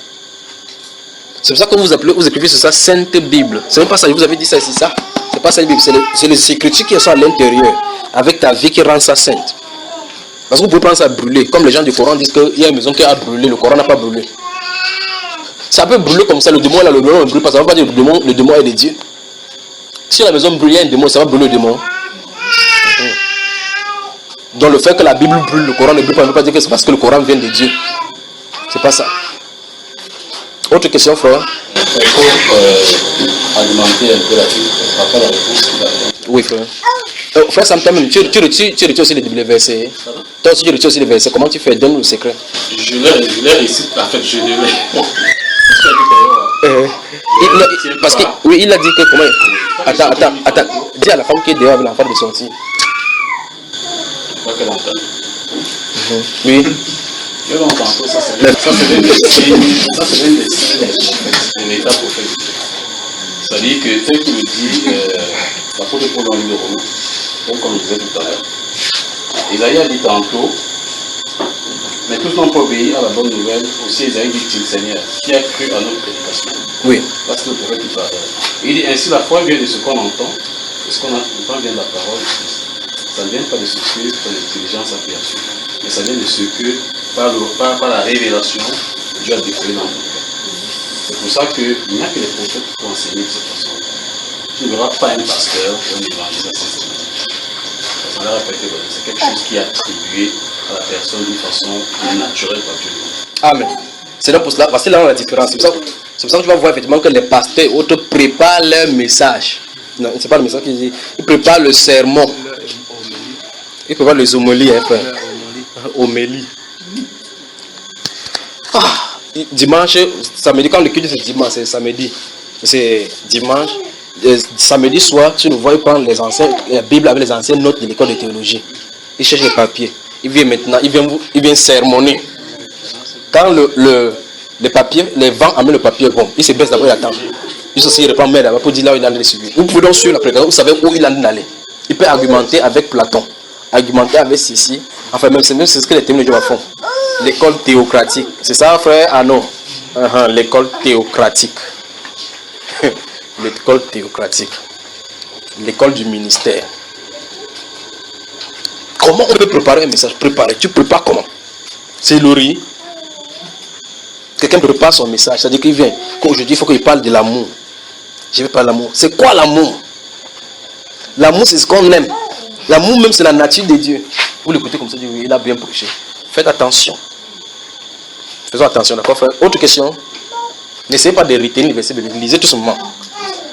C'est pour ça que vous écrivez sur ça Sainte Bible. C'est même pas ça. Je vous avais dit ça ici, ça. C'est pas ça Bible. C'est les écritures qui sont à l'intérieur, avec ta vie qui rend ça sainte. Parce que vous pouvez prendre ça à brûler. Comme les gens du Coran disent qu'il y a une maison qui a brûlé, le Coran n'a pas brûlé. Ça peut brûler comme ça, le démon là, le démon ne brûle pas. Ça ne va pas dire que le démon est de Dieu. Si la maison brûle, il y a un démon, ça va brûler le démon. Donc le fait que la Bible brûle, le Coran ne brûle pas, ne veut pas dire que c'est parce que le Coran vient de Dieu. C'est pas ça. Autre question, frère? Il faut alimenter un peu la Bible. Pas la réponse. Oui, frère. Frère Sam, tu retires aussi les versets. Toi aussi, tu retires aussi les versets. Comment tu fais? Donne-nous le secret. Je les récite. En fait, je les parce que, oui, il a dit que comment. Attends. Dis à la femme qui est dehors avec l'enfant de sortir. Je crois qu'elle entend. Oui. Elle entend. Ça, c'est un état prophétique. C'est-à-dire que tel qu'il le dit, l'apôtre Paul dans le livre de Romains, comme je disais tout à l'heure, Isaïe a dit tantôt, mais tous n'ont pas obéi à la bonne nouvelle. Aussi, Isaïe dit-il, Seigneur, qui a cru à notre prédication? Oui. Parce que le prophète qui parle. Il dit ainsi, la foi vient de ce qu'on entend, et ce qu'on entend vient de la parole de Christ. Ça ne vient pas de ce que ton intelligence a perçu, mais ça vient de ce que, par la révélation, Dieu a découvert dans notre cœur. C'est pour ça qu'il n'y a que les prophètes qui peuvent enseigner de cette façon. Tu ne verras pas un pasteur ou un évangéliste à cette façon. Ça l'a répété, c'est quelque chose qui est attribué à la personne d'une façon naturelle par Dieu. Amen. C'est là pour cela, parce que là on a la différence. C'est pour ça que tu vas voir effectivement que les pasteurs et autres préparent leur message. Non, c'est pas le message qu'ils disent. Ils préparent le sermon. Ils préparent les homélies, hein, frère. Homélie. Dimanche, samedi, quand le culte c'est dimanche, c'est samedi. C'est dimanche. Samedi soir, tu nous vois prendre la Bible avec les anciennes notes de l'école de théologie. Il cherche les papiers. Il vient maintenant, il vient sermonner. Quand les papiers, les vents amènent le papier, bon, il se baisse d'abord, il attend. Juste aussi, il reprend main d'abord pour dire là où il en est suivi. Vous pouvez donc suivre la prédication, vous savez où il en est allé. Il peut argumenter avec Platon, argumenter avec Sissi. Enfin, même c'est ce que les théologiens font. L'école théocratique. C'est ça, frère? Ah non. L'école théocratique. L'école théocratique. L'école du ministère. Comment on peut préparer un message? Préparer. Tu prépares comment? C'est Laurie. Quelqu'un prépare son message. C'est-à-dire qu'il vient. Qu'aujourd'hui, il faut qu'il parle de l'amour. Je vais parler de l'amour. C'est quoi l'amour? L'amour, c'est ce qu'on aime. L'amour même, c'est la nature de Dieu. Vous l'écoutez comme ça, oui, il a bien prêché. Faites attention. Faisons attention, d'accord, frère? Autre question. N'essayez pas de retenir les versets, lisez tout simplement.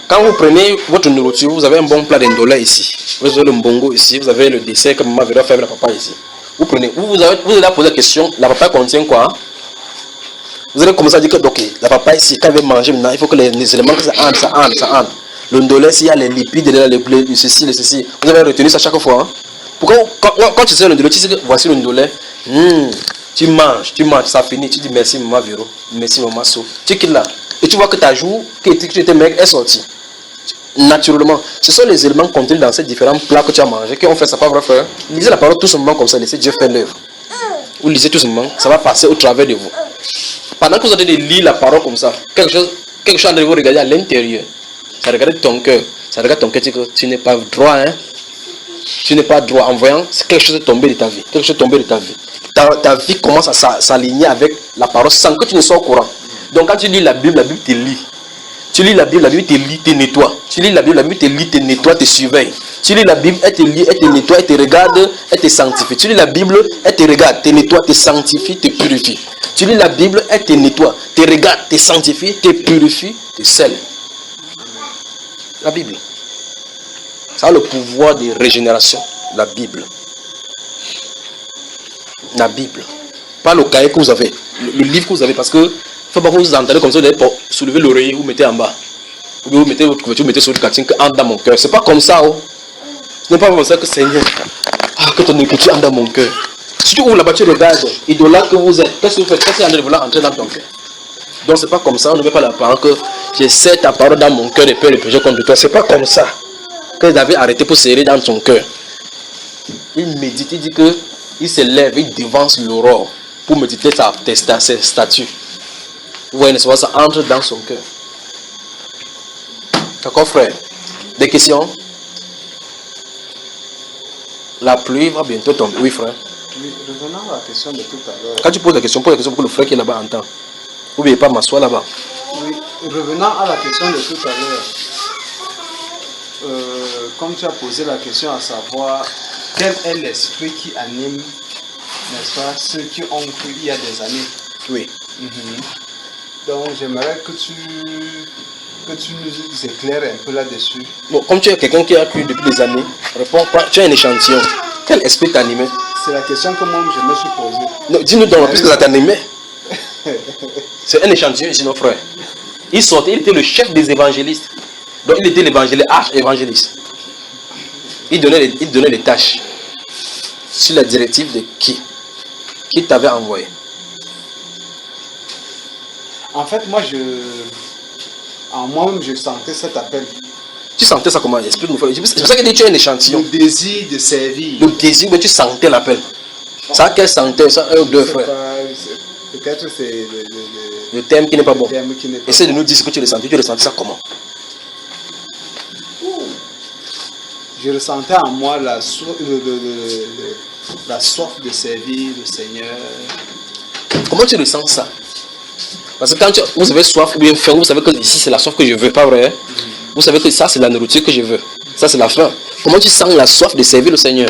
Quand vous prenez votre nourriture, vous avez un bon plat d'indolé ici. Vous avez le mbongo ici, vous avez le dessert que maman verra faire avec la papa ici. Vous prenez, vous allez poser la question, la papa contient quoi? Vous allez commencer à dire que donc, la papa ici, quand elle veut manger maintenant, il faut que les éléments que ça entre. Le ndolé, s'il y a les lipides, le ceci, le ceci. Vous avez retenu ça chaque fois. Hein? Pourquoi, quand tu sais le ndolé, tu sais que voici le ndolé. Tu manges, ça finit, tu dis merci maman Véro, merci maman So. Tu quittes là. Et tu vois que ta joue, que tu étais mec, est sortie. Naturellement. Ce sont les éléments contenus dans ces différents plats que tu as mangés, qui ont fait ça, pas vrai, frère? Lisez la parole tout simplement comme ça, laissez Dieu faire l'œuvre. Vous lisez tout simplement, ça va passer au travers de vous. Pendant que vous êtes en train de lire la parole comme ça, quelque chose de vous regarder à l'intérieur. Ça regarde ton cœur. Ça regarde ton cœur, tu n'es pas droit, hein? Tu n'es pas droit en voyant quelque chose tomber de ta vie. Quelque chose tomber de ta vie. Ta vie commence à s'aligner avec la parole sans que tu ne sois au courant. Donc quand tu lis la Bible te lit. Tu lis la Bible te lit, te nettoie. Tu lis la Bible te lit, te nettoie, te surveille. Tu lis la Bible, elle te lit, elle te nettoie, elle te regarde, elle te sanctifie. Tu lis la Bible, elle te regarde, te nettoie, te sanctifie, te purifie. Tu lis la Bible, elle te nettoie, te regarde, te sanctifie, te purifie, te scelle. La Bible. Ça a le pouvoir de régénération. La Bible. La Bible. Pas le cahier que vous avez. Le livre que vous avez. Parce que, il ne faut pas que vous entendez comme ça, vous allez soulever l'oreiller, vous mettez en bas. Vous mettez votre couverture, vous mettez sur le quartier, que entre dans mon cœur. C'est pas comme ça. Oh. Ce n'est pas comme ça que Seigneur. Que ton écriture entre dans mon cœur. Si tu ouvres la voiture, regarde, idolâtre que vous êtes, qu'est-ce que vous faites? Qu'est-ce que vous voulez entrer dans ton cœur? Donc c'est pas comme ça, on ne met pas la parole que j'essaie ta parole dans mon cœur et peur le péché contre toi. C'est pas comme ça que David a arrêté pour serrer dans son cœur. Il médite, il dit que il se lève, il devance l'aurore pour méditer ses statuts. Vous voyez, ça entre dans son cœur. D'accord, frère? Des questions? La pluie va bientôt tomber. Oui, frère. Oui, revenons à la question de tout à l'heure. Quand tu poses la question, pose la question pour que le frère qui est là-bas entend. Vous ne pouvez pas m'asseoir là-bas. Oui, revenant à la question de tout à l'heure. Comme tu as posé la question à savoir quel est l'esprit qui anime, n'est-ce pas, ceux qui ont cru il y a des années. Oui. Donc j'aimerais que tu nous éclaires un peu là-dessus. Bon, comme tu es quelqu'un qui a cru depuis des années, réponds pas, tu as un échantillon. Quel esprit t'animait? C'est la question que moi je me suis posée. Non, dis-nous donc, puisque ça t'animait. C'est un échantillon ici, nos frères. Il sortait, il était le chef des évangélistes. Donc il était l'évangéliste, arch-évangéliste. Il donnait les tâches. Sur la directive de qui? Qui t'avait envoyé? En fait, en moi-même, je sentais cet appel. Tu sentais ça comment? Explique-nous. C'est pour ça que tu as un échantillon. Le désir de servir. Le désir, mais tu sentais l'appel. Ça, quelle sentait ça? Un ou deux, frères. Peut-être c'est le thème qui n'est pas bon. Pas Essaie de nous dire ce que tu ressentais. Tu ressentais ça comment? Je ressentais en moi la soif de servir le Seigneur. Comment tu ressens ça? Parce que quand vous avez soif ou bien faim, vous savez que ici c'est la soif que je veux, pas vrai? Vous savez que ça c'est la nourriture que je veux. Ça c'est la faim. Comment tu sens la soif de servir le Seigneur?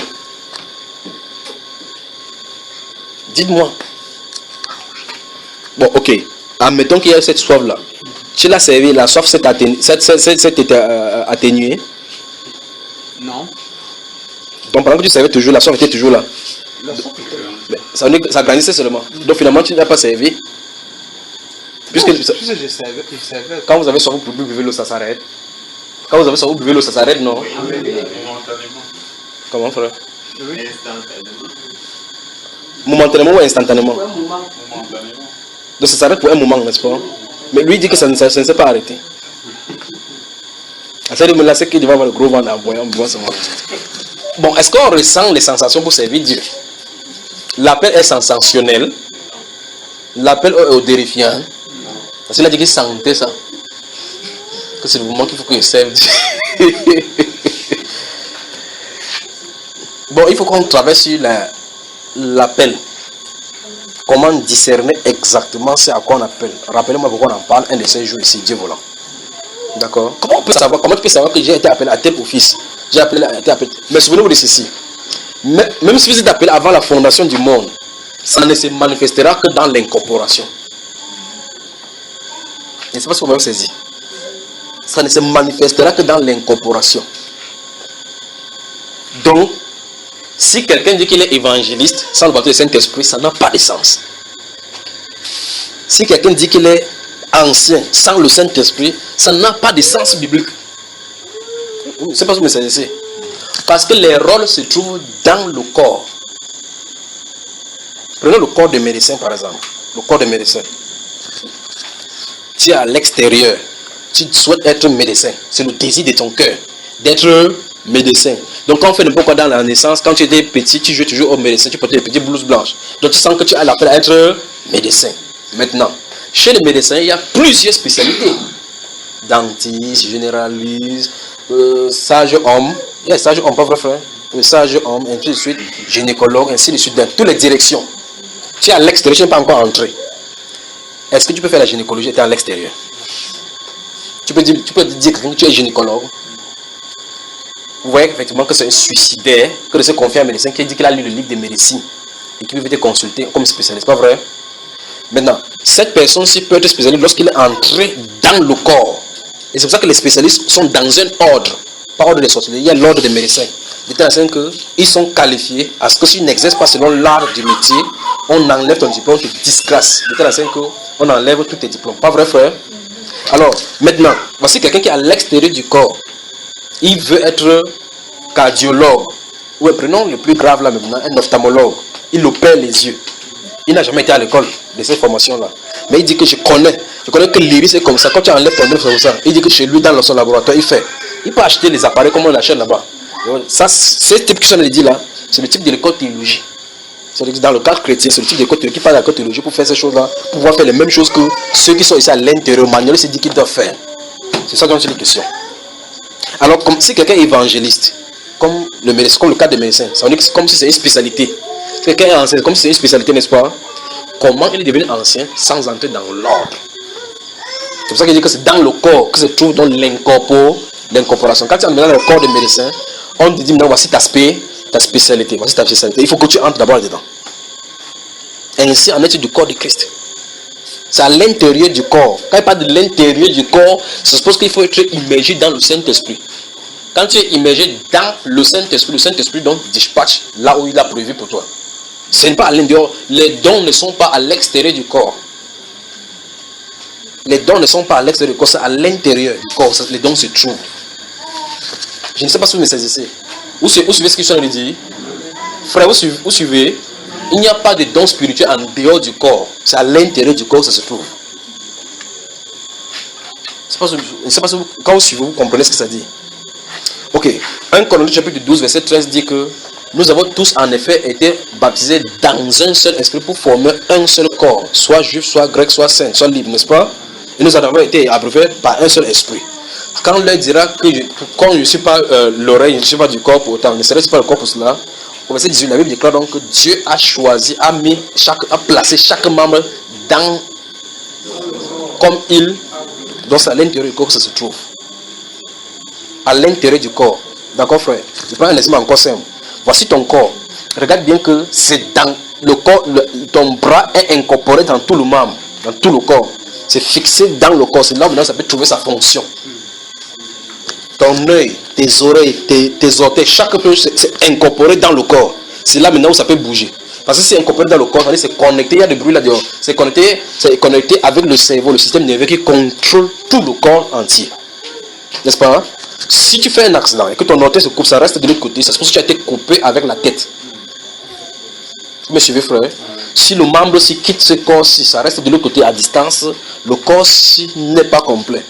Dites-moi. Bon, ok. Admettons qu'il y a cette soif-là. Tu l'as servi, la soif s'est atténuée. Non. Donc pendant que tu servais toujours, la soif était toujours là. La soif était là. Mais ça grandissait seulement. Donc finalement tu n'as pas servi. Puisque je servais. Quand vous avez soif, vous buvez l'eau, ça s'arrête. Quand vous avez soif, vous buvez l'eau, ça s'arrête, non? Comment, frère? Oui. Momentanément ou instantanément? Donc ça s'arrête pour un moment, n'est-ce pas? Mais lui dit que ça ne s'est pas arrêté. C'est-à-dire, là, c'est qu'il va avoir le gros vent en buvant ce moment. Bon, est-ce qu'on ressent les sensations pour servir Dieu? L'appel est sensationnel. L'appel est odorifiant. Parce qu'il a dit qu'il sentait ça. Que c'est le moment qu'il faut qu'il serve Dieu. Bon, il faut qu'on travaille sur l'appel. Comment discerner exactement ce à quoi on appelle. Rappelez-moi pourquoi on en parle un de ces jours ici, Dieu volant. D'accord? Comment tu peux savoir que j'ai été appelé à tel office? J'ai été appelé. Mais souvenez-vous de ceci. Même si vous êtes appelé avant la fondation du monde, ça ne se manifestera que dans l'incorporation. Je ne sais pas si vous m'avez saisi. Ça ne se manifestera que dans l'incorporation. Donc, si quelqu'un dit qu'il est évangéliste sans le baptême du Saint-Esprit, ça n'a pas de sens. Si quelqu'un dit qu'il est ancien sans le Saint-Esprit, ça n'a pas de sens biblique. Je ne sais pas si vous me saisissez. Parce que les rôles se trouvent dans le corps. Prenez le corps de médecin par exemple. Le corps de médecin. Tu es à l'extérieur. Tu souhaites être médecin. C'est le désir de ton cœur d'être médecin. Donc quand on fait n'importe quoi dans la naissance, quand tu étais petit, tu jouais toujours au médecin, tu portais des petites blouses blanches. Donc tu sens que tu as l'appel à être médecin. Maintenant, chez les médecins, il y a plusieurs spécialités. Dentiste, généraliste, sage homme. Il y a sage homme, pas vrai frère? Sage homme, ainsi de suite, gynécologue, ainsi de suite, dans toutes les directions. Tu es à l'extérieur, tu n'es pas encore entré. Est-ce que tu peux faire la gynécologie et tu es à l'extérieur? Tu peux dire quelqu'un que tu es gynécologue. vous voyez effectivement que c'est un suicidaire, que de se confier à un médecin qui dit qu'il a lu le livre de médecine et qui peut te consulter comme spécialiste, pas vrai? Maintenant, cette personne-ci peut être spécialiste lorsqu'il est entré dans le corps. Et c'est pour ça que les spécialistes sont dans un ordre, pas ordre des sorciers, il y a l'ordre des médecins. De telle sorte qu'ils sont qualifiés à ce que s'ils n'exercent pas selon l'art du métier, on enlève ton diplôme, tu te disgrâces. De telle sorte qu'on enlève tous tes diplômes. Pas vrai, frère? Alors, maintenant, voici quelqu'un qui est à l'extérieur du corps. Il veut être cardiologue. Ou prenons le plus grave là maintenant, un ophtalmologue. Il opère les yeux. Il n'a jamais été à l'école de cette formation-là. Mais il dit que je connais que l'iris est comme ça. Quand tu enlèves ton œuf, c'est comme ça. Il dit que chez lui, dans son laboratoire, il fait. Il peut acheter les appareils comme on l'achète là-bas. Ça, ce type que je l'ai dit là, c'est le type de l'école théologie. C'est dans le cadre chrétien, c'est le type de l'école qui parle de l'école théologie pour faire ces choses-là, pour pouvoir faire les mêmes choses que ceux qui sont ici à l'intérieur. Manuel s'est dit qu'ils doivent faire. C'est ça dont c'est la question. Alors, comme si quelqu'un est évangéliste, comme le cas des médecins, ça veut dire que c'est comme si c'est une spécialité. Si quelqu'un est ancien, comme si c'est une spécialité, n'est-ce pas? Comment il est devenu ancien sans entrer dans l'ordre? C'est pour ça qu'il dit que c'est dans le corps que se trouve dans l'incorporation. Quand tu es dans le corps des médecins, on te dit maintenant voici ta spécialité, voici ta spécialité. Il faut que tu entres d'abord dedans. Ainsi en est du corps de Christ. C'est à l'intérieur du corps. Quand il parle de l'intérieur du corps, ça suppose qu'il faut être immergé dans le Saint-Esprit. Quand tu es immergé dans le Saint-Esprit donc dispatche là où il a prévu pour toi. Ce n'est pas à l'intérieur. Les dons ne sont pas à l'extérieur du corps. Les dons ne sont pas à l'extérieur du corps, c'est à l'intérieur du corps. Les dons se trouvent. Je ne sais pas si vous me saisissez. Vous suivez ce que je suis en train de dire? Frère, vous suivez? Il n'y a pas de dons spirituels en dehors du corps. C'est à l'intérieur du corps que ça se trouve. Je ne sais pas si quand vous suivez, vous comprenez ce que ça dit. Ok. 1 Corinthiens chapitre 12, verset 13 dit que nous avons tous en effet été baptisés dans un seul esprit pour former un seul corps. Soit juif, soit grec, soit saint, soit libre, n'est-ce pas? Et nous avons été abreuvés par un seul esprit. Quand on leur dira que quand je ne suis pas l'oreille, je ne suis pas du corps pour autant, ne serait-ce pas le corps pour cela, au verset 18, la Bible déclare donc que Dieu a choisi, a placé chaque membre dans, comme il, donc c'est à l'intérieur du corps que ça se trouve. À l'intérieur du corps. D'accord, frère? Je prends un exemple encore simple. Voici ton corps. Regarde bien que c'est dans le corps, ton bras est incorporé dans tout le membre, dans tout le corps. C'est fixé dans le corps. C'est là où ça peut trouver sa fonction. Ton œil, tes oreilles, tes orteils, chaque chose c'est incorporé dans le corps. C'est là maintenant où ça peut bouger. Parce que c'est incorporé dans le corps, c'est connecté, il y a des bruits là-dedans. C'est connecté avec le cerveau, le système nerveux qui contrôle tout le corps entier. N'est-ce pas? Si tu fais un accident et que ton orteil se coupe, ça reste de l'autre côté. C'est parce que tu as été coupé avec la tête. Vous me suivez, frère? Si le membre quitte ce corps, si ça reste de l'autre côté à distance, le corps n'est pas complet.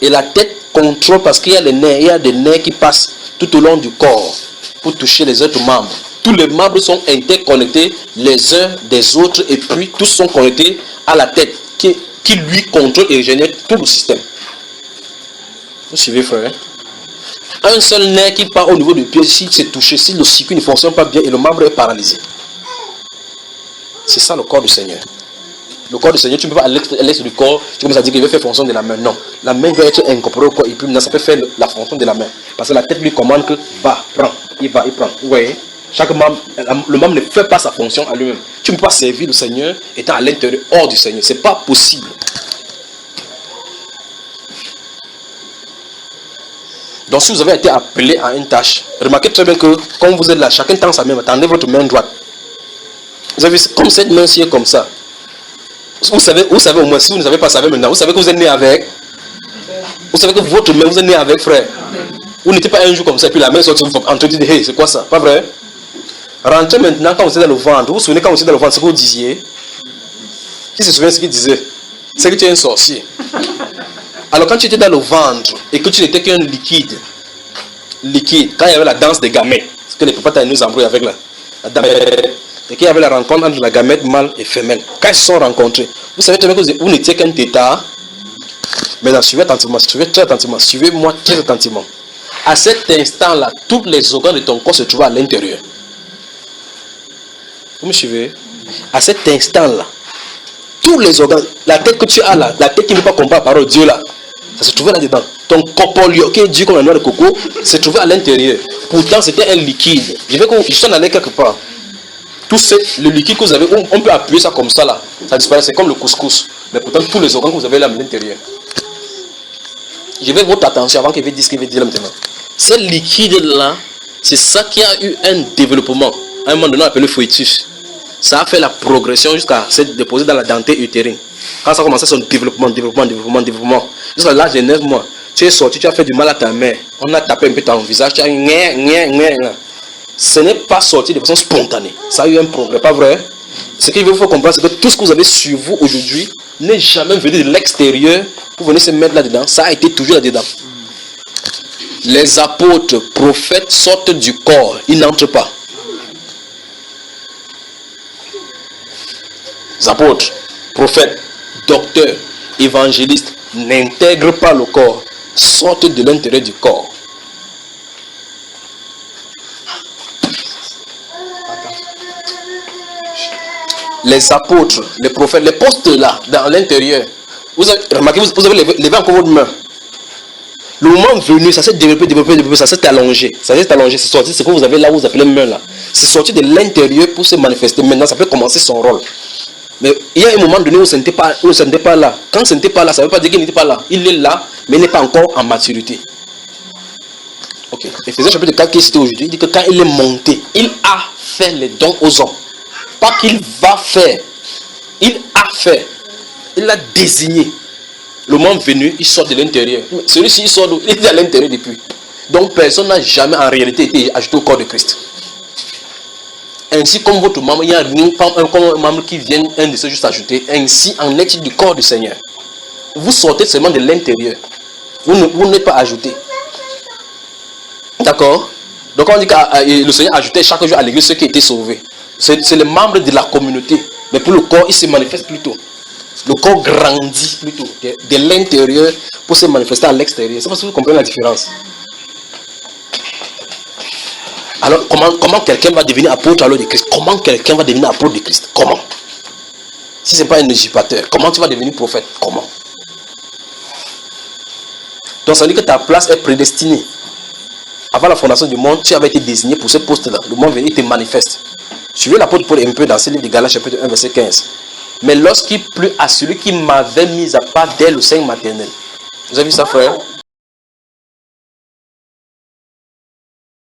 Et la tête contrôle parce qu'il y a des nerfs qui passent tout au long du corps pour toucher les autres membres. Tous les membres sont interconnectés les uns des autres et puis tous sont connectés à la tête qui lui contrôle et génère tout le système. Vous suivez, frère? Un seul nerf qui part au niveau du pied, s'il s'est touché, si le circuit ne fonctionne pas bien et le membre est paralysé. C'est ça le corps du Seigneur. Le corps du Seigneur, tu ne peux pas à l'extérieur du corps, tu commences à dire qu'il veut faire fonction de la main. Non. La main doit être incorporée au corps et puis maintenant ça peut faire la fonction de la main. Parce que la tête lui commande que va, prends. Il va, il prend. Vous voyez? Chaque membre, le membre ne fait pas sa fonction à lui-même. Tu ne peux pas servir le Seigneur étant à l'intérieur, hors du Seigneur. Ce n'est pas possible. Donc si vous avez été appelé à une tâche, remarquez très bien que quand vous êtes là, chacun tend sa main, attendez votre main droite. Vous avez vu, comme cette main-ci est comme ça. Vous savez au moins, si vous ne savez pas, savez maintenant, vous savez que vous êtes né avec. Vous savez que votre main, vous êtes né avec, frère. Vous n'étiez pas un jour comme ça, et puis la main sortit, vous entendez, hey, c'est quoi ça? Pas vrai? Rentrez maintenant quand vous êtes dans le ventre. Vous vous souvenez quand vous étiez dans le ventre, ce que vous disiez? Qui se souvient de ce qu'il disait? C'est que tu es un sorcier. Alors quand tu étais dans le ventre et que tu n'étais qu'un liquide, quand il y avait la danse des gamètes, ce que les papas nous embrouillent avec la gamète, et qu'il y avait la rencontre entre la gamète mâle et femelle, quand ils se sont rencontrés, vous savez très bien que vous n'étiez qu'un tétard. Maintenant, suivez attentivement, suivez-moi très attentivement. À cet instant-là, tous les organes de ton corps se trouvent à l'intérieur. Vous me suivez? À cet instant-là, tous les organes, la tête que tu as là, la tête qui ne peut pas comprendre la parole de Dieu là, Ça se trouvait là-dedans. Ton copolio, qui est dit comme la noix de coco, se trouvait à l'intérieur. Pourtant, c'était un liquide. Je suis allé quelque part. Tout le liquide que vous avez, on peut appuyer ça comme ça là. Ça disparaît, c'est comme le couscous. Mais pourtant, tous les organes que vous avez là à l'intérieur. Je vais votre attention avant qu'il veut dire ce qu'il veut dire maintenant. Ce liquide-là, c'est ça qui a eu un développement. À un moment donné, on appelle le fœtus. Ça a fait la progression jusqu'à se déposer dans la dentée utérine. Quand ça a commencé son développement. Jusqu'à l'âge de 9 mois, tu es sorti, tu as fait du mal à ta mère. On a tapé un peu ton visage, tu as ce n'est pas sorti de façon spontanée. Ça a eu un progrès, pas vrai? Ce qu'il faut comprendre, c'est que tout ce que vous avez sur vous aujourd'hui n'est jamais venu de l'extérieur pour venir se mettre là-dedans. Ça a été toujours là-dedans. Les apôtres, prophètes sortent du corps, ils n'entrent pas. Les apôtres, prophètes, docteurs, évangélistes n'intègrent pas le corps, sortent de l'intérieur du corps. Les apôtres, les prophètes, les postes là, dans l'intérieur, vous avez remarqué, vous avez levé encore votre main. Le moment venu, ça s'est développé, ça s'est allongé. C'est sorti, c'est que vous avez là où vous appelez main là. C'est sorti de l'intérieur pour se manifester. Maintenant, ça peut commencer son rôle. Mais il y a un moment donné où ce n'était pas là. Quand ce n'était pas là, ça ne veut pas dire qu'il n'était pas là. Il est là, mais il n'est pas encore en maturité. Ok. Éphésiens chapitre 4 qui est cité aujourd'hui, il dit que quand il est monté, il a fait les dons aux hommes. Pas qu'il va faire. Il a fait. Il a désigné. Le moment venu, il sort de l'intérieur. Celui-ci, il sort d'où? Il est à l'intérieur depuis. Donc personne n'a jamais en réalité été ajouté au corps de Christ. Ainsi comme votre membre, il n'y a rien comme un membre qui vient, un de ceux juste ajouté. Ainsi en est-il du corps du Seigneur. Vous sortez seulement de l'intérieur. Vous n'êtes pas ajouté. D'accord? Donc on dit que le Seigneur ajoutait chaque jour à l'église ceux qui étaient sauvés. C'est les membres de la communauté. Mais pour le corps, il se manifeste plutôt. Le corps grandit plutôt de l'intérieur pour se manifester à l'extérieur. C'est parce que vous comprenez la différence. Alors, comment quelqu'un va devenir apôtre alors de Christ? Comment quelqu'un va devenir apôtre de Christ? Comment? Si ce n'est pas un usurpateur, comment tu vas devenir prophète? Comment? Donc, ça veut dire que ta place est prédestinée. Avant la fondation du monde, tu avais été désigné pour ce poste-là. Le monde venu, il te manifeste. Suivez l'apôtre Paul un peu dans ce livre de Galates, chapitre 1, verset 15. Mais lorsqu'il plut à celui qui m'avait mis à part dès le sein maternel. Vous avez vu ça, frère?